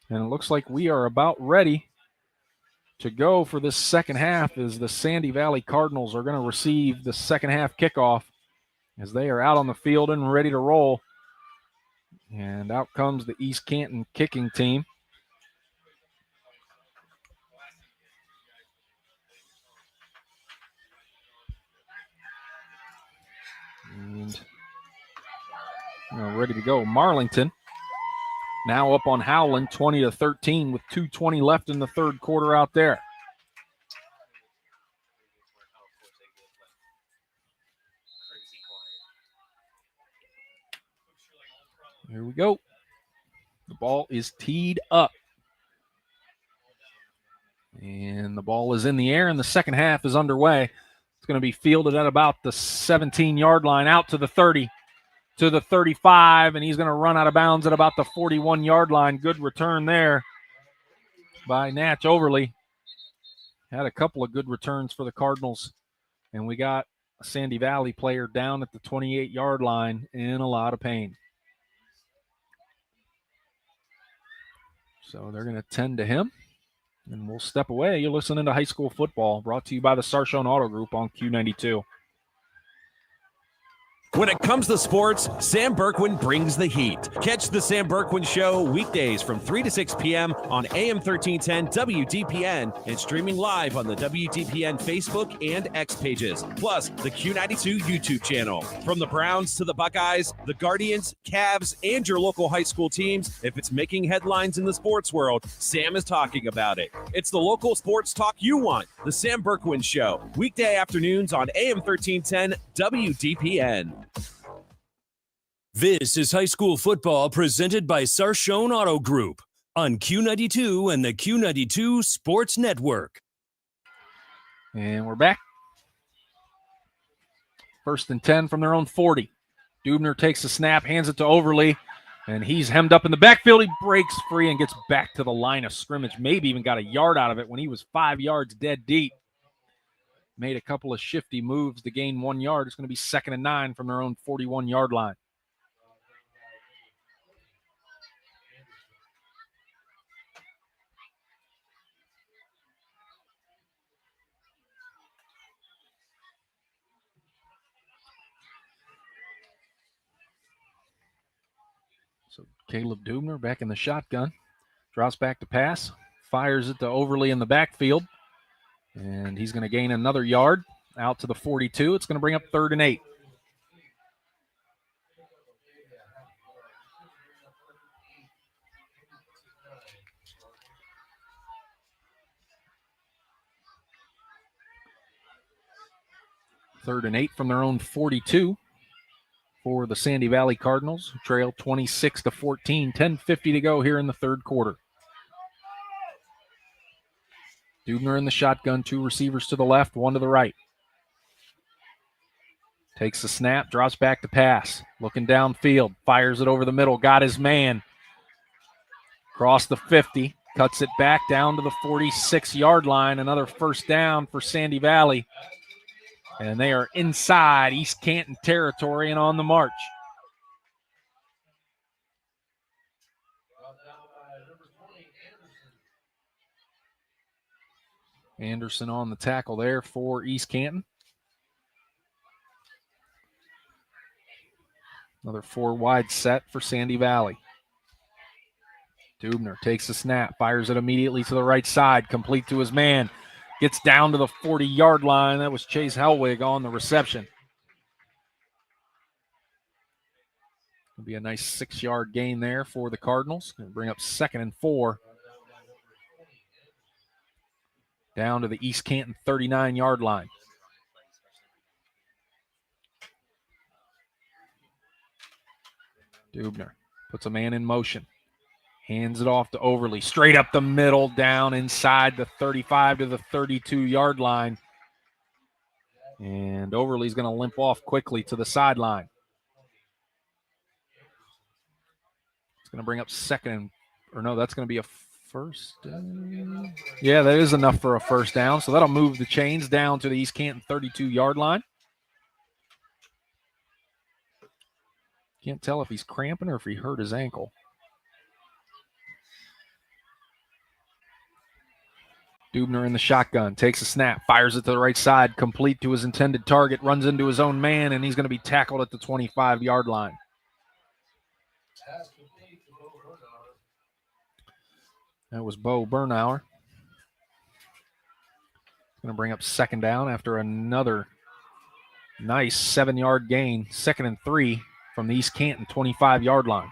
And it looks like we are about ready to go for this second half as the Sandy Valley Cardinals are going to receive the second half kickoff as they are out on the field and ready to roll. And out comes the East Canton kicking team. And ready to go. Marlington now up on Howland, 20-13 with 2:20 left in the third quarter out there. Here we go. The ball is teed up. And the ball is in the air, and the second half is underway. It's going to be fielded at about the 17-yard line, out to the 30, to the 35, and he's going to run out of bounds at about the 41-yard line. Good return there by Natch Overly. Had a couple of good returns for the Cardinals, and we got a Sandy Valley player down at the 28-yard line in a lot of pain. So they're going to tend to him, and we'll step away. You're listening to High School Football, brought to you by the Sarshone Auto Group on Q92. When it comes to sports, Sam Berkwin brings the heat. Catch the Sam Berkwin Show weekdays from 3 to 6 p.m. on AM 1310 WDPN and streaming live on the WDPN Facebook and X pages, plus the Q92 YouTube channel. From the Browns to the Buckeyes, the Guardians, Cavs, and your local high school teams, if it's making headlines in the sports world, Sam is talking about it. It's the local sports talk you want. The Sam Berkwin Show, weekday afternoons on AM 1310 WDPN. This is high school football presented by Sarshone Auto Group on Q92 and the Q92 Sports Network. And we're back. 1st and 10 from their own 40. Dubner takes the snap, hands it to Overly, and he's hemmed up in the backfield. He breaks free and gets back to the line of scrimmage. Maybe even got a yard out of it when he was 5 yards dead deep. Made a couple of shifty moves to gain 1 yard. It's going to be 2nd and 9 from their own 41-yard line. So Caleb Dubner back in the shotgun. Drops back to pass. Fires it to Overly in the backfield. And he's going to gain another yard out to the 42. It's going to bring up 3rd and 8. 3rd and 8 from their own 42 for the Sandy Valley Cardinals, who trail 26-14. 10:50 to go here in the third quarter. Dubner in the shotgun, 2 receivers to the left, 1 to the right. Takes the snap, drops back to pass. Looking downfield, fires it over the middle, got his man. Across the 50, cuts it back down to the 46-yard line. Another first down for Sandy Valley. And they are inside East Canton territory and on the march. Anderson on the tackle there for East Canton. Another 4-wide set for Sandy Valley. Dubner takes the snap, fires it immediately to the right side, complete to his man. Gets down to the 40-yard line. That was Chase Helwig on the reception. It'll be a nice 6-yard gain there for the Cardinals. Going to bring up 2nd and 4. Down to the East Canton 39-yard line. Dubner puts a man in motion. Hands it off to Overly. Straight up the middle, down inside the 35 to the 32-yard line. And Overly's going to limp off quickly to the sideline. It's going to bring up that's going to be a first down. Yeah, that is enough for a first down. So that'll move the chains down to the East Canton 32-yard line. Can't tell if he's cramping or if he hurt his ankle. Dubner in the shotgun, takes a snap, fires it to the right side, complete to his intended target, runs into his own man, and he's going to be tackled at the 25-yard line. That was Bo Bernauer. Going to bring up 2nd down after another nice 7-yard gain. 2nd and 3 from the East Canton 25-yard line.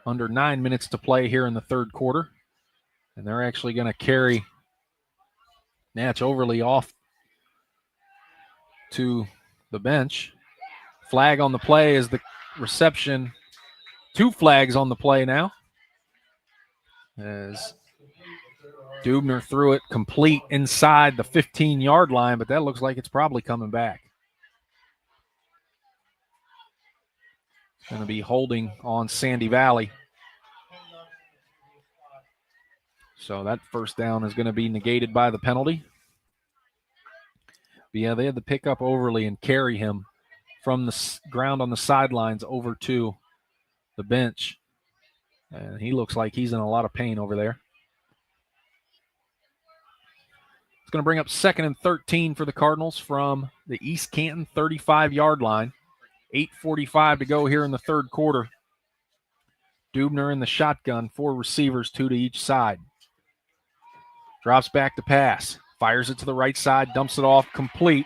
Under 9 minutes to play here in the third quarter. And they're actually going to carry Natch Overly off to the bench. Flag on the play is the reception. 2 flags on the play now. As Dubner threw it complete inside the 15-yard line, but that looks like it's probably coming back. Going to be holding on Sandy Valley. So that first down is going to be negated by the penalty. But yeah, they had to pick up Overly and carry him from the ground on the sidelines over to the bench. And he looks like he's in a lot of pain over there. It's going to bring up 2nd and 13 for the Cardinals from the East Canton 35-yard line. 8:45 to go here in the third quarter. Dubner in the shotgun, 4 receivers, 2 to each side. Drops back to pass, fires it to the right side, dumps it off complete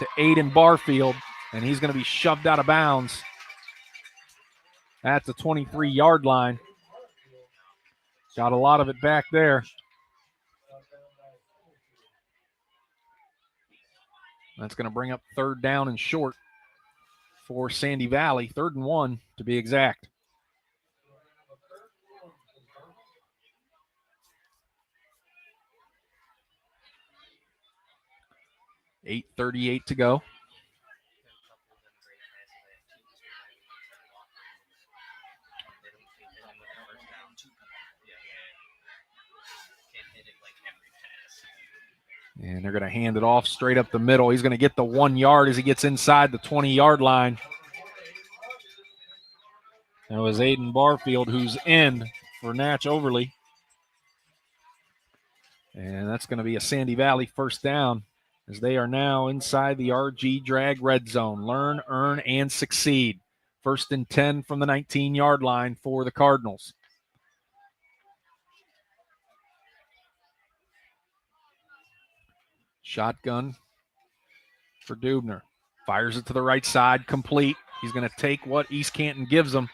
to Aiden Barfield, and he's going to be shoved out of bounds at the 23-yard line. Got a lot of it back there. That's going to bring up 3rd down and short for Sandy Valley, 3rd and 1 to be exact. $8:38 to go. And they're going to hand it off straight up the middle. He's going to get the 1 yard as he gets inside the 20-yard line. That was Aiden Barfield, who's in for Natch Overly. And that's going to be a Sandy Valley first down as they are now inside the RG Drag red zone. Learn, earn, and succeed. 1st and 10 from the 19-yard line for the Cardinals. Shotgun for Dubner. Fires it to the right side, complete. He's going to take what East Canton gives him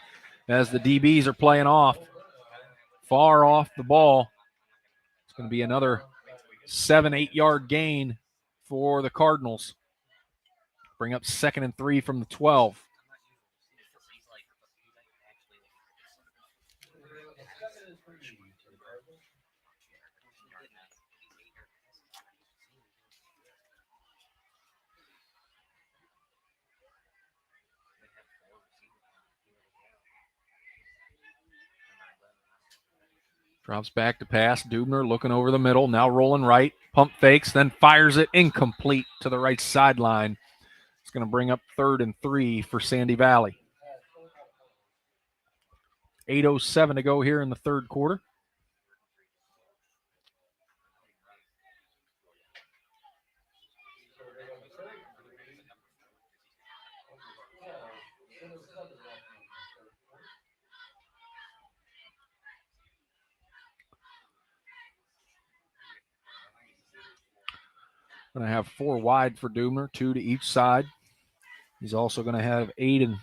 as the DBs are playing off. Far off the ball. It's going to be another 7-8 yard gain for the Cardinals. Bring up 2nd and 3 from the 12. Drops back to pass. Dubner looking over the middle, now rolling right. Pump fakes, then fires it incomplete to the right sideline. It's going to bring up 3rd and 3 for Sandy Valley. 8:07 to go here in the third quarter. Going to have 4 wide for Dubner, 2 to each side. He's also going to have Aiden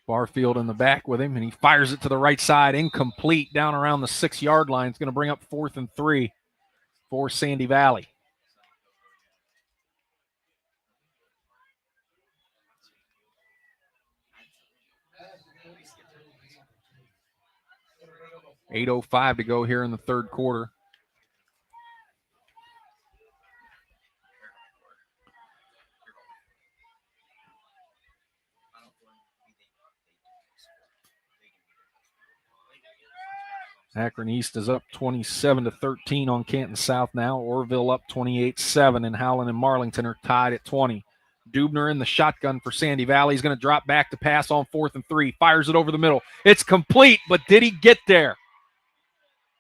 Barfield in the back with him, and he fires it to the right side, incomplete, down around the 6 yard line. It's going to bring up 4th and 3 for Sandy Valley. $8:05 to go here in the third quarter. Akron East is up 27-13 on Canton South now. Orville up 28-7, and Howland and Marlington are tied at 20. Dubner in the shotgun for Sandy Valley. He's going to drop back to pass on 4th and 3. Fires it over the middle. It's complete, but did he get there?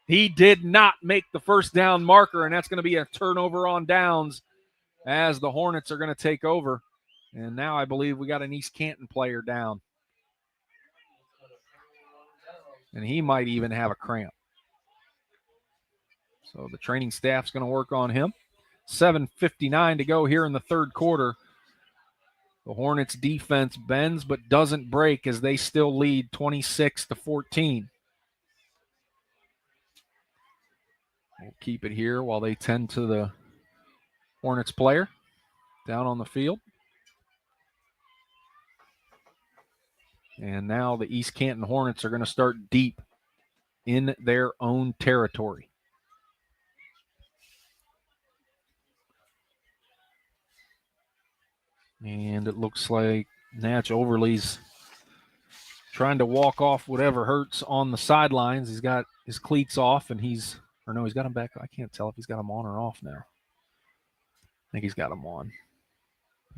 He did not make the first down marker, and that's going to be a turnover on downs as the Hornets are going to take over. And now I believe we got an East Canton player down. And he might even have a cramp. So the training staff's going to work on him. 7:59 to go here in the third quarter. The Hornets defense bends but doesn't break as they still lead 26-14. We'll keep it here while they tend to the Hornets player down on the field. And now the East Canton Hornets are going to start deep in their own territory. And it looks like Natch Overly's trying to walk off whatever hurts on the sidelines. He's got his cleats off, and he's got them back. I can't tell if he's got them on or off now. I think he's got them on.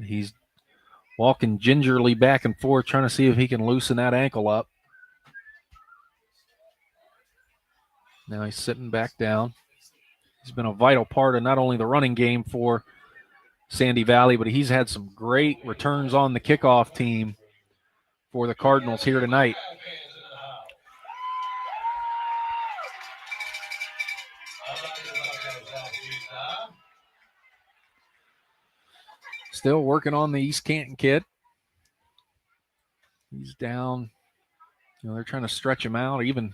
He's walking gingerly back and forth, trying to see if he can loosen that ankle up. Now he's sitting back down. He's been a vital part of not only the running game for Sandy Valley, but he's had some great returns on the kickoff team for the Cardinals here tonight. Still working on the East Canton kid. He's down. They're trying to stretch him out. Even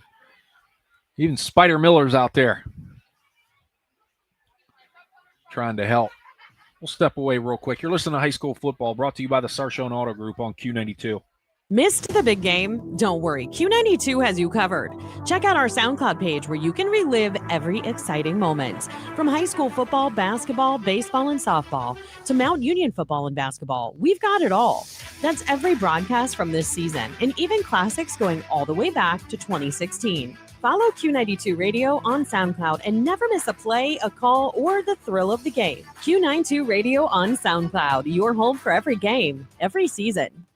Spider Miller's out there trying to help. We'll step away real quick. You're listening to High School Football, brought to you by the Sarshone Auto Group on Q92. Missed the big game? Don't worry, Q92 has you covered. Check out our SoundCloud page where you can relive every exciting moment. From high school football, basketball, baseball, and softball to Mount Union football and basketball, we've got it all. That's every broadcast from this season, and even classics going all the way back to 2016. Follow Q92 Radio on SoundCloud and never miss a play, a call, or the thrill of the game. Q92 Radio on SoundCloud, your home for every game, every season.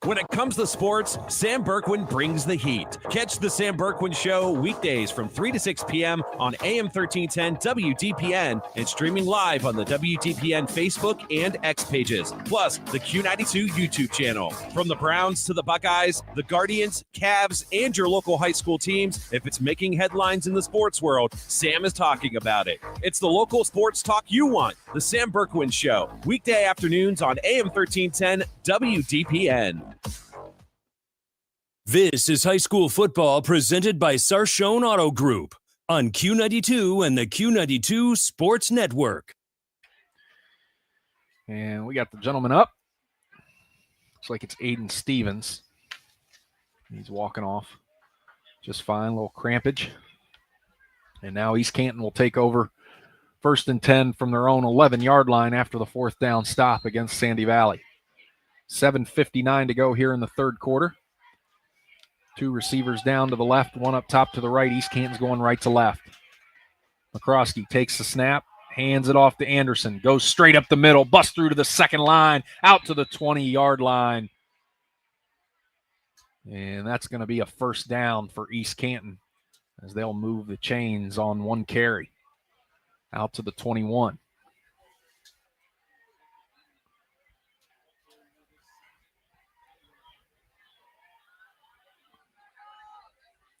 When it comes to sports, Sam Berkwin brings the heat. Catch the Sam Berkwin Show weekdays from 3 to 6 p.m. on AM 1310 WDPN and streaming live on the WDPN Facebook and X pages, plus the Q92 YouTube channel. From the Browns to the Buckeyes, the Guardians, Cavs, and your local high school teams, if it's making headlines in the sports world, Sam is talking about it. It's the local sports talk you want. The Sam Berkwin Show, weekday afternoons on AM 1310 WDPN. This is high school football presented by Sarshone Auto Group on Q92 and the Q92 Sports Network. And we got the gentleman up. Looks like it's Aiden Stevens. He's walking off just fine, a little crampage. And now East Canton will take over 1st and 10 from their own 11-yard line after the 4th down stop against Sandy Valley. 7:59 to go here in the third quarter. 2 receivers down to the left, 1 up top to the right. East Canton's going right to left. McCroskey takes the snap, hands it off to Anderson, goes straight up the middle, busts through to the second line, out to the 20-yard line. And that's going to be a first down for East Canton as they'll move the chains on 1 carry out to the 21.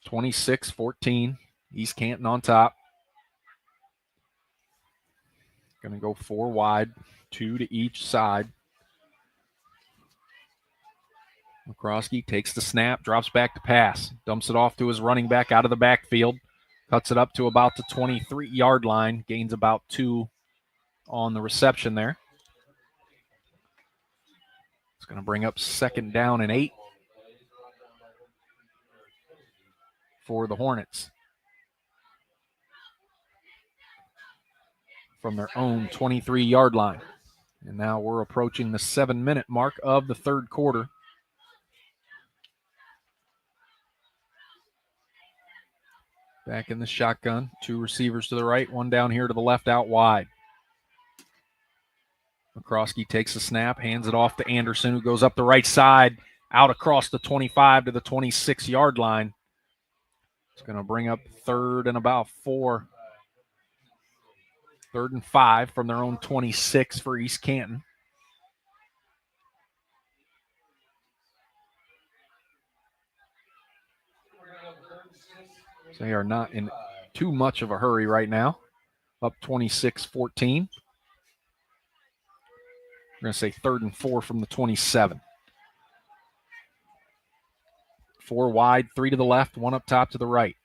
(26-14), East Canton on top. Going to go 4 wide, 2 to each side. McCroskey takes the snap, drops back to pass, dumps it off to his running back out of the backfield, cuts it up to about the 23-yard line, gains about 2 on the reception there. It's going to bring up 2nd down and 8 for the Hornets from their own 23-yard line. And now we're approaching the 7-minute mark of the third quarter. Back in the shotgun, 2 receivers to the right, 1 down here to the left out wide. McCroskey takes the snap, hands it off to Anderson, who goes up the right side, out across the 25 to the 26-yard line. It's going to bring up 3rd and about 4. 3rd and 5 from their own 26 for East Canton. So they are not in too much of a hurry right now. Up 26-14. We're going to say 3rd and 4 from the 27. 4 wide, 3 to the left, 1 up top to the right.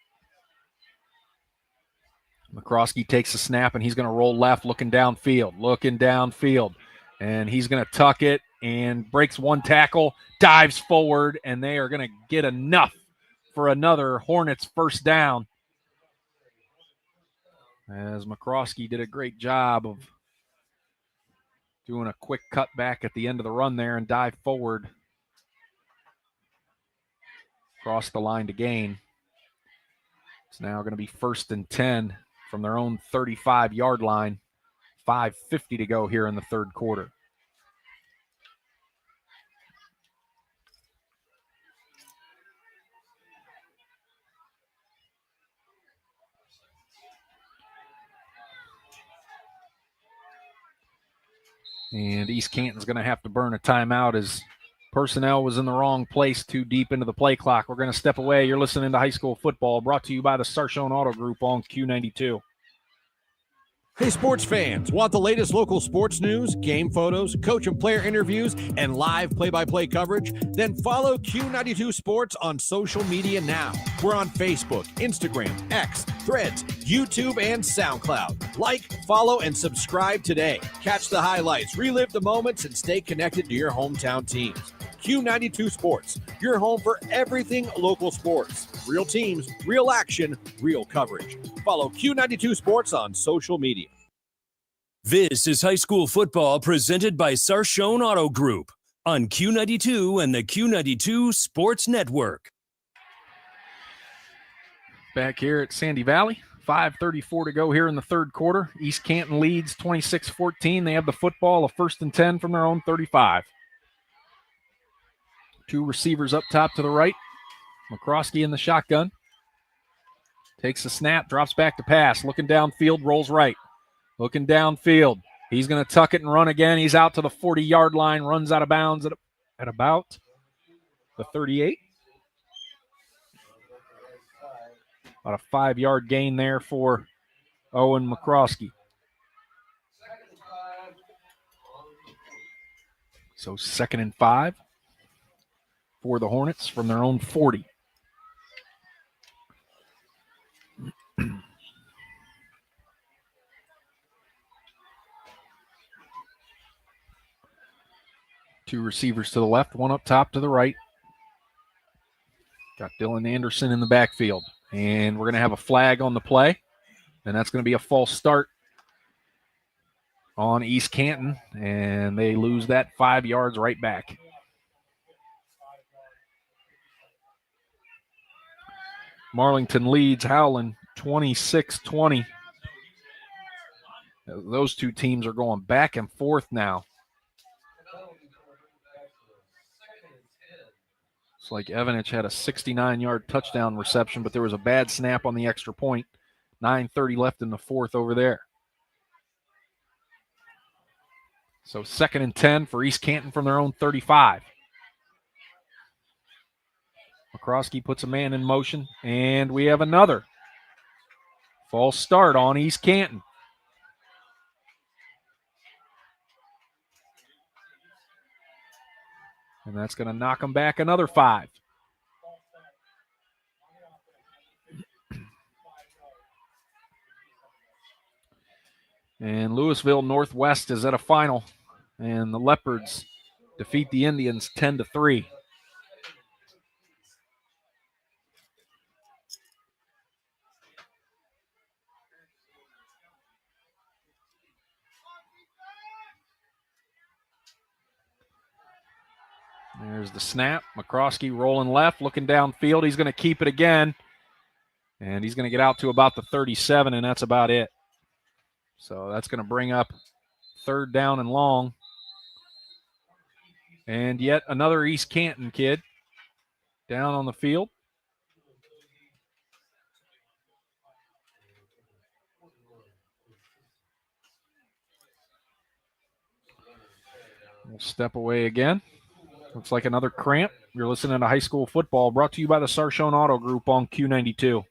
McCroskey takes the snap, and he's going to roll left, looking downfield. And he's going to tuck it and breaks 1 tackle, dives forward, and they are going to get enough for another Hornets first down. As McCroskey did a great job of doing a quick cut back at the end of the run there and dive forward. Cross the line to gain. It's now going to be 1st and 10 from their own 35-yard line. 5:50 to go here in the third quarter. And East Canton's going to have to burn a timeout as personnel was in the wrong place too deep into the play clock. We're going to step away. You're listening to High School Football, brought to you by the Sarshone Auto Group on Q92. Hey, sports fans, want the latest local sports news, game photos, coach and player interviews, and live play-by-play coverage? Then follow Q92 Sports on social media now. We're on Facebook, Instagram, X, Threads, YouTube, and SoundCloud. Like, follow, and subscribe today. Catch the highlights, relive the moments, and stay connected to your hometown teams. Q92 Sports, your home for everything local sports. Real teams, real action, real coverage. Follow Q92 Sports on social media. This is high school football presented by Sarshone Auto Group on Q92 and the Q92 Sports Network. Back here at Sandy Valley, 5:34 to go here in the third quarter. East Canton leads 26-14. They have the football, a 1st and 10 from their own 35. 2 receivers up top to the right. McCroskey in the shotgun. Takes the snap, drops back to pass. Looking downfield, rolls right. Looking downfield. He's going to tuck it and run again. He's out to the 40-yard line, runs out of bounds at about the 38. About a 5-yard gain there for Owen McCroskey. So 2nd and 5. for the Hornets from their own 40. Two receivers to the left, one up top to the right. Got Dylan Anderson in the backfield. And we're going to have a flag on the play. And that's going to be a false start on East Canton. And they lose that 5 yards right back. Marlington leads Howland 26-20. Those two teams are going back and forth now. It's like Evanich had a 69-yard touchdown reception, but there was a bad snap on the extra point. 9:30 left in the fourth over there. So 2nd and 10 for East Canton from their own 35. McCroskey puts a man in motion, and we have another false start on East Canton. And that's going to knock them back another 5. And Louisville Northwest is at a final, and the Leopards defeat the Indians 10-3. There's the snap. McCroskey rolling left, looking downfield. He's going to keep it again. And he's going to get out to about the 37, and that's about it. So that's going to bring up 3rd down and long. And yet another East Canton kid down on the field. We'll step away again. Looks like another cramp. You're listening to High School Football, brought to you by the Sarshone Auto Group on Q92.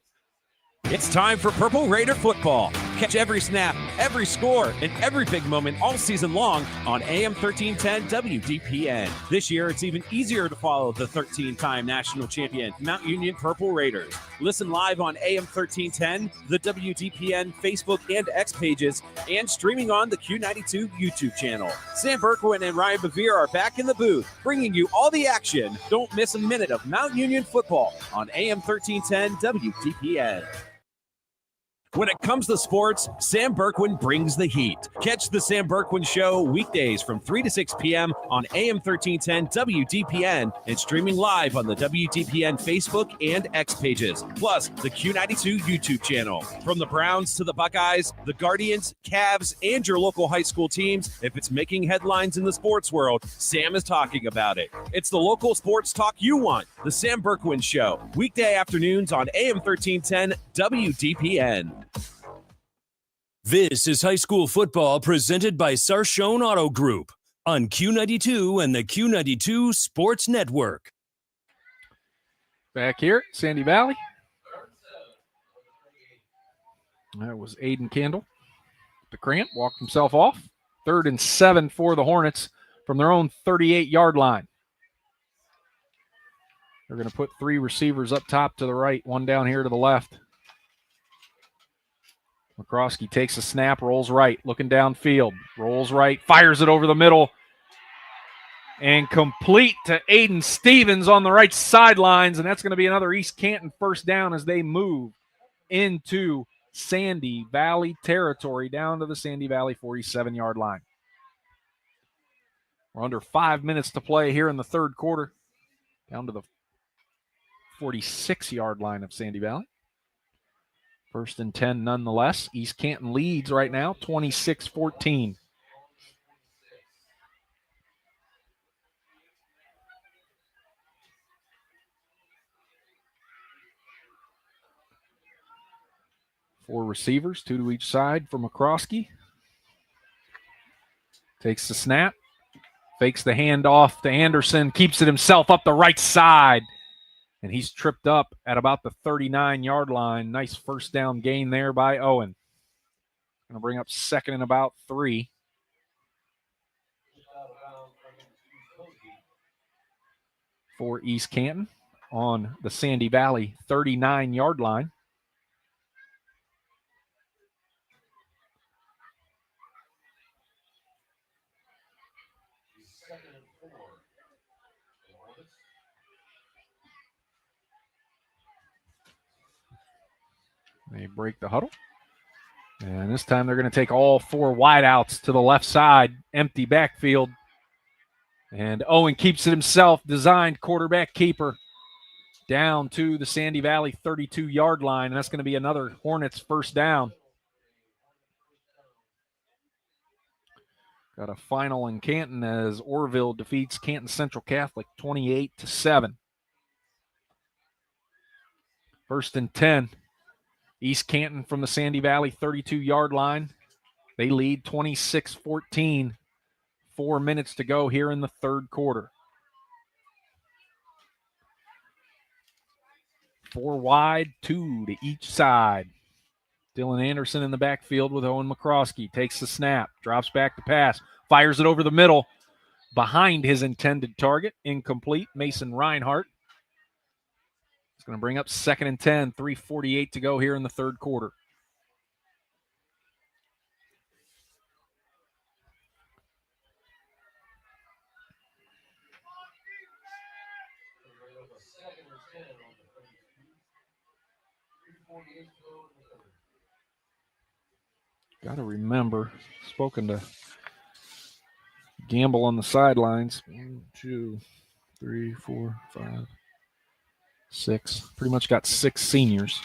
It's time for Purple Raider football. Catch every snap, every score, and every big moment all season long on AM 1310 WDPN. This year, it's even easier to follow the 13-time national champion Mount Union Purple Raiders. Listen live on AM 1310, the WDPN Facebook and X pages, and streaming on the Q92 YouTube channel. Sam Berkwin and Ryan Bevere are back in the booth, bringing you all the action. Don't miss a minute of Mount Union football on AM 1310 WDPN. When it comes to sports, Sam Berkwin brings the heat. Catch the Sam Berkwin Show weekdays from 3 to 6 p.m. on AM 1310 WDPN and streaming live on the WDPN Facebook and X pages, plus the Q92 YouTube channel. From the Browns to the Buckeyes, the Guardians, Cavs, and your local high school teams, if it's making headlines in the sports world, Sam is talking about it. It's the local sports talk you want. The Sam Berkwin Show, weekday afternoons on AM 1310 WDPN. This is high school football presented by Sarshone Auto Group on Q92 and the Q92 Sports Network. Back here at Sandy Valley. That was Aiden Candle. The cramp walked himself off. 3rd and 7 for the Hornets from their own 38-yard line. They're going to put 3 receivers up top to the right, one down here to the left. McCroskey takes a snap, rolls right, looking downfield, rolls right, fires it over the middle, and complete to Aiden Stevens on the right sidelines, and that's going to be another East Canton first down as they move into Sandy Valley territory, down to the Sandy Valley 47-yard line. We're under 5 minutes to play here in the third quarter, down to the 46-yard line of Sandy Valley. 1st and 10 nonetheless. East Canton leads right now, 26-14. Four receivers, 2 to each side for McCroskey. Takes the snap, fakes the handoff to Anderson, keeps it himself up the right side. And he's tripped up at about the 39-yard line. Nice first down gain there by Owen. Going to bring up 2nd and about 3. for East Canton on the Sandy Valley 39-yard line. They break the huddle. And this time they're going to take all 4 wideouts to the left side, empty backfield. And Owen keeps it himself, designed quarterback keeper, down to the Sandy Valley 32-yard line. And that's going to be another Hornets first down. Got a final in Canton as Orville defeats Canton Central Catholic 28-7. First and 10. East Canton from the Sandy Valley 32-yard line. They lead 26-14. 4 minutes to go here in the third quarter. 4 wide, 2 to each side. Dylan Anderson in the backfield with Owen McCroskey. Takes the snap, drops back to pass, fires it over the middle, behind his intended target. Incomplete. Mason Reinhardt. It's going to bring up 2nd and 10, 3:48 to go here in the third quarter. Got to remember, spoken to Gamble on the sidelines. 1, 2, 3, 4, 5, 6. Pretty much got 6 seniors.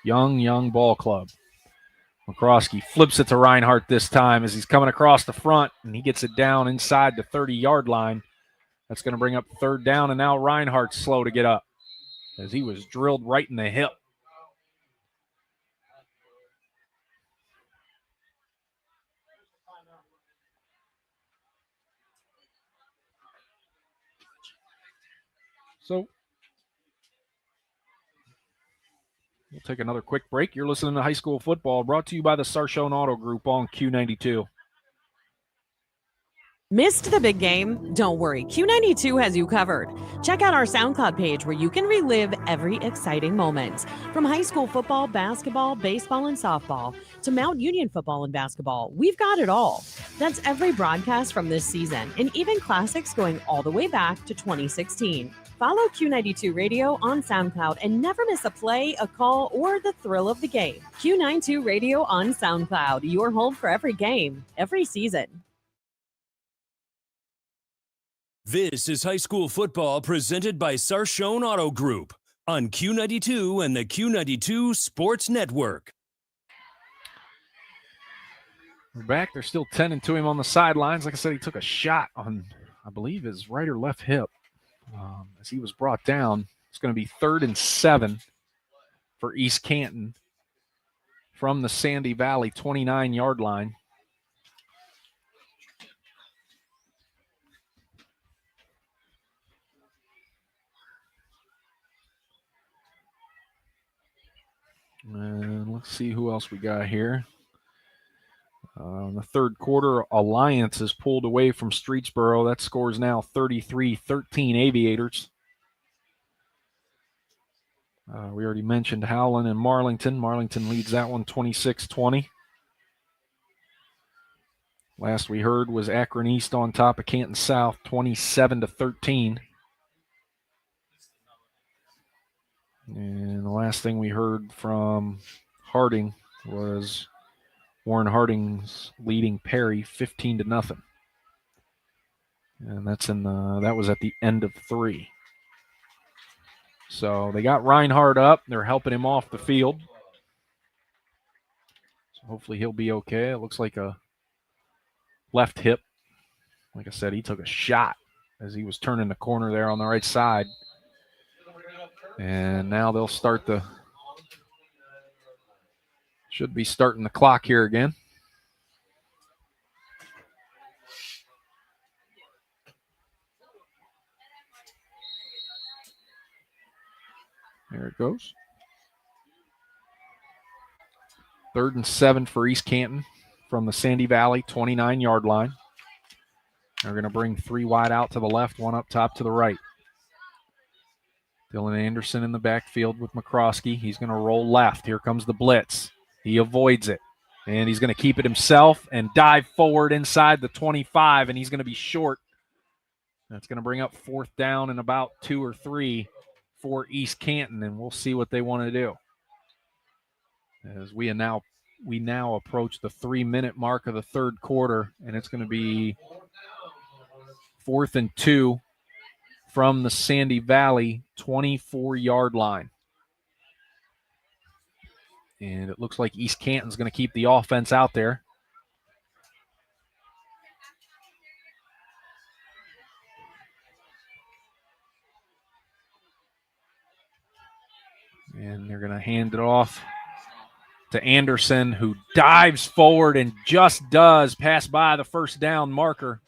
Young ball club. McCroskey flips it to Reinhardt this time as he's coming across the front, and he gets it down inside the 30-yard line. That's going to bring up third down, and now Reinhardt's slow to get up as he was drilled right in the hip. So we'll take another quick break. You're listening to High School Football, brought to you by the Sarshone Auto Group on Q92. Missed the big game? Don't worry, Q92 has you covered. Check out our SoundCloud page where you can relive every exciting moment. From high school football, basketball, baseball, and softball to Mount Union football and basketball, we've got it all. That's every broadcast from this season and even classics going all the way back to 2016. Follow Q92 Radio on SoundCloud and never miss a play, a call, or the thrill of the game. Q92 Radio on SoundCloud, your home for every game, every season. This is high school football presented by Sarshone Auto Group on Q92 and the Q92 Sports Network. We're back. They're still tending to him on the sidelines. Like I said, he took a shot on, I believe, his right or left hip as he was brought down. It's going to be 3rd and 7 for East Canton from the Sandy Valley 29-yard line. And let's see who else we got here. In the third quarter, Alliance is pulled away from Streetsboro. That score is now 33-13 Aviators. We already mentioned Howland and Marlington. Marlington leads that one 26-20. Last we heard was Akron East on top of Canton South, 27-13. And the last thing we heard from Harding was Warren Harding's leading Perry 15-0. And that was at the end of 3. So they got Reinhardt up. They're helping him off the field. So hopefully he'll be okay. It looks like a left hip. Like I said, he took a shot as he was turning the corner there on the right side. And now they'll should be starting the clock here again. There it goes. 3rd and 7 for East Canton from the Sandy Valley 29-yard line. They're going to bring 3 wide out to the left, 1 up top to the right. Dylan Anderson in the backfield with McCroskey. He's going to roll left. Here comes the blitz. He avoids it. And he's going to keep it himself and dive forward inside the 25, and he's going to be short. That's going to bring up 4th down and about 2 or 3 for East Canton, and we'll see what they want to do. As we now approach the 3-minute mark of the third quarter, and it's going to be 4th and 2 from the Sandy Valley 24-yard line. And it looks like East Canton's going to keep the offense out there. And they're going to hand it off to Anderson, who dives forward and just does pass by the first down marker.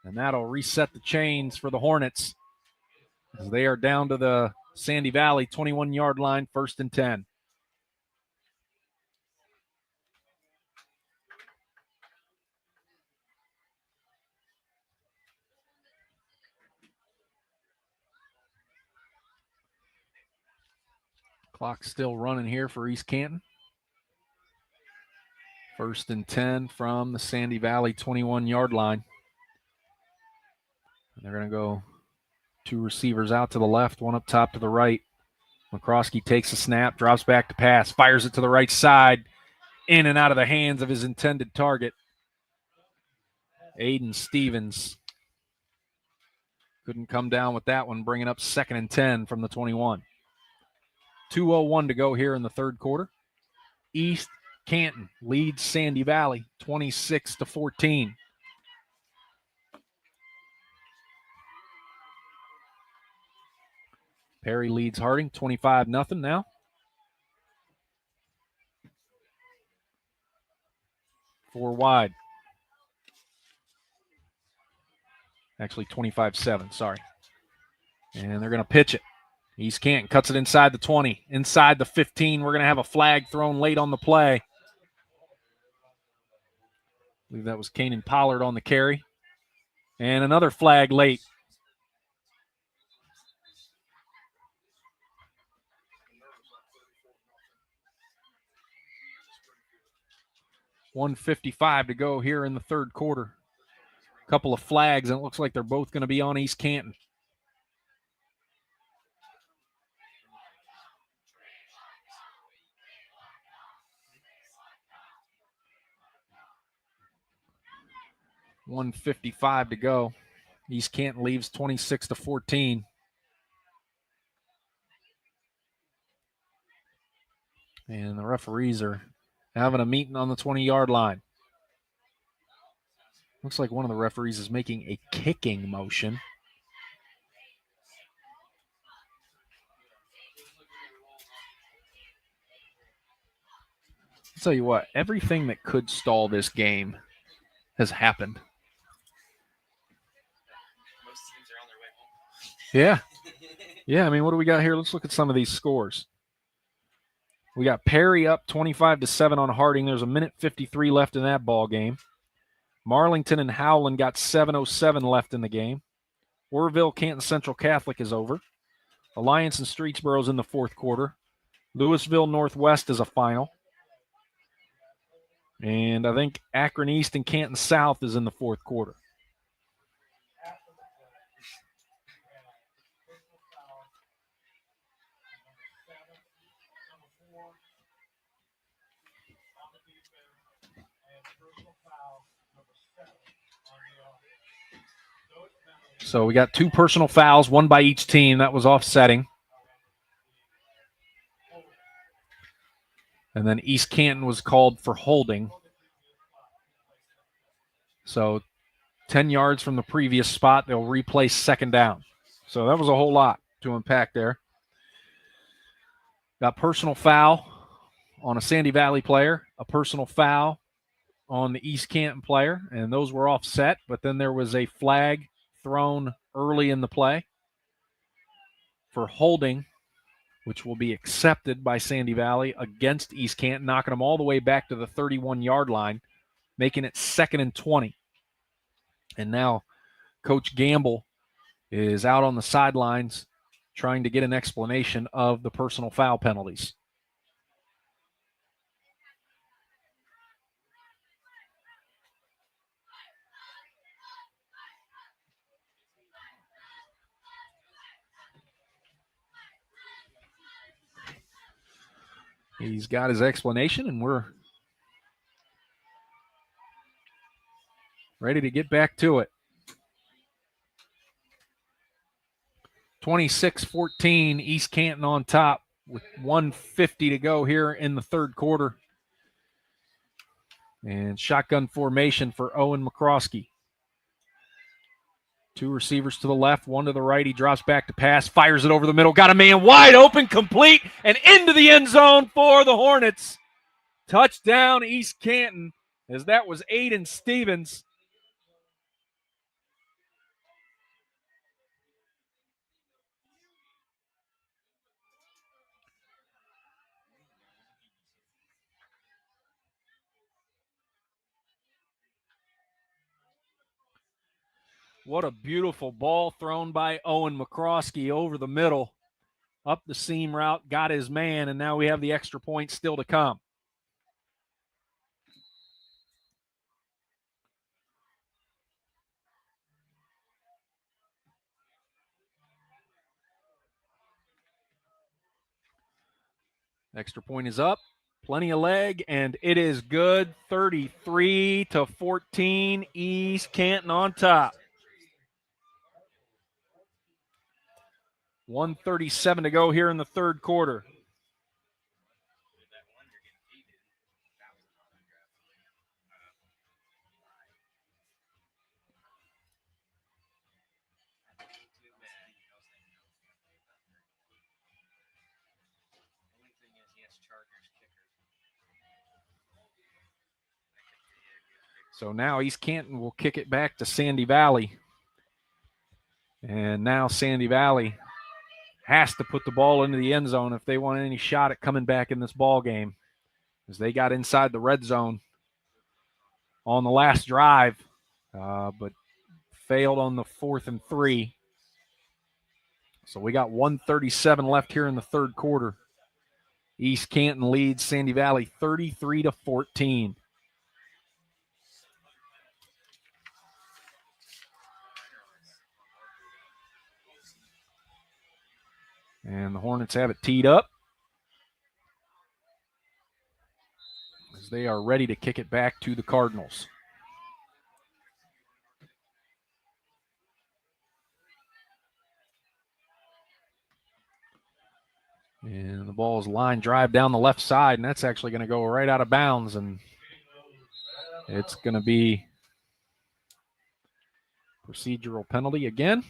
And that'll reset the chains for the Hornets as they are down to the Sandy Valley 21-yard line, 1st and 10. Clock's still running here for East Canton. 1st and 10 from the Sandy Valley 21-yard line. And they're going to go 2 receivers out to the left, 1 up top to the right. McCroskey takes a snap, drops back to pass, fires it to the right side, in and out of the hands of his intended target. Aiden Stevens couldn't come down with that one, bringing up 2nd and 10 from the 21. 2:01 to go here in the third quarter. East Canton leads Sandy Valley 26-14. Perry leads Harding 25-0 now. Four wide. Actually 25-7, sorry. And they're going to pitch it. East Canton cuts it inside the 20, inside the 15. We're going to have a flag thrown late on the play. I believe that was Kanan Pollard on the carry. And another flag late. $1:55 to go here in the third quarter. A couple of flags, and it looks like they're both going to be on East Canton. $1:55 to go. East Canton leaves 26-14. And the referees are having a meeting on the 20-yard line. Looks like one of the referees is making a kicking motion. I'll tell you what, everything that could stall this game has happened. Yeah. Yeah, I mean, what do we got here? Let's look at some of these scores. We got Perry up 25-7 on Harding. There's 1:53 left in that ball game. Marlington and Howland got 7:07 left in the game. Orville Canton Central Catholic is over. Alliance and Streetsboro's in the fourth quarter. Louisville Northwest is a final. And I think Akron East and Canton South is in the fourth quarter. So we got 2 personal fouls, 1 by each team. That was offsetting. And then East Canton was called for holding. So 10 yards from the previous spot, they'll replay 2nd down. So that was a whole lot to unpack there. Got personal foul on a Sandy Valley player, a personal foul on the East Canton player, and those were offset. But then there was a flag thrown early in the play for holding, which will be accepted by Sandy Valley against East Canton, knocking them all the way back to the 31-yard line, making it 2nd and 20. And now Coach Gamble is out on the sidelines trying to get an explanation of the personal foul penalties. He's got his explanation, and we're ready to get back to it. 26-14, East Canton on top with 1:50 to go here in the third quarter. And shotgun formation for Owen McCroskey. 2 receivers to the left, 1 to the right. He drops back to pass, fires it over the middle. Got a man wide open, complete, and into the end zone for the Hornets. Touchdown, East Canton, as that was Aiden Stevens. What a beautiful ball thrown by Owen McCroskey over the middle, up the seam route, got his man, and now we have the extra point still to come. Extra point is up, plenty of leg, and it is good. 33-14, East Canton on top. 1:37 to go here in the third quarter. So now East Canton will kick it back to Sandy Valley. And now Sandy Valley has to put the ball into the end zone if they want any shot at coming back in this ball game, as they got inside the red zone on the last drive, but failed on the 4th and 3. So we got 1:37 left here in the third quarter. East Canton leads Sandy Valley 33-14. And the Hornets have it teed up as they are ready to kick it back to the Cardinals. And the ball is line drive down the left side, and that's actually going to go right out of bounds, and it's going to be procedural penalty again.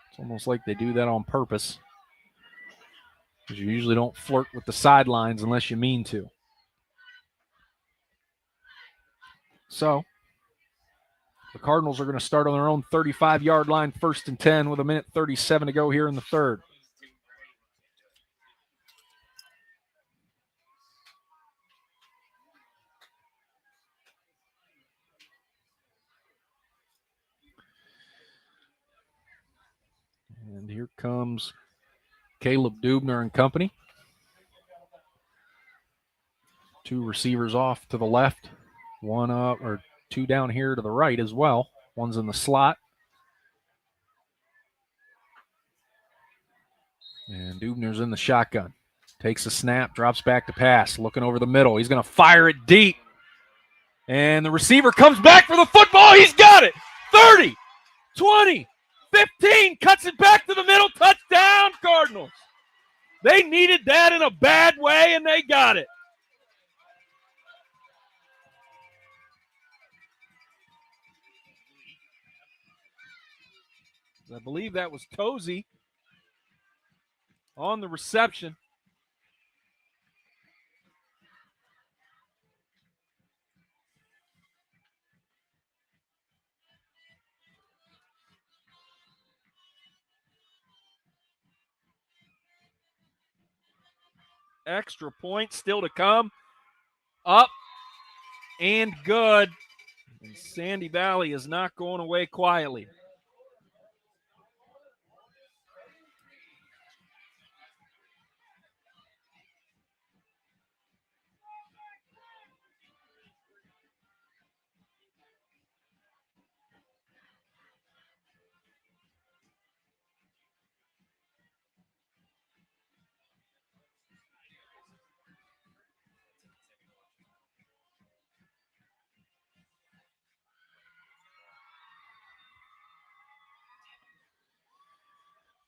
It's almost like they do that on purpose, because you usually don't flirt with the sidelines unless you mean to. So the Cardinals are going to start on their own 35-yard line, 1st and 10, with 1:37 to go here in the third. And here comes Caleb Dubner and company. 2 receivers off to the left, 1 up, or 2 down here to the right as well. One's in the slot. And Dubner's in the shotgun. Takes a snap, drops back to pass, looking over the middle. He's going to fire it deep. And the receiver comes back for the football. He's got it. 30, 20, 15, cuts it back to the middle. Touchdown, Cardinals. They needed that in a bad way, and they got it. I believe that was Tozy on the reception. Extra point still to come. Up and good. And Sandy Valley is not going away quietly.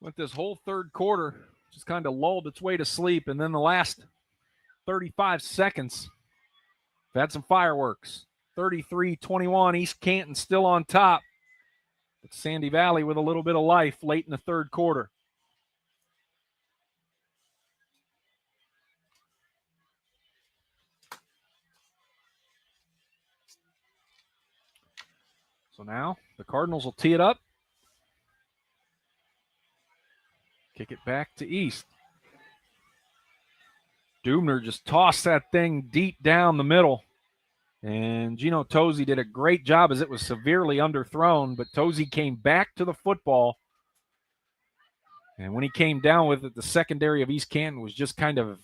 Went this whole third quarter, just kind of lulled its way to sleep, and then the last 35 seconds, had some fireworks. 33-21, East Canton still on top. But Sandy Valley with a little bit of life late in the third quarter. So now the Cardinals will tee it up. Kick it back to East. Dubner just tossed that thing deep down the middle. And Gino Tosi did a great job as it was severely underthrown, but Tosi came back to the football. And when he came down with it, the secondary of East Canton was just kind of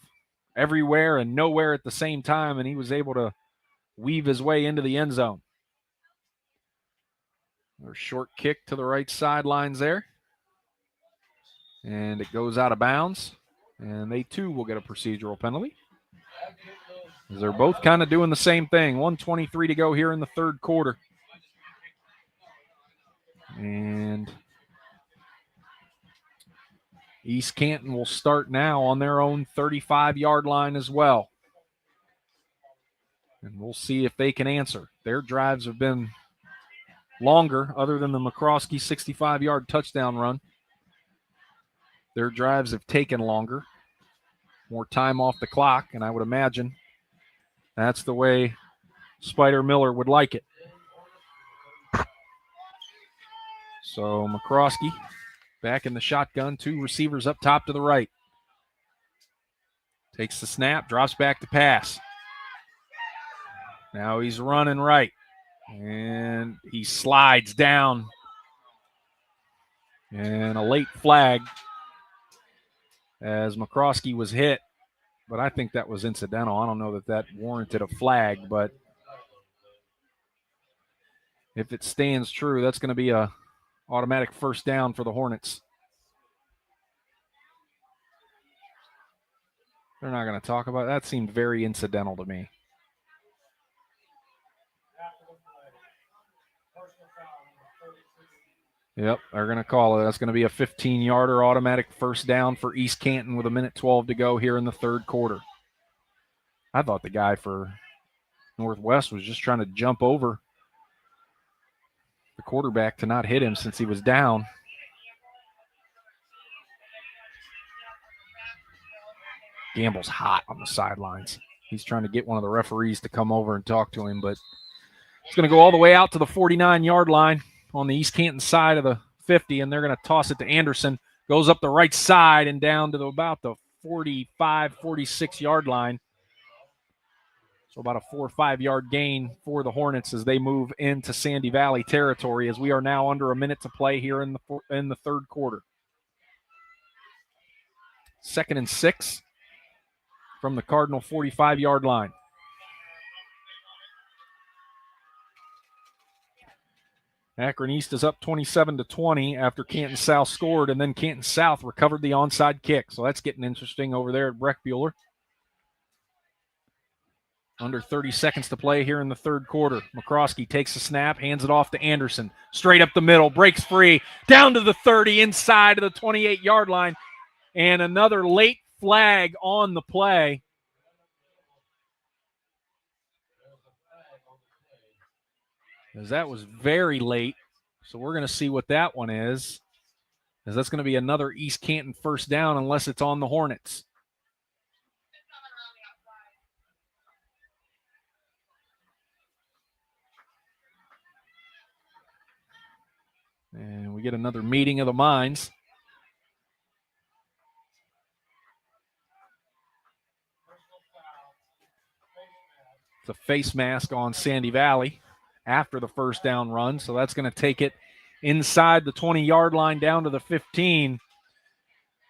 everywhere and nowhere at the same time, and he was able to weave his way into the end zone. A short kick to the right sidelines there. And it goes out of bounds. And they, too, will get a procedural penalty. They're both kind of doing the same thing. 1:23 to go here in the third quarter. And East Canton will start now on their own 35-yard line as well. And we'll see if they can answer. Their drives have been longer, other than the McCroskey 65-yard touchdown run. Their drives have taken longer, more time off the clock, and I would imagine that's the way Spider Miller would like it. So McCroskey back in the shotgun, two receivers up top to the right. Takes the snap, drops back to pass. Now he's running right, and he slides down. And a late flag as McCroskey was hit, but I think that was incidental. I don't know that that warranted a flag, but if it stands true, that's going to be a automatic first down for the Hornets. They're not going to talk about it. That seemed very incidental to me. Yep, they're going to call it. That's going to be a 15-yarder automatic first down for East Canton with 1:12 to go here in the third quarter. I thought the guy for Northwest was just trying to jump over the quarterback to not hit him since he was down. Gamble's hot on the sidelines. He's trying to get one of the referees to come over and talk to him, but it's going to go all the way out to the 49-yard line on the East Canton side of the 50, and they're going to toss it to Anderson. Goes up the right side and down to about the 45, 46-yard line. So about a 4 or 5-yard gain for the Hornets as they move into Sandy Valley territory, as we are now under a minute to play here in the third quarter. 2nd and 6 from the Cardinal 45-yard line. Akron East is up 27-20 after Canton South scored, and then Canton South recovered the onside kick. So that's getting interesting over there at Breck Bueller. Under 30 seconds to play here in the third quarter. McCroskey takes a snap, hands it off to Anderson. Straight up the middle, breaks free, down to the 30, inside of the 28-yard line. And another late flag on the play. As that was very late. So we're going to see what that one is. As that's going to be another East Canton first down unless it's on the Hornets. And we get another meeting of the minds. It's a face mask on Sandy Valley after the first down run. So that's going to take it inside the 20-yard line down to the 15.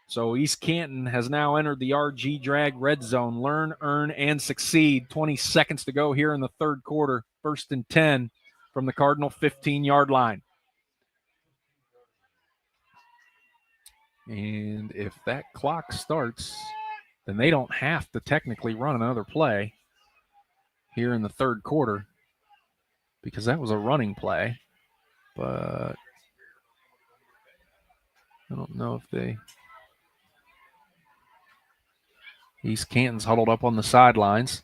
So East Canton has now entered the RG Drag red zone. Learn, earn, and succeed. 20 seconds to go here in the third quarter. 1st and 10 from the Cardinal 15-yard line. And if that clock starts, then they don't have to technically run another play here in the third quarter, because that was a running play. But I don't know if they... East Canton's huddled up on the sidelines,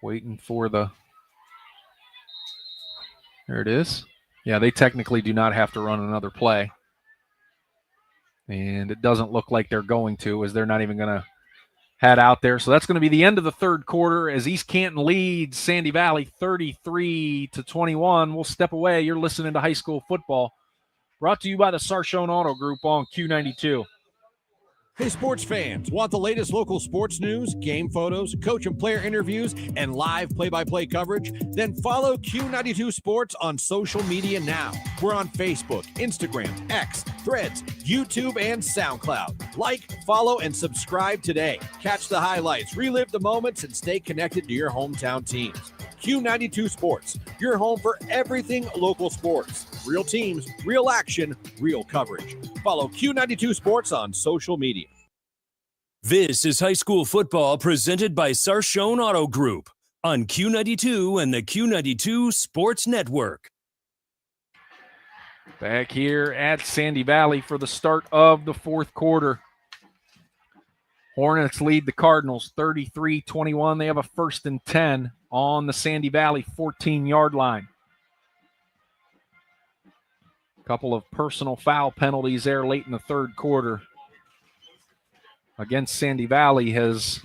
waiting for the... There it is. Yeah, they technically do not have to run another play. And it doesn't look like they're going to, as they're not even going to head out there. So that's going to be the end of the third quarter as East Canton leads Sandy Valley 33-21. We'll step away. You're listening to High School Football, brought to you by the Sarshone Auto Group on Q92. Hey, sports fans, want the latest local sports news, game photos, coach and player interviews, and live play-by-play coverage? Then follow Q92 Sports on social media now. We're on Facebook, Instagram, X, Threads, YouTube, and SoundCloud. Like, follow, and subscribe today. Catch the highlights, relive the moments, and stay connected to your hometown teams. Q92 Sports, your home for everything local sports. Real teams, real action, real coverage. Follow Q92 Sports on social media. This is high school football presented by Sarshone Auto Group on Q92 and the Q92 Sports Network. Back here at Sandy Valley for the start of the fourth quarter. Hornets lead the Cardinals 33-21. They have a 1st and 10 on the Sandy Valley 14-yard line. A couple of personal foul penalties there late in the third quarter against Sandy Valley has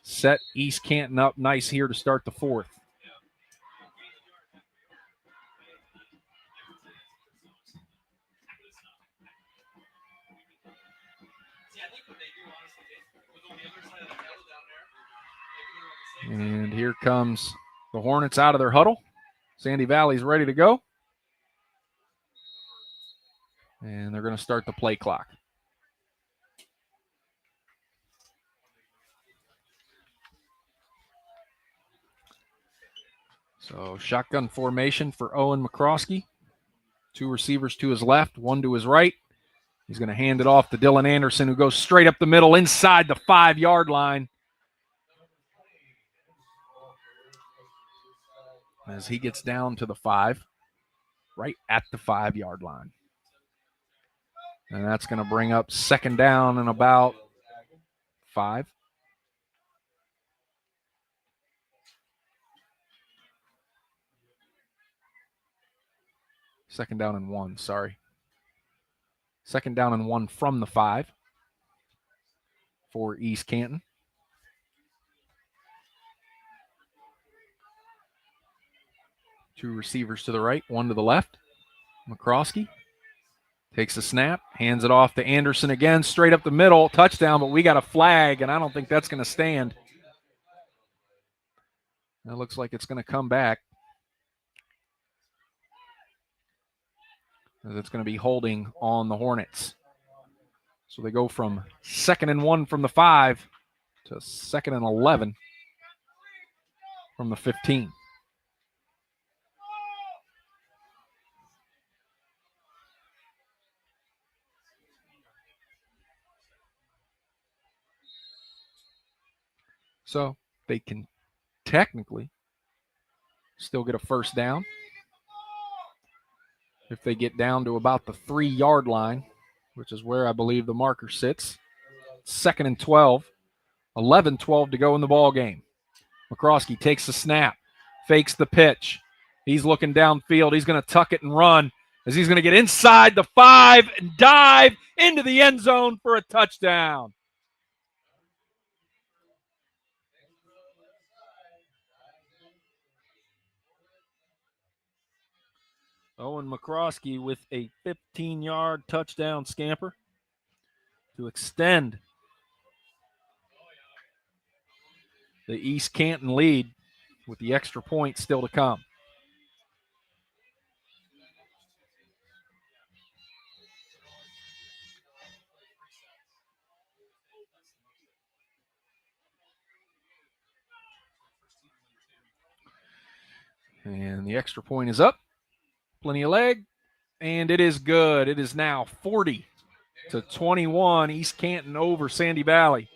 set East Canton up nice here to start the fourth. And here comes the Hornets out of their huddle. Sandy Valley's ready to go. And they're going to start the play clock. So shotgun formation for Owen McCroskey. 2 receivers to his left, 1 to his right. He's going to hand it off to Dylan Anderson, who goes straight up the middle inside the 5-yard line. As he gets down to the 5, right at the 5-yard line. And that's going to bring up 2nd down and about 5. Second down and 1, sorry. 2nd down and 1 from the 5 for East Canton. Two receivers to the right, 1 to the left. McCroskey takes a snap, hands it off to Anderson again, straight up the middle, touchdown, but we got a flag, and I don't think that's going to stand. It looks like it's going to come back. As it's going to be holding on the Hornets. So they go from 2nd and 1 from the 5 to 2nd and 11 from the 15. So they can technically still get a 1st down if they get down to about the 3-yard line, which is where I believe the marker sits. 2nd and 12, 11-12 to go in the ball game. McCroskey takes the snap, fakes the pitch. He's looking downfield. He's going to tuck it and run as he's going to get inside the 5 and dive into the end zone for a touchdown. Owen McCroskey with a 15-yard touchdown scamper to extend the East Canton lead with the extra point still to come. And the extra point is up. Plenty of leg. And it is good. It is now 40-21. East Canton over Sandy Valley.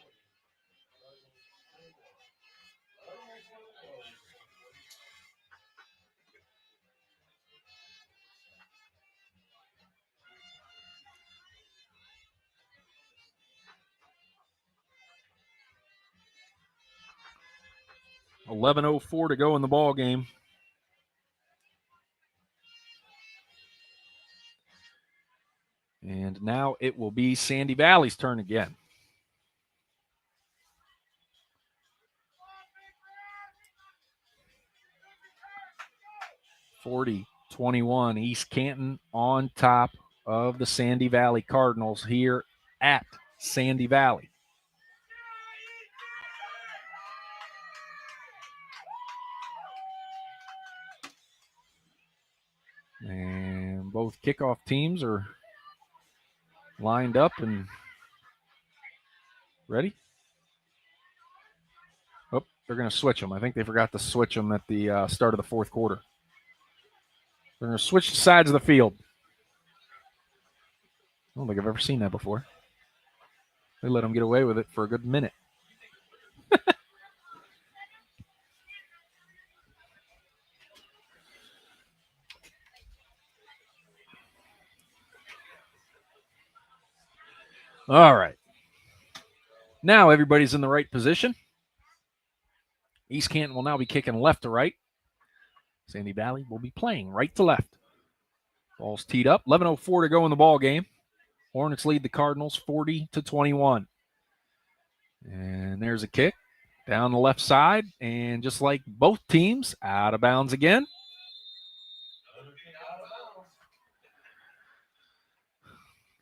11:04 to go in the ball game. And now it will be Sandy Valley's turn again. (40-21) East Canton on top of the Sandy Valley Cardinals here at Sandy Valley. And both kickoff teams are lined up and ready. Oh, they're going to switch them. I think they forgot to switch them at the start of the fourth quarter. They're going to switch the sides of the field. I don't think I've ever seen that before. They let them get away with it for a good minute. All right. Now everybody's in the right position. East Canton will now be kicking left to right. Sandy Valley will be playing right to left. Ball's teed up. 11:04 to go in the ball game. Hornets lead the Cardinals 40-21. And there's a kick down the left side. And just like both teams, out of bounds again.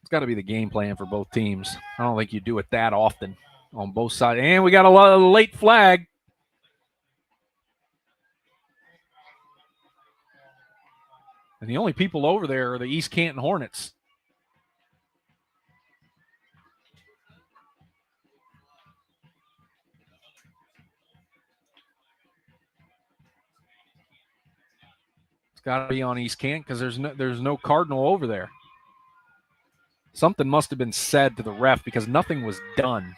It's got to be the game plan for both teams. I don't think you do it that often on both sides. And we got a late flag. And the only people over there are the East Canton Hornets. It's got to be on East Canton because there's no Cardinal over there. Something must have been said to the ref because nothing was done.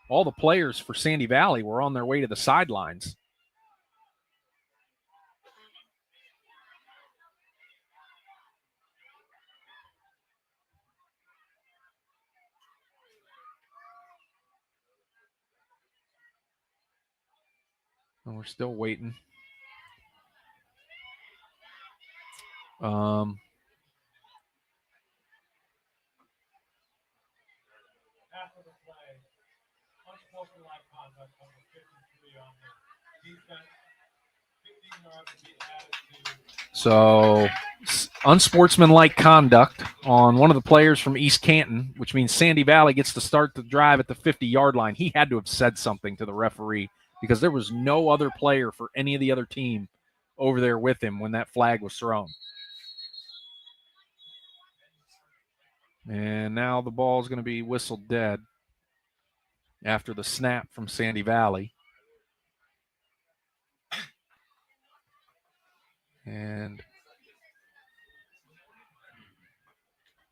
All the players for Sandy Valley were on their way to the sidelines. And we're still waiting. So, unsportsmanlike conduct on one of the players from East Canton, which means Sandy Valley gets to start the drive at the 50-yard line. He had to have said something to the referee because there was no other player for any of the other team over there with him when that flag was thrown. And now the ball is going to be whistled dead after the snap from Sandy Valley. And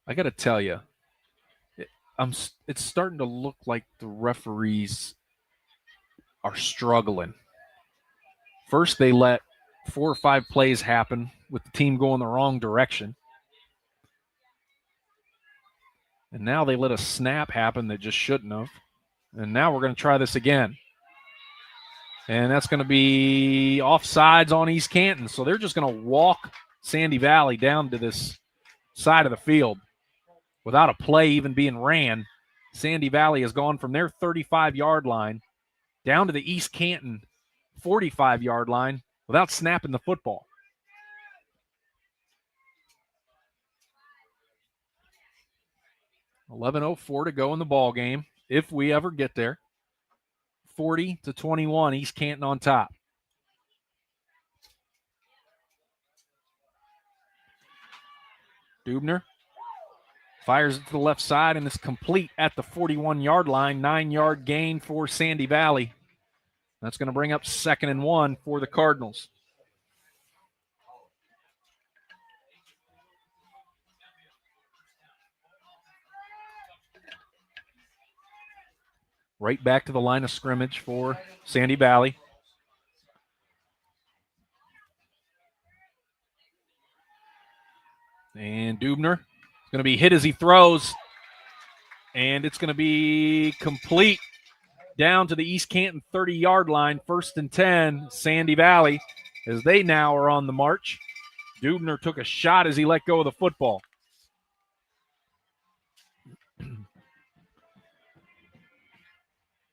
I got to tell you, it's starting to look like the referees are struggling. First, they let 4 or 5 plays happen with the team going the wrong direction. And now they let a snap happen that just shouldn't have. And now we're going to try this again. And that's going to be offsides on East Canton. So they're just going to walk Sandy Valley down to this side of the field without a play even being ran. Sandy Valley has gone from their 35-yard line down to the East Canton 45-yard line without snapping the football. $11:04 to go in the ball game, if we ever get there. 40-21, East Canton on top. Dubner fires it to the left side, and it's complete at the 41-yard line. 9-yard gain for Sandy Valley. That's going to bring up 2nd and 1 for the Cardinals. Right back to the line of scrimmage for Sandy Valley. And Dubner is going to be hit as he throws. And it's going to be complete down to the East Canton 30-yard line, 1st and 10, Sandy Valley, as they now are on the march. Dubner took a shot as he let go of the football.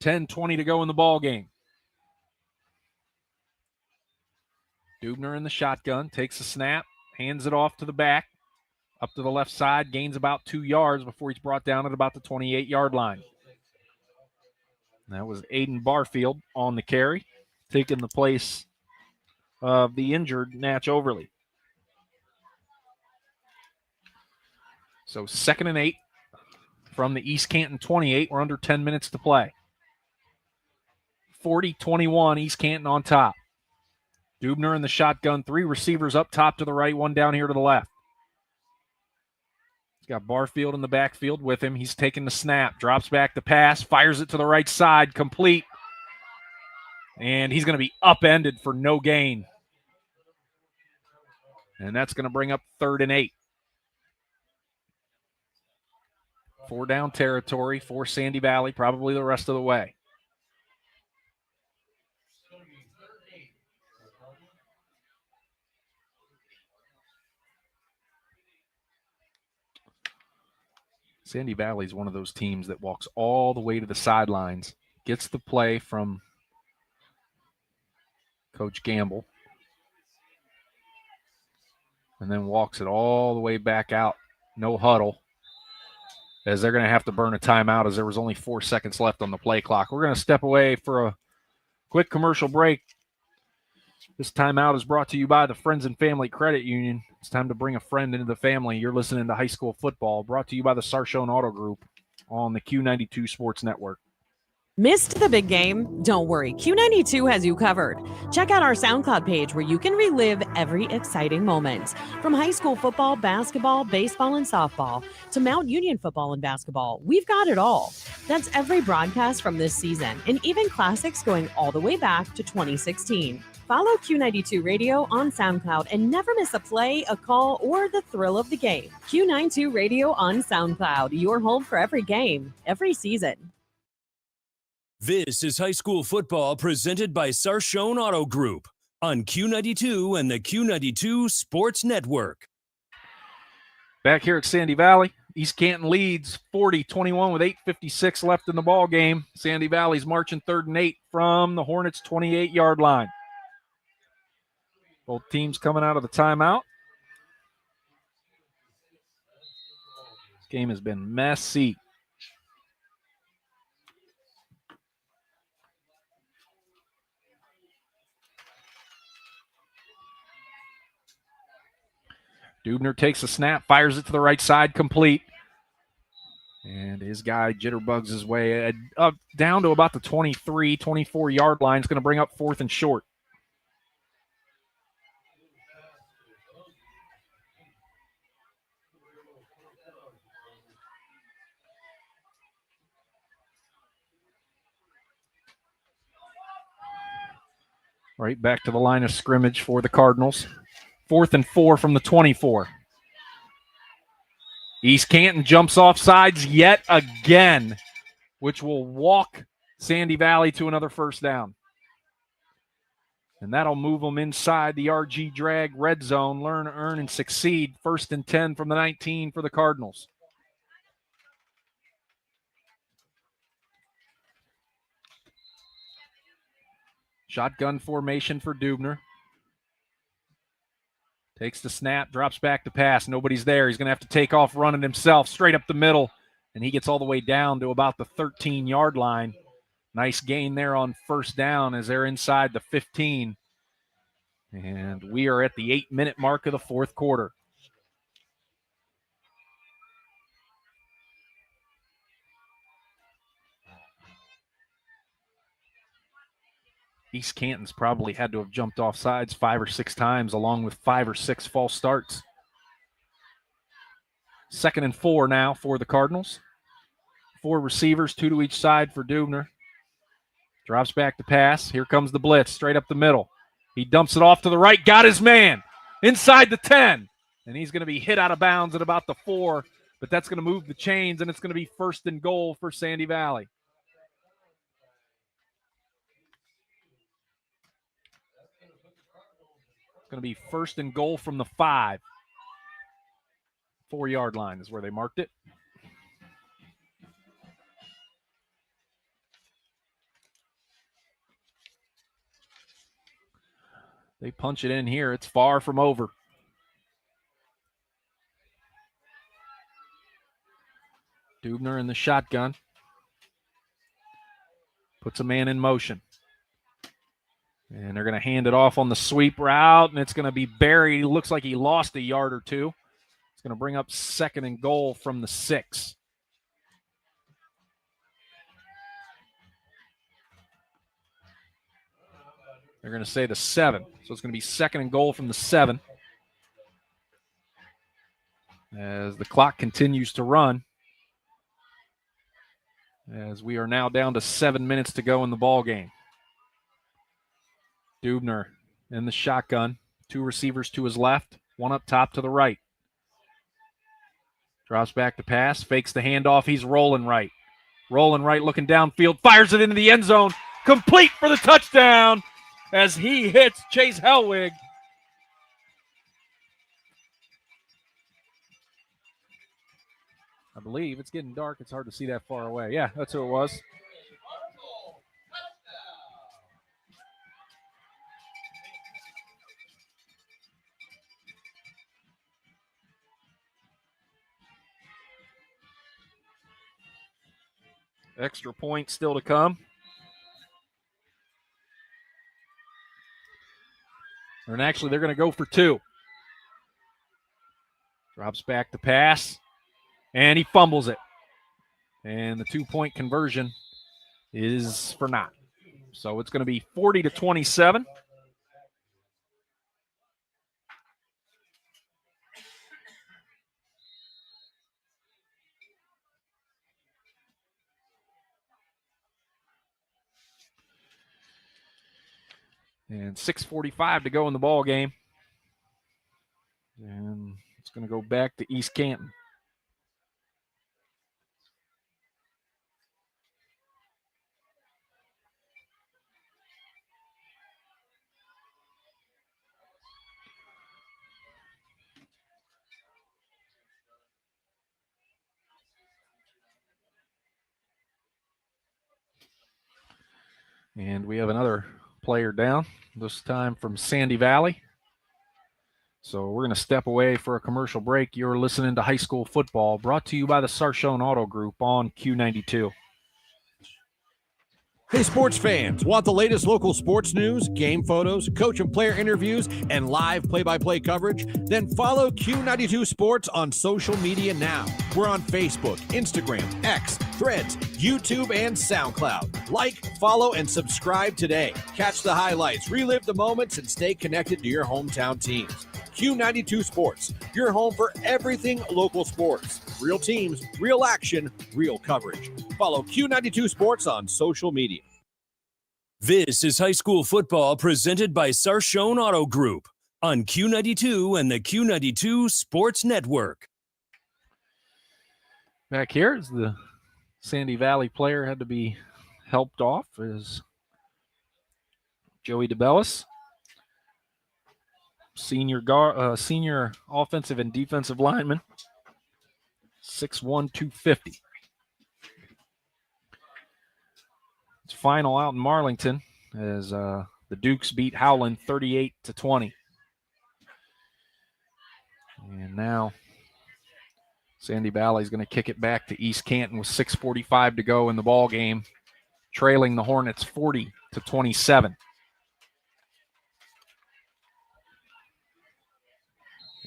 $10:20 to go in the ball game. Dubner in the shotgun, takes a snap, hands it off to the back, up to the left side, gains about 2 yards before he's brought down at about the 28-yard line. That was Aiden Barfield on the carry, taking the place of the injured Natch Overly. So 2nd and 8 from the East Canton 28. We're under 10 minutes to play. 40-21, East Canton on top. Dubner in the shotgun, 3 receivers up top to the right, 1 down here to the left. He's got Barfield in the backfield with him. He's taking the snap, drops back the pass, fires it to the right side, complete. And he's going to be upended for no gain. And that's going to bring up 3rd and 8. 4 down territory for Sandy Valley, probably the rest of the way. Sandy Valley is one of those teams that walks all the way to the sidelines, gets the play from Coach Gamble, and then walks it all the way back out. No huddle, as they're going to have to burn a timeout as there was only 4 seconds left on the play clock. We're going to step away for a quick commercial break. This timeout is brought to you by the Friends and Family Credit Union. It's time to bring a friend into the family. You're listening to High School Football, brought to you by the Sarshone Auto Group on the Q92 Sports Network. Missed the big game? Don't worry, Q92 has you covered. Check out our SoundCloud page where you can relive every exciting moment. From high school football, basketball, baseball, and softball to Mount Union football and basketball, we've got it all. That's every broadcast from this season and even classics going all the way back to 2016. Follow Q92 Radio on SoundCloud and never miss a play, a call, or the thrill of the game. Q92 Radio on SoundCloud, your home for every game, every season. This is high school football presented by Sarshone Auto Group on Q92 and the Q92 Sports Network. Back here at Sandy Valley, East Canton leads 40-21 with 8:56 left in the ball game. Sandy Valley's marching 3rd and 8 from the Hornets' 28-yard line. Both teams coming out of the timeout. This game has been messy. Dubner takes a snap, fires it to the right side, complete. And his guy jitterbugs his way up down to about the 23, 24-yard line. It's going to bring up 4th and short. Right back to the line of scrimmage for the Cardinals. 4th and 4 from the 24. East Canton jumps off sides yet again, which will walk Sandy Valley to another 1st down. And that'll move them inside the RG Drag red zone. Learn, earn, and succeed. 1st and 10 from the 19 for the Cardinals. Shotgun formation for Dubner. Takes the snap, drops back to pass. Nobody's there. He's going to have to take off running himself straight up the middle, and he gets all the way down to about the 13-yard line. Nice gain there on 1st down as they're inside the 15. And we are at the 8-minute mark of the 4th quarter. East Canton's probably had to have jumped off sides 5 or 6 times, along with 5 or 6 false starts. 2nd and 4 now for the Cardinals. 4 receivers, 2 to each side for Dubner. Drops back to pass. Here comes the blitz, straight up the middle. He dumps it off to the right, got his man inside the 10. And he's going to be hit out of bounds at about the 4, but that's going to move the chains, and it's going to be 1st and goal for Sandy Valley. going to be first and goal from the 5. 4-yard line is where they marked it. They punch it in here. It's far from over. Dubner in the shotgun. Puts a man in motion. And they're going to hand it off on the sweep route, and it's going to be buried. He looks like he lost a yard or two. It's going to bring up second and goal from the 6. They're going to say the 7. So it's going to be second and goal from the 7. As the clock continues to run. As we are now down to 7 minutes to go in the ball game. Dubner in the shotgun. 2 receivers to his left, 1 up top to the right. Drops back to pass, fakes the handoff. He's rolling right. Rolling right, looking downfield, fires it into the end zone. Complete for the touchdown as he hits Chase Helwig. I believe it's getting dark. It's hard to see that far away. Yeah, that's who it was. Extra point still to come. And actually, they're going to go for 2. Drops back to pass, and he fumbles it. And the 2-point conversion is for naught. So it's going to be 40-27. And 6:45 to go in the ball game. And it's going to go back to East Canton. And we have another player down, this time from Sandy Valley. So we're going to step away for a commercial break. You're listening to High School Football, brought to you by the Sarshone Auto Group on Q92. Hey, sports fans, want the latest local sports news, game photos, coach and player interviews, and live play-by-play coverage? Then follow Q92 Sports on social media now. We're on Facebook, Instagram, X, Threads, YouTube, and SoundCloud. Like, follow, and subscribe today. Catch the highlights, relive the moments, and stay connected to your hometown teams. Q92 Sports, your home for everything local sports. Real teams, real action, real coverage. Follow Q92 Sports on social media. This is high school football presented by Sarshone Auto Group on Q92 and the Q92 Sports Network. Back here is the Sandy Valley player had to be helped off is Joey DeBellis. Senior offensive and defensive lineman, 6'1", 250. It's final out in Marlington as the Dukes beat Howland 38-20. And now Sandy Valley is going to kick it back to East Canton with 6:45 to go in the ball game, trailing the Hornets 40-27.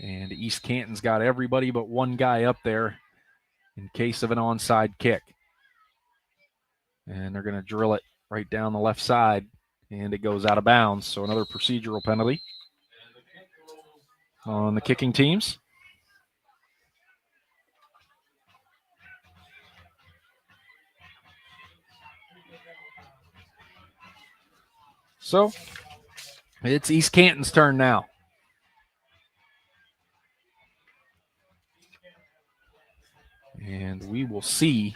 And East Canton's got everybody but one guy up there in case of an onside kick. And they're going to drill it right down the left side, and it goes out of bounds. So another procedural penalty on the kicking teams. So it's East Canton's turn now. And we will see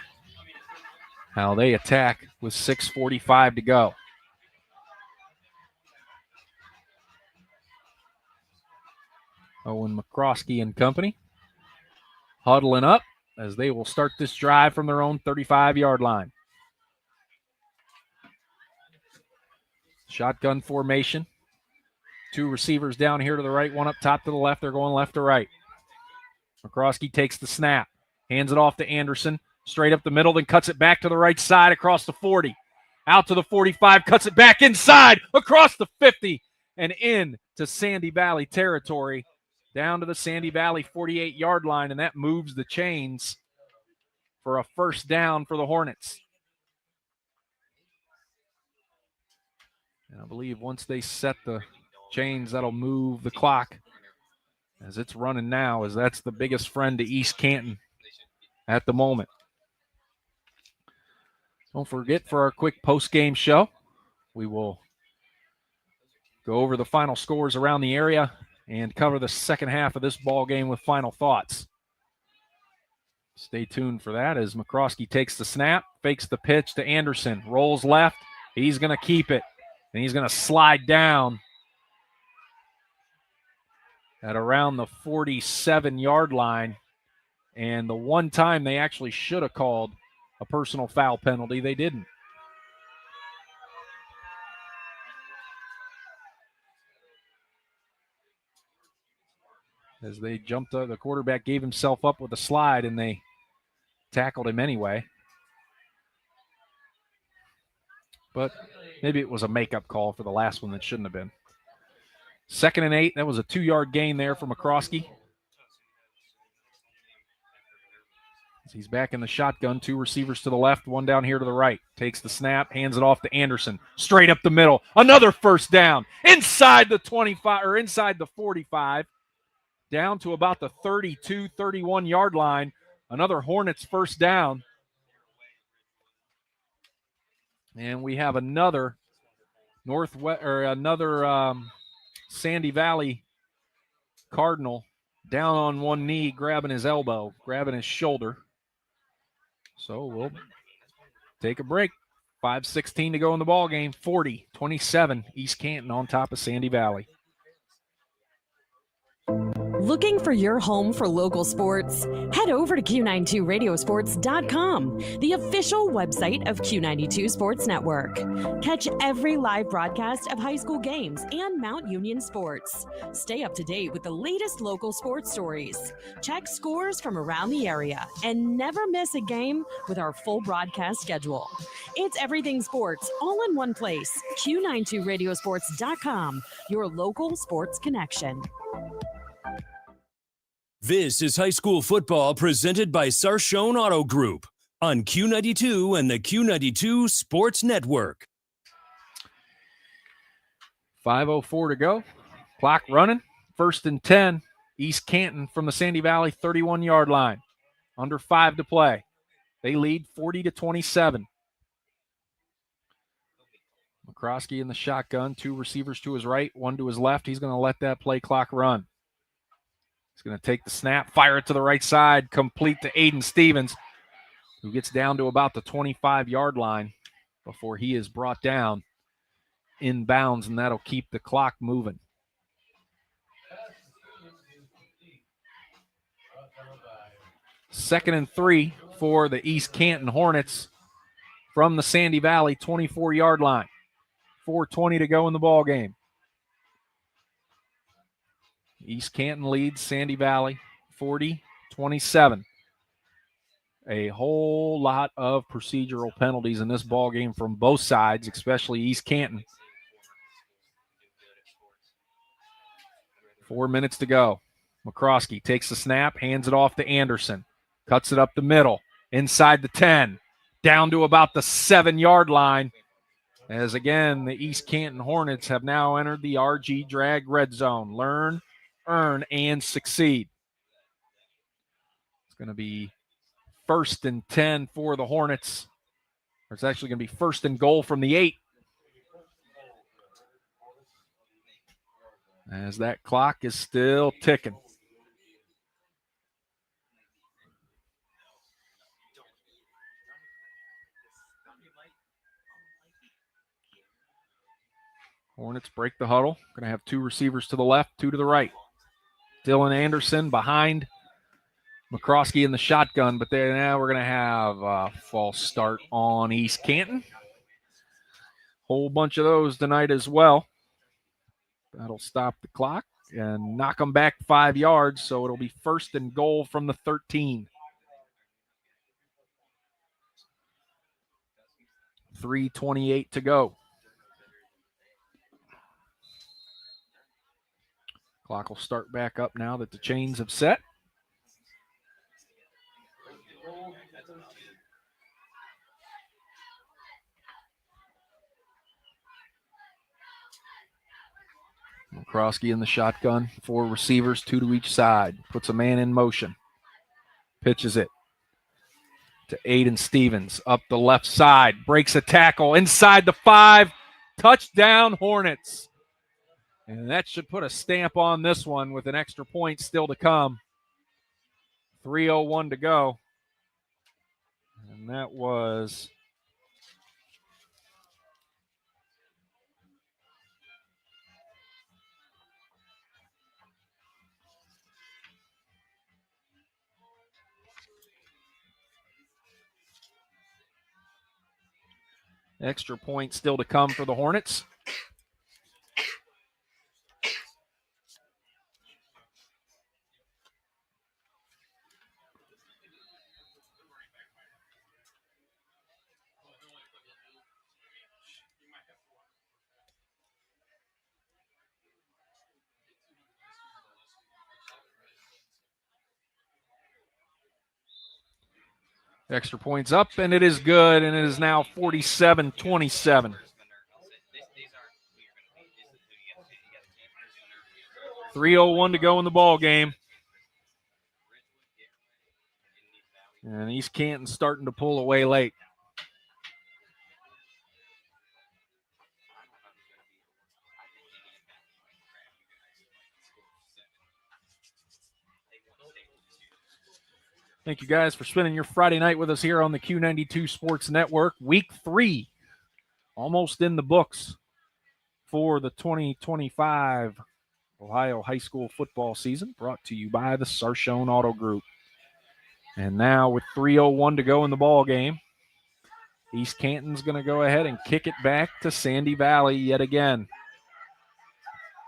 how they attack with 6:45 to go. Owen McCroskey and company huddling up as they will start this drive from their own 35-yard line. Shotgun formation. 2 receivers down here to the right, 1 up top to the left. They're going left to right. McCroskey takes the snap, hands it off to Anderson, straight up the middle, then cuts it back to the right side across the 40. Out to the 45, cuts it back inside, across the 50, and in to Sandy Valley territory, down to the Sandy Valley 48-yard line, and that moves the chains for a first down for the Hornets. And I believe once they set the chains, that'll move the clock as it's running now, as that's the biggest friend to East Canton at the moment. Don't forget, for our quick post-game show, we will go over the final scores around the area and cover the second half of this ball game with final thoughts. Stay tuned for that as McCroskey takes the snap, fakes the pitch to Anderson, rolls left. He's going to keep it, and he's going to slide down at around the 47-yard line. And the one time they actually should have called a personal foul penalty, they didn't. As they jumped, the quarterback gave himself up with a slide, and they tackled him anyway. But maybe it was a makeup call for the last one that shouldn't have been. 2nd and 8. That was a 2-yard gain there for McCroskey. He's back in the shotgun. 2 receivers to the left, 1 down here to the right. Takes the snap, hands it off to Anderson. Straight up the middle. Another first down. Inside the 25, or inside the 45. Down to about the 32, 31-yard line. Another Hornets first down. And we have another Sandy Valley Cardinal down on one knee, grabbing his elbow, grabbing his shoulder. So we'll take a break. 5:16 to go in the ball game. 40-27, East Canton on top of Sandy Valley. Looking for your home for local sports? Head over to Q92radiosports.com, the official website of Q92 Sports Network. Catch every live broadcast of high school games and Mount Union sports. Stay up to date with the latest local sports stories. Check scores from around the area and never miss a game with our full broadcast schedule. It's everything sports all in one place. Q92radiosports.com, your local sports connection. This is high school football presented by Sarshone Auto Group on Q92 and the Q92 Sports Network. 5:04 to go. Clock running. 1st and 10. East Canton from the Sandy Valley 31-yard line. Under 5 to play. They lead 40-27. McCroskey in the shotgun. 2 receivers to his right, 1 to his left. He's going to let that play clock run. He's going to take the snap, fire it to the right side, complete to Aiden Stevens, who gets down to about the 25-yard line before he is brought down in bounds, and that'll keep the clock moving. Second and 3 for the East Canton Hornets from the Sandy Valley 24-yard line. 4:20 to go in the ball game. East Canton leads Sandy Valley 40-27. A whole lot of procedural penalties in this ball game from both sides, especially East Canton. 4 minutes to go. McCroskey takes the snap, hands it off to Anderson. Cuts it up the middle, inside the 10, down to about the 7-yard line. As again, the East Canton Hornets have now entered the RG Drag red zone. Learn, earn, and succeed. It's going to be 1st and 10 for the Hornets. It's actually going to be 1st and goal from the 8. As that clock is still ticking. Hornets break the huddle. Going to have 2 receivers to the left, 2 to the right. Dylan Anderson behind McCroskey in the shotgun, but now we're going to have a false start on East Canton. Whole bunch of those tonight as well. That'll stop the clock and knock them back 5 yards, so it'll be 1st and goal from the 13. 3:28 to go. Clock will start back up now that the chains have set. McCroskey in the shotgun, 4 receivers, 2 to each side. Puts a man in motion. Pitches it to Aiden Stevens up the left side. Breaks a tackle inside the 5. Touchdown Hornets. And that should put a stamp on this one with an extra point still to come. 3:01 to go. And that was extra point still to come for the Hornets. Extra points up, and it is good, and it is now 47-27. 3:01 to go in the ball game. And East Canton starting to pull away late. Thank you guys for spending your Friday night with us here on the Q92 Sports Network. Week 3, almost in the books for the 2025 Ohio high school football season, brought to you by the Sarshone Auto Group. And now with 3:01 to go in the ball game, East Canton's going to go ahead and kick it back to Sandy Valley yet again.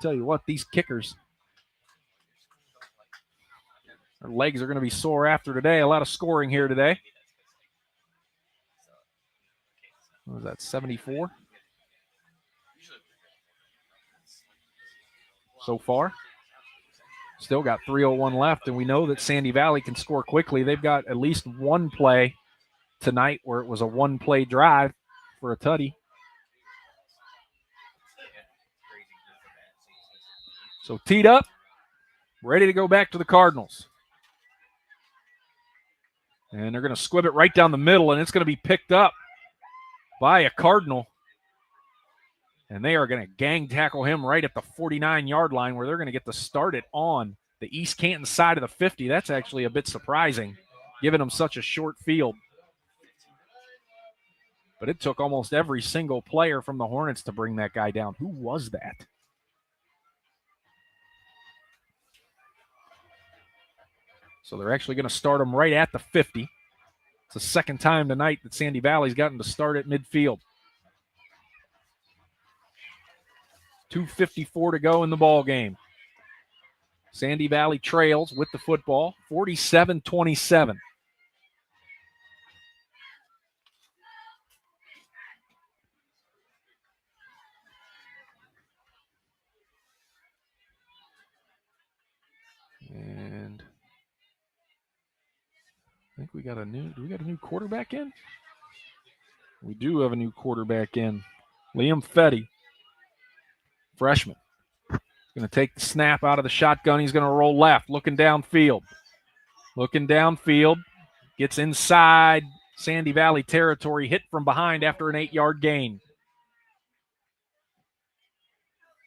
Tell you what, these kickers, their legs are going to be sore after today. A lot of scoring here today. What was that, 74? So far. Still got 3:01 left, and we know that Sandy Valley can score quickly. They've got at least one play tonight where it was a one-play drive for a tutty. So teed up, ready to go back to the Cardinals. And they're going to squib it right down the middle, and it's going to be picked up by a Cardinal. And they are going to gang tackle him right at the 49-yard line, where they're going to get to start it on the East Canton side of the 50. That's actually a bit surprising, given them such a short field. But it took almost every single player from the Hornets to bring that guy down. Who was that? So they're actually going to start him right at the 50. It's the second time tonight that Sandy Valley's gotten to start at midfield. 2:54 to go in the ball game. Sandy Valley trails with the football, 47-27. And I think do we got a new quarterback in? We do have a new quarterback in. Liam Fetty, freshman. Going to take the snap out of the shotgun. He's going to roll left, looking downfield. Gets inside Sandy Valley territory, hit from behind after an 8-yard gain.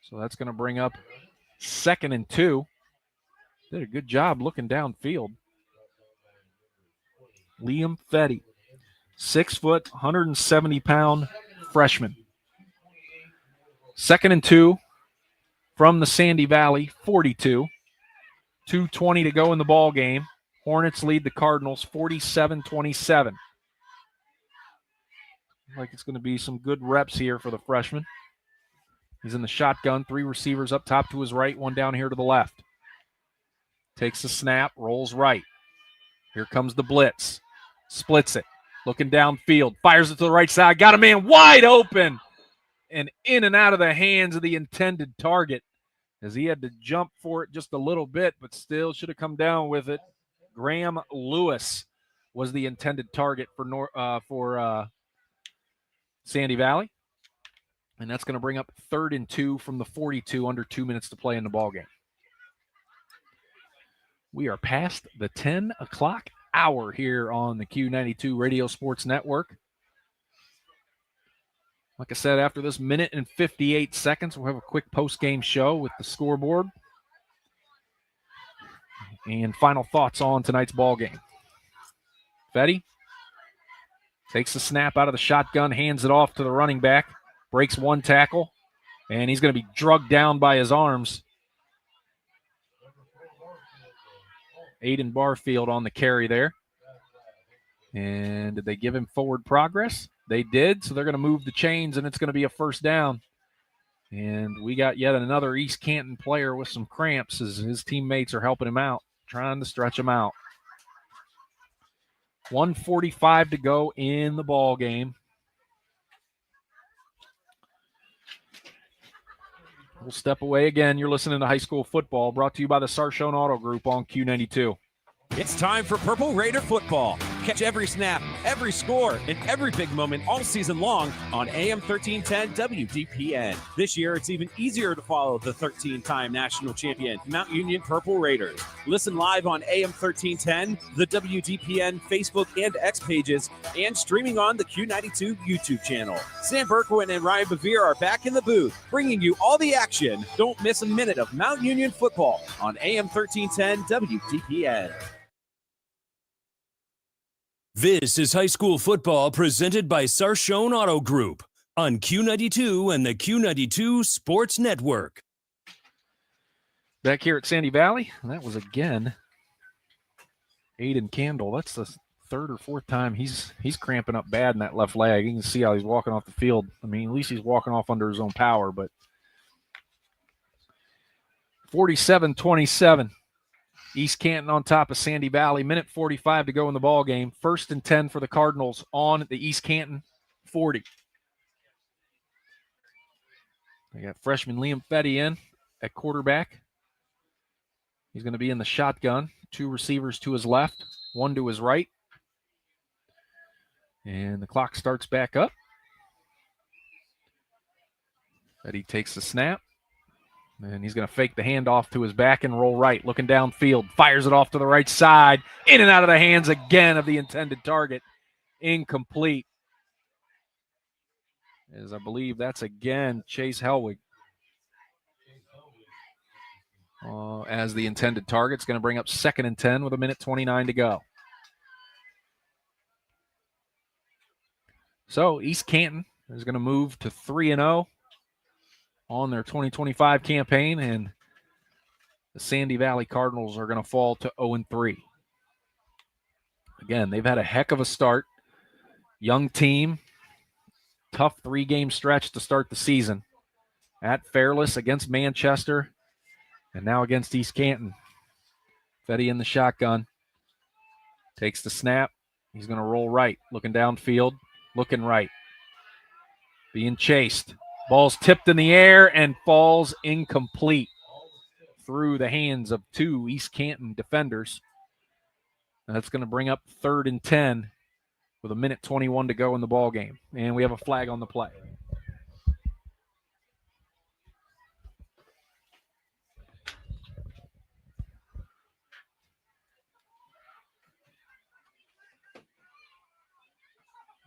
So that's going to bring up 2nd and 2. Did a good job looking downfield. Liam Fetty, 6 foot, 170-pound freshman. 2nd and 2 from the Sandy Valley 42. 2:20 to go in the ball game. Hornets lead the Cardinals 47-27. Like it's going to be some good reps here for the freshman. He's in the shotgun, 3 receivers up top to his right, 1 down here to the left. Takes the snap, rolls right. Here comes the blitz. Splits it. Looking downfield. Fires it to the right side. Got a man wide open. And in and out of the hands of the intended target, as he had to jump for it just a little bit, but still should have come down with it. Graham Lewis was the intended target for Sandy Valley. And that's going to bring up 3rd and 2 from the 42, under 2 minutes to play in the ballgame. We are past the 10 o'clock hour here on the Q92 Radio Sports Network. Like I said, after this minute and 58 seconds, we'll have a quick post-game show with the scoreboard and final thoughts on tonight's ball game. Fetty takes the snap out of the shotgun, hands it off to the running back, breaks 1 tackle, and he's going to be drugged down by his arms. Aiden Barfield on the carry there. And did they give him forward progress? They did, so they're going to move the chains, and it's going to be a 1st down. And we got yet another East Canton player with some cramps as his teammates are helping him out, trying to stretch him out. 1:45 to go in the ball game. We'll step away again. You're listening to High School Football, brought to you by the Sarshone Auto Group on Q92. It's time for Purple Raider football. Catch every snap, every score, and every big moment all season long on AM 1310 WDPN. This year, it's even easier to follow the 13-time national champion, Mount Union Purple Raiders. Listen live on AM 1310, the WDPN Facebook and X pages, and streaming on the Q92 YouTube channel. Sam Berkowitz and Ryan Bevere are back in the booth, bringing you all the action. Don't miss a minute of Mount Union football on AM 1310 WDPN. This is high school football presented by Sarshone Auto Group on Q92 and the Q92 Sports Network. Back here at Sandy Valley, and that was again Aiden Candle. That's the 3rd or 4th time he's cramping up bad in that left leg. You can see how he's walking off the field. I mean, at least he's walking off under his own power, but 47-27. East Canton on top of Sandy Valley. Minute 45 to go in the ball game. 1st and 10 for the Cardinals on the East Canton 40. They got freshman Liam Fetty in at quarterback. He's going to be in the shotgun. 2 receivers to his left, 1 to his right. And the clock starts back up. Fetty takes the snap. And he's going to fake the handoff to his back and roll right, looking downfield. Fires it off to the right side. In and out of the hands again of the intended target. Incomplete. As I believe that's again Chase Helwig. As the intended target. It's going to bring up 2nd and 10 with a minute 29 to go. So East Canton is going to move to 3-0. On their 2025 campaign, and the Sandy Valley Cardinals are going to fall to 0-3. Again, they've had a heck of a start. Young team, tough 3-game stretch to start the season. At Fairless, against Manchester, and now against East Canton. Fetty in the shotgun. Takes the snap. He's going to roll right, looking downfield, looking right. Being chased. Ball's tipped in the air and falls incomplete through the hands of 2 East Canton defenders. And that's going to bring up 3rd and 10 with a minute 21 to go in the ball game. And we have a flag on the play.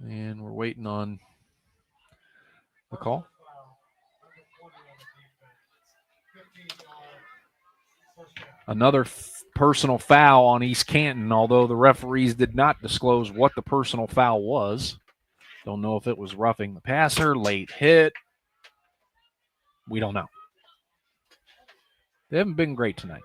And we're waiting on the call. Another personal foul on East Canton, although the referees did not disclose what the personal foul was. Don't know if it was roughing the passer, late hit. We don't know. They haven't been great tonight.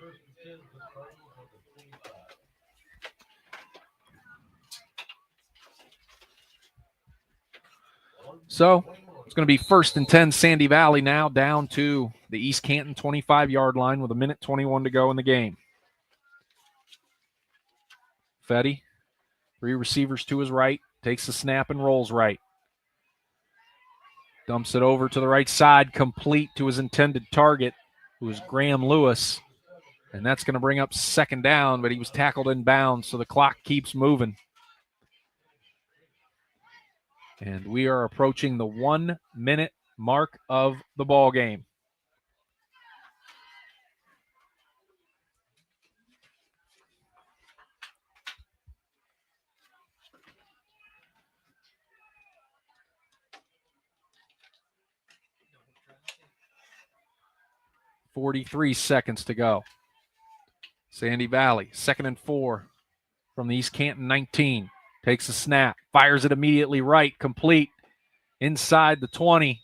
So it's going to be 1st and 10 Sandy Valley now, down to the East Canton 25-yard line with 1:21 to go in the game. Fetty, 3 receivers to his right, takes the snap and rolls right. Dumps it over to the right side, complete to his intended target, who is Graham Lewis. And that's going to bring up 2nd down, but he was tackled in bounds, so the clock keeps moving. And we are approaching the 1-minute mark of the ball game. .43 seconds to go. Sandy Valley, 2nd and 4 from the East Canton 19. Takes the snap, fires it immediately right, complete, inside the 20.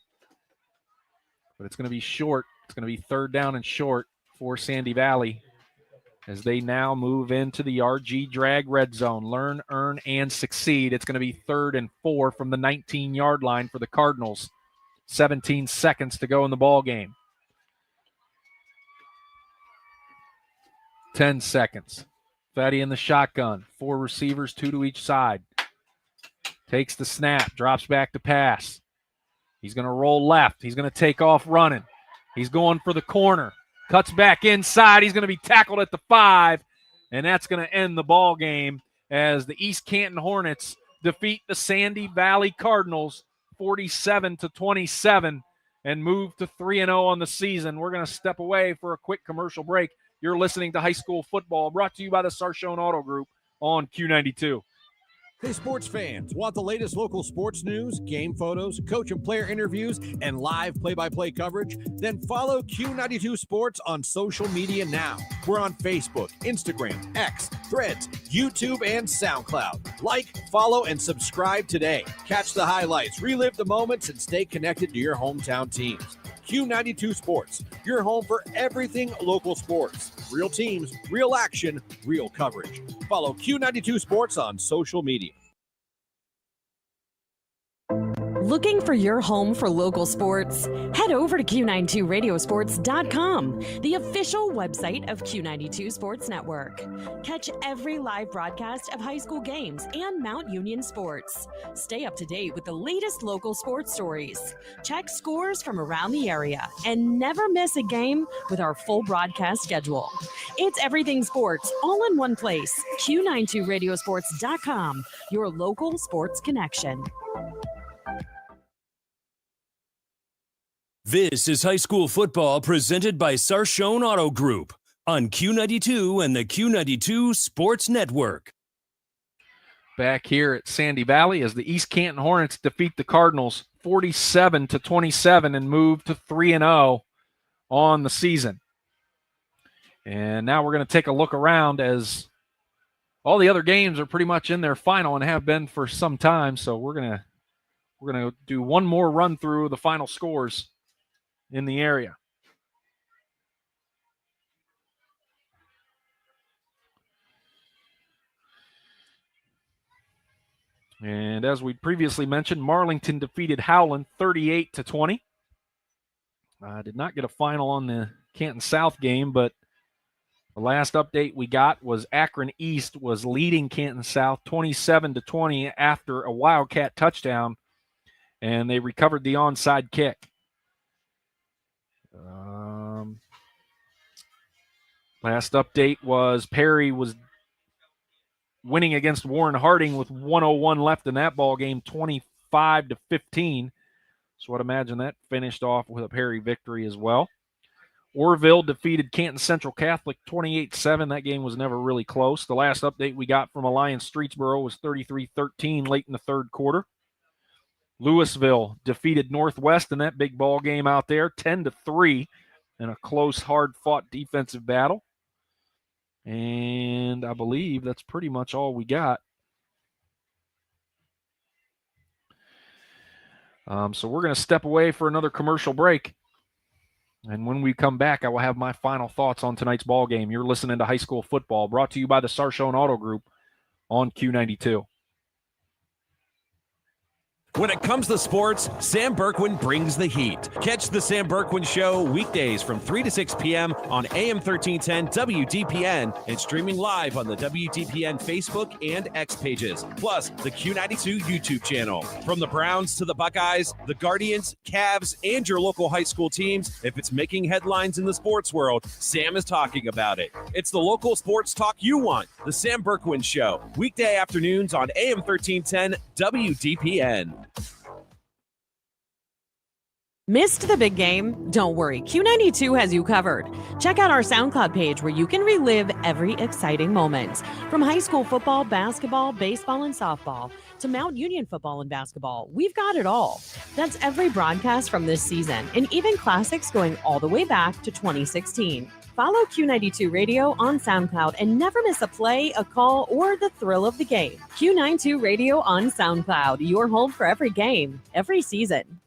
But it's going to be short. It's going to be 3rd down and short for Sandy Valley as they now move into the RG Drag red zone. Learn, earn, and succeed. It's going to be 3rd and 4 from the 19-yard line for the Cardinals. 17 seconds to go in the ball game. 10 seconds. Fetty in the shotgun. 4 receivers, 2 to each side. Takes the snap, drops back to pass. He's going to roll left. He's going to take off running. He's going for the corner. Cuts back inside. He's going to be tackled at the 5, and that's going to end the ball game as the East Canton Hornets defeat the Sandy Valley Cardinals 47-27 and move to 3-0 on the season. We're going to step away for a quick commercial break. You're listening to High School Football, brought to you by the Sarshone Auto Group on Q92. Hey, sports fans, want the latest local sports news, game photos, coach and player interviews, and live play-by-play coverage? Then follow Q92 Sports on social media now. We're on Facebook, Instagram, X, Threads, YouTube, and SoundCloud. Like, follow, and subscribe today. Catch the highlights, relive the moments, and stay connected to your hometown teams. Q92 Sports, your home for everything local sports. Real teams, real action, real coverage. Follow Q92 Sports on social media. Looking for your home for local sports? Head over to Q92radiosports.com, the official website of Q92 Sports Network. Catch every live broadcast of high school games and Mount Union sports. Stay up to date with the latest local sports stories. Check scores from around the area and never miss a game with our full broadcast schedule. It's everything sports all in one place. Q92radiosports.com, your local sports connection. This is high school football presented by Sarshone Auto Group on Q92 and the Q92 Sports Network. Back here at Sandy Valley as the East Canton Hornets defeat the Cardinals 47-27 and move to 3-0 on the season. And now we're going to take a look around as all the other games are pretty much in their final and have been for some time. So we're going to do one more run through of the final scores in the area. And as we previously mentioned, Marlington defeated Howland 38-20. I did not get a final on the Canton South game, but the last update we got was Akron East was leading Canton South 27-20 after a Wildcat touchdown, and they recovered the onside kick. Last update was Perry was winning against Warren Harding with 1:01 left in that ball game, 25-15. So I'd imagine that finished off with a Perry victory as well. Orville defeated Canton Central Catholic 28-7. That game was never really close. The last update we got from Alliance Streetsboro was 33-13 late in the third quarter. Louisville defeated Northwest in that big ball game out there, 10-3 in a close, hard-fought defensive battle. And I believe that's pretty much all we got. So we're going to step away for another commercial break. And when we come back, I will have my final thoughts on tonight's ball game. You're listening to High School Football, brought to you by the Sarshone Auto Group on Q92. When it comes to sports, Sam Berkwin brings the heat. Catch the Sam Berkwin Show weekdays from 3 to 6 p.m. on AM 1310 WDPN and streaming live on the WDPN Facebook and X pages, plus the Q92 YouTube channel. From the Browns to the Buckeyes, the Guardians, Cavs, and your local high school teams, if it's making headlines in the sports world, Sam is talking about it. It's the local sports talk you want. The Sam Berkwin Show, weekday afternoons on AM 1310 WDPN. Missed the big game? Don't worry, Q92 has you covered. Check out our SoundCloud page where you can relive every exciting moment. From high school football, basketball, baseball, and softball to Mount Union football and basketball, we've got it all. That's every broadcast from this season, and even classics going all the way back to 2016. Follow Q92 Radio on SoundCloud and never miss a play, a call, or the thrill of the game. Q92 Radio on SoundCloud, your home for every game, every season.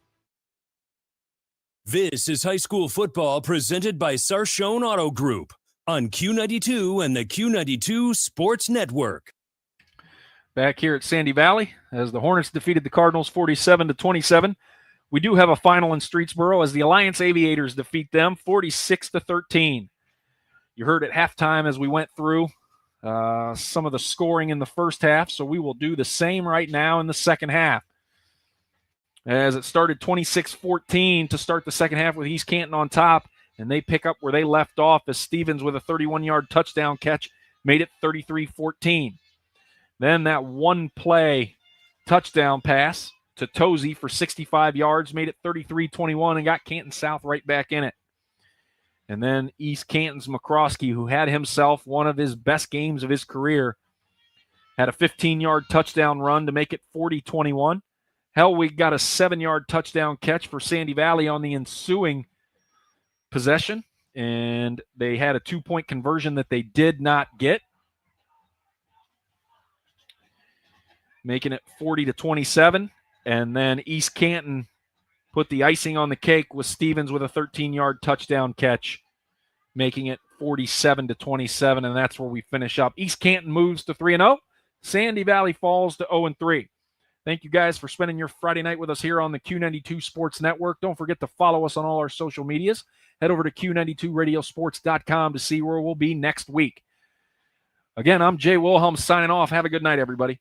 This is high school football presented by Sarshone Auto Group on Q92 and the Q92 Sports Network. Back here at Sandy Valley as the Hornets defeated the Cardinals 47-27. We do have a final in Streetsboro as the Alliance Aviators defeat them 46-13. You heard at halftime as we went through some of the scoring in the first half, so we will do the same right now in the second half. As it started 26-14 to start the second half with East Canton on top, and they pick up where they left off as Stevens with a 31-yard touchdown catch made it 33-14. Then that one-play touchdown pass to Tozy for 65 yards made it 33-21 and got Canton South right back in it. And then East Canton's McCroskey, who had himself one of his best games of his career, had a 15-yard touchdown run to make it 40-21. Hell, we got a 7-yard touchdown catch for Sandy Valley on the ensuing possession, and they had a 2-point conversion that they did not get, making it 40-27. And then East Canton put the icing on the cake with Stevens with a 13-yard touchdown catch, making it 47-27, and that's where we finish up. East Canton moves to 3-0. Sandy Valley falls to 0-3. Thank you guys for spending your Friday night with us here on the Q92 Sports Network. Don't forget to follow us on all our social medias. Head over to Q92radiosports.com to see where we'll be next week. Again, I'm Jay Wilhelm signing off. Have a good night, everybody.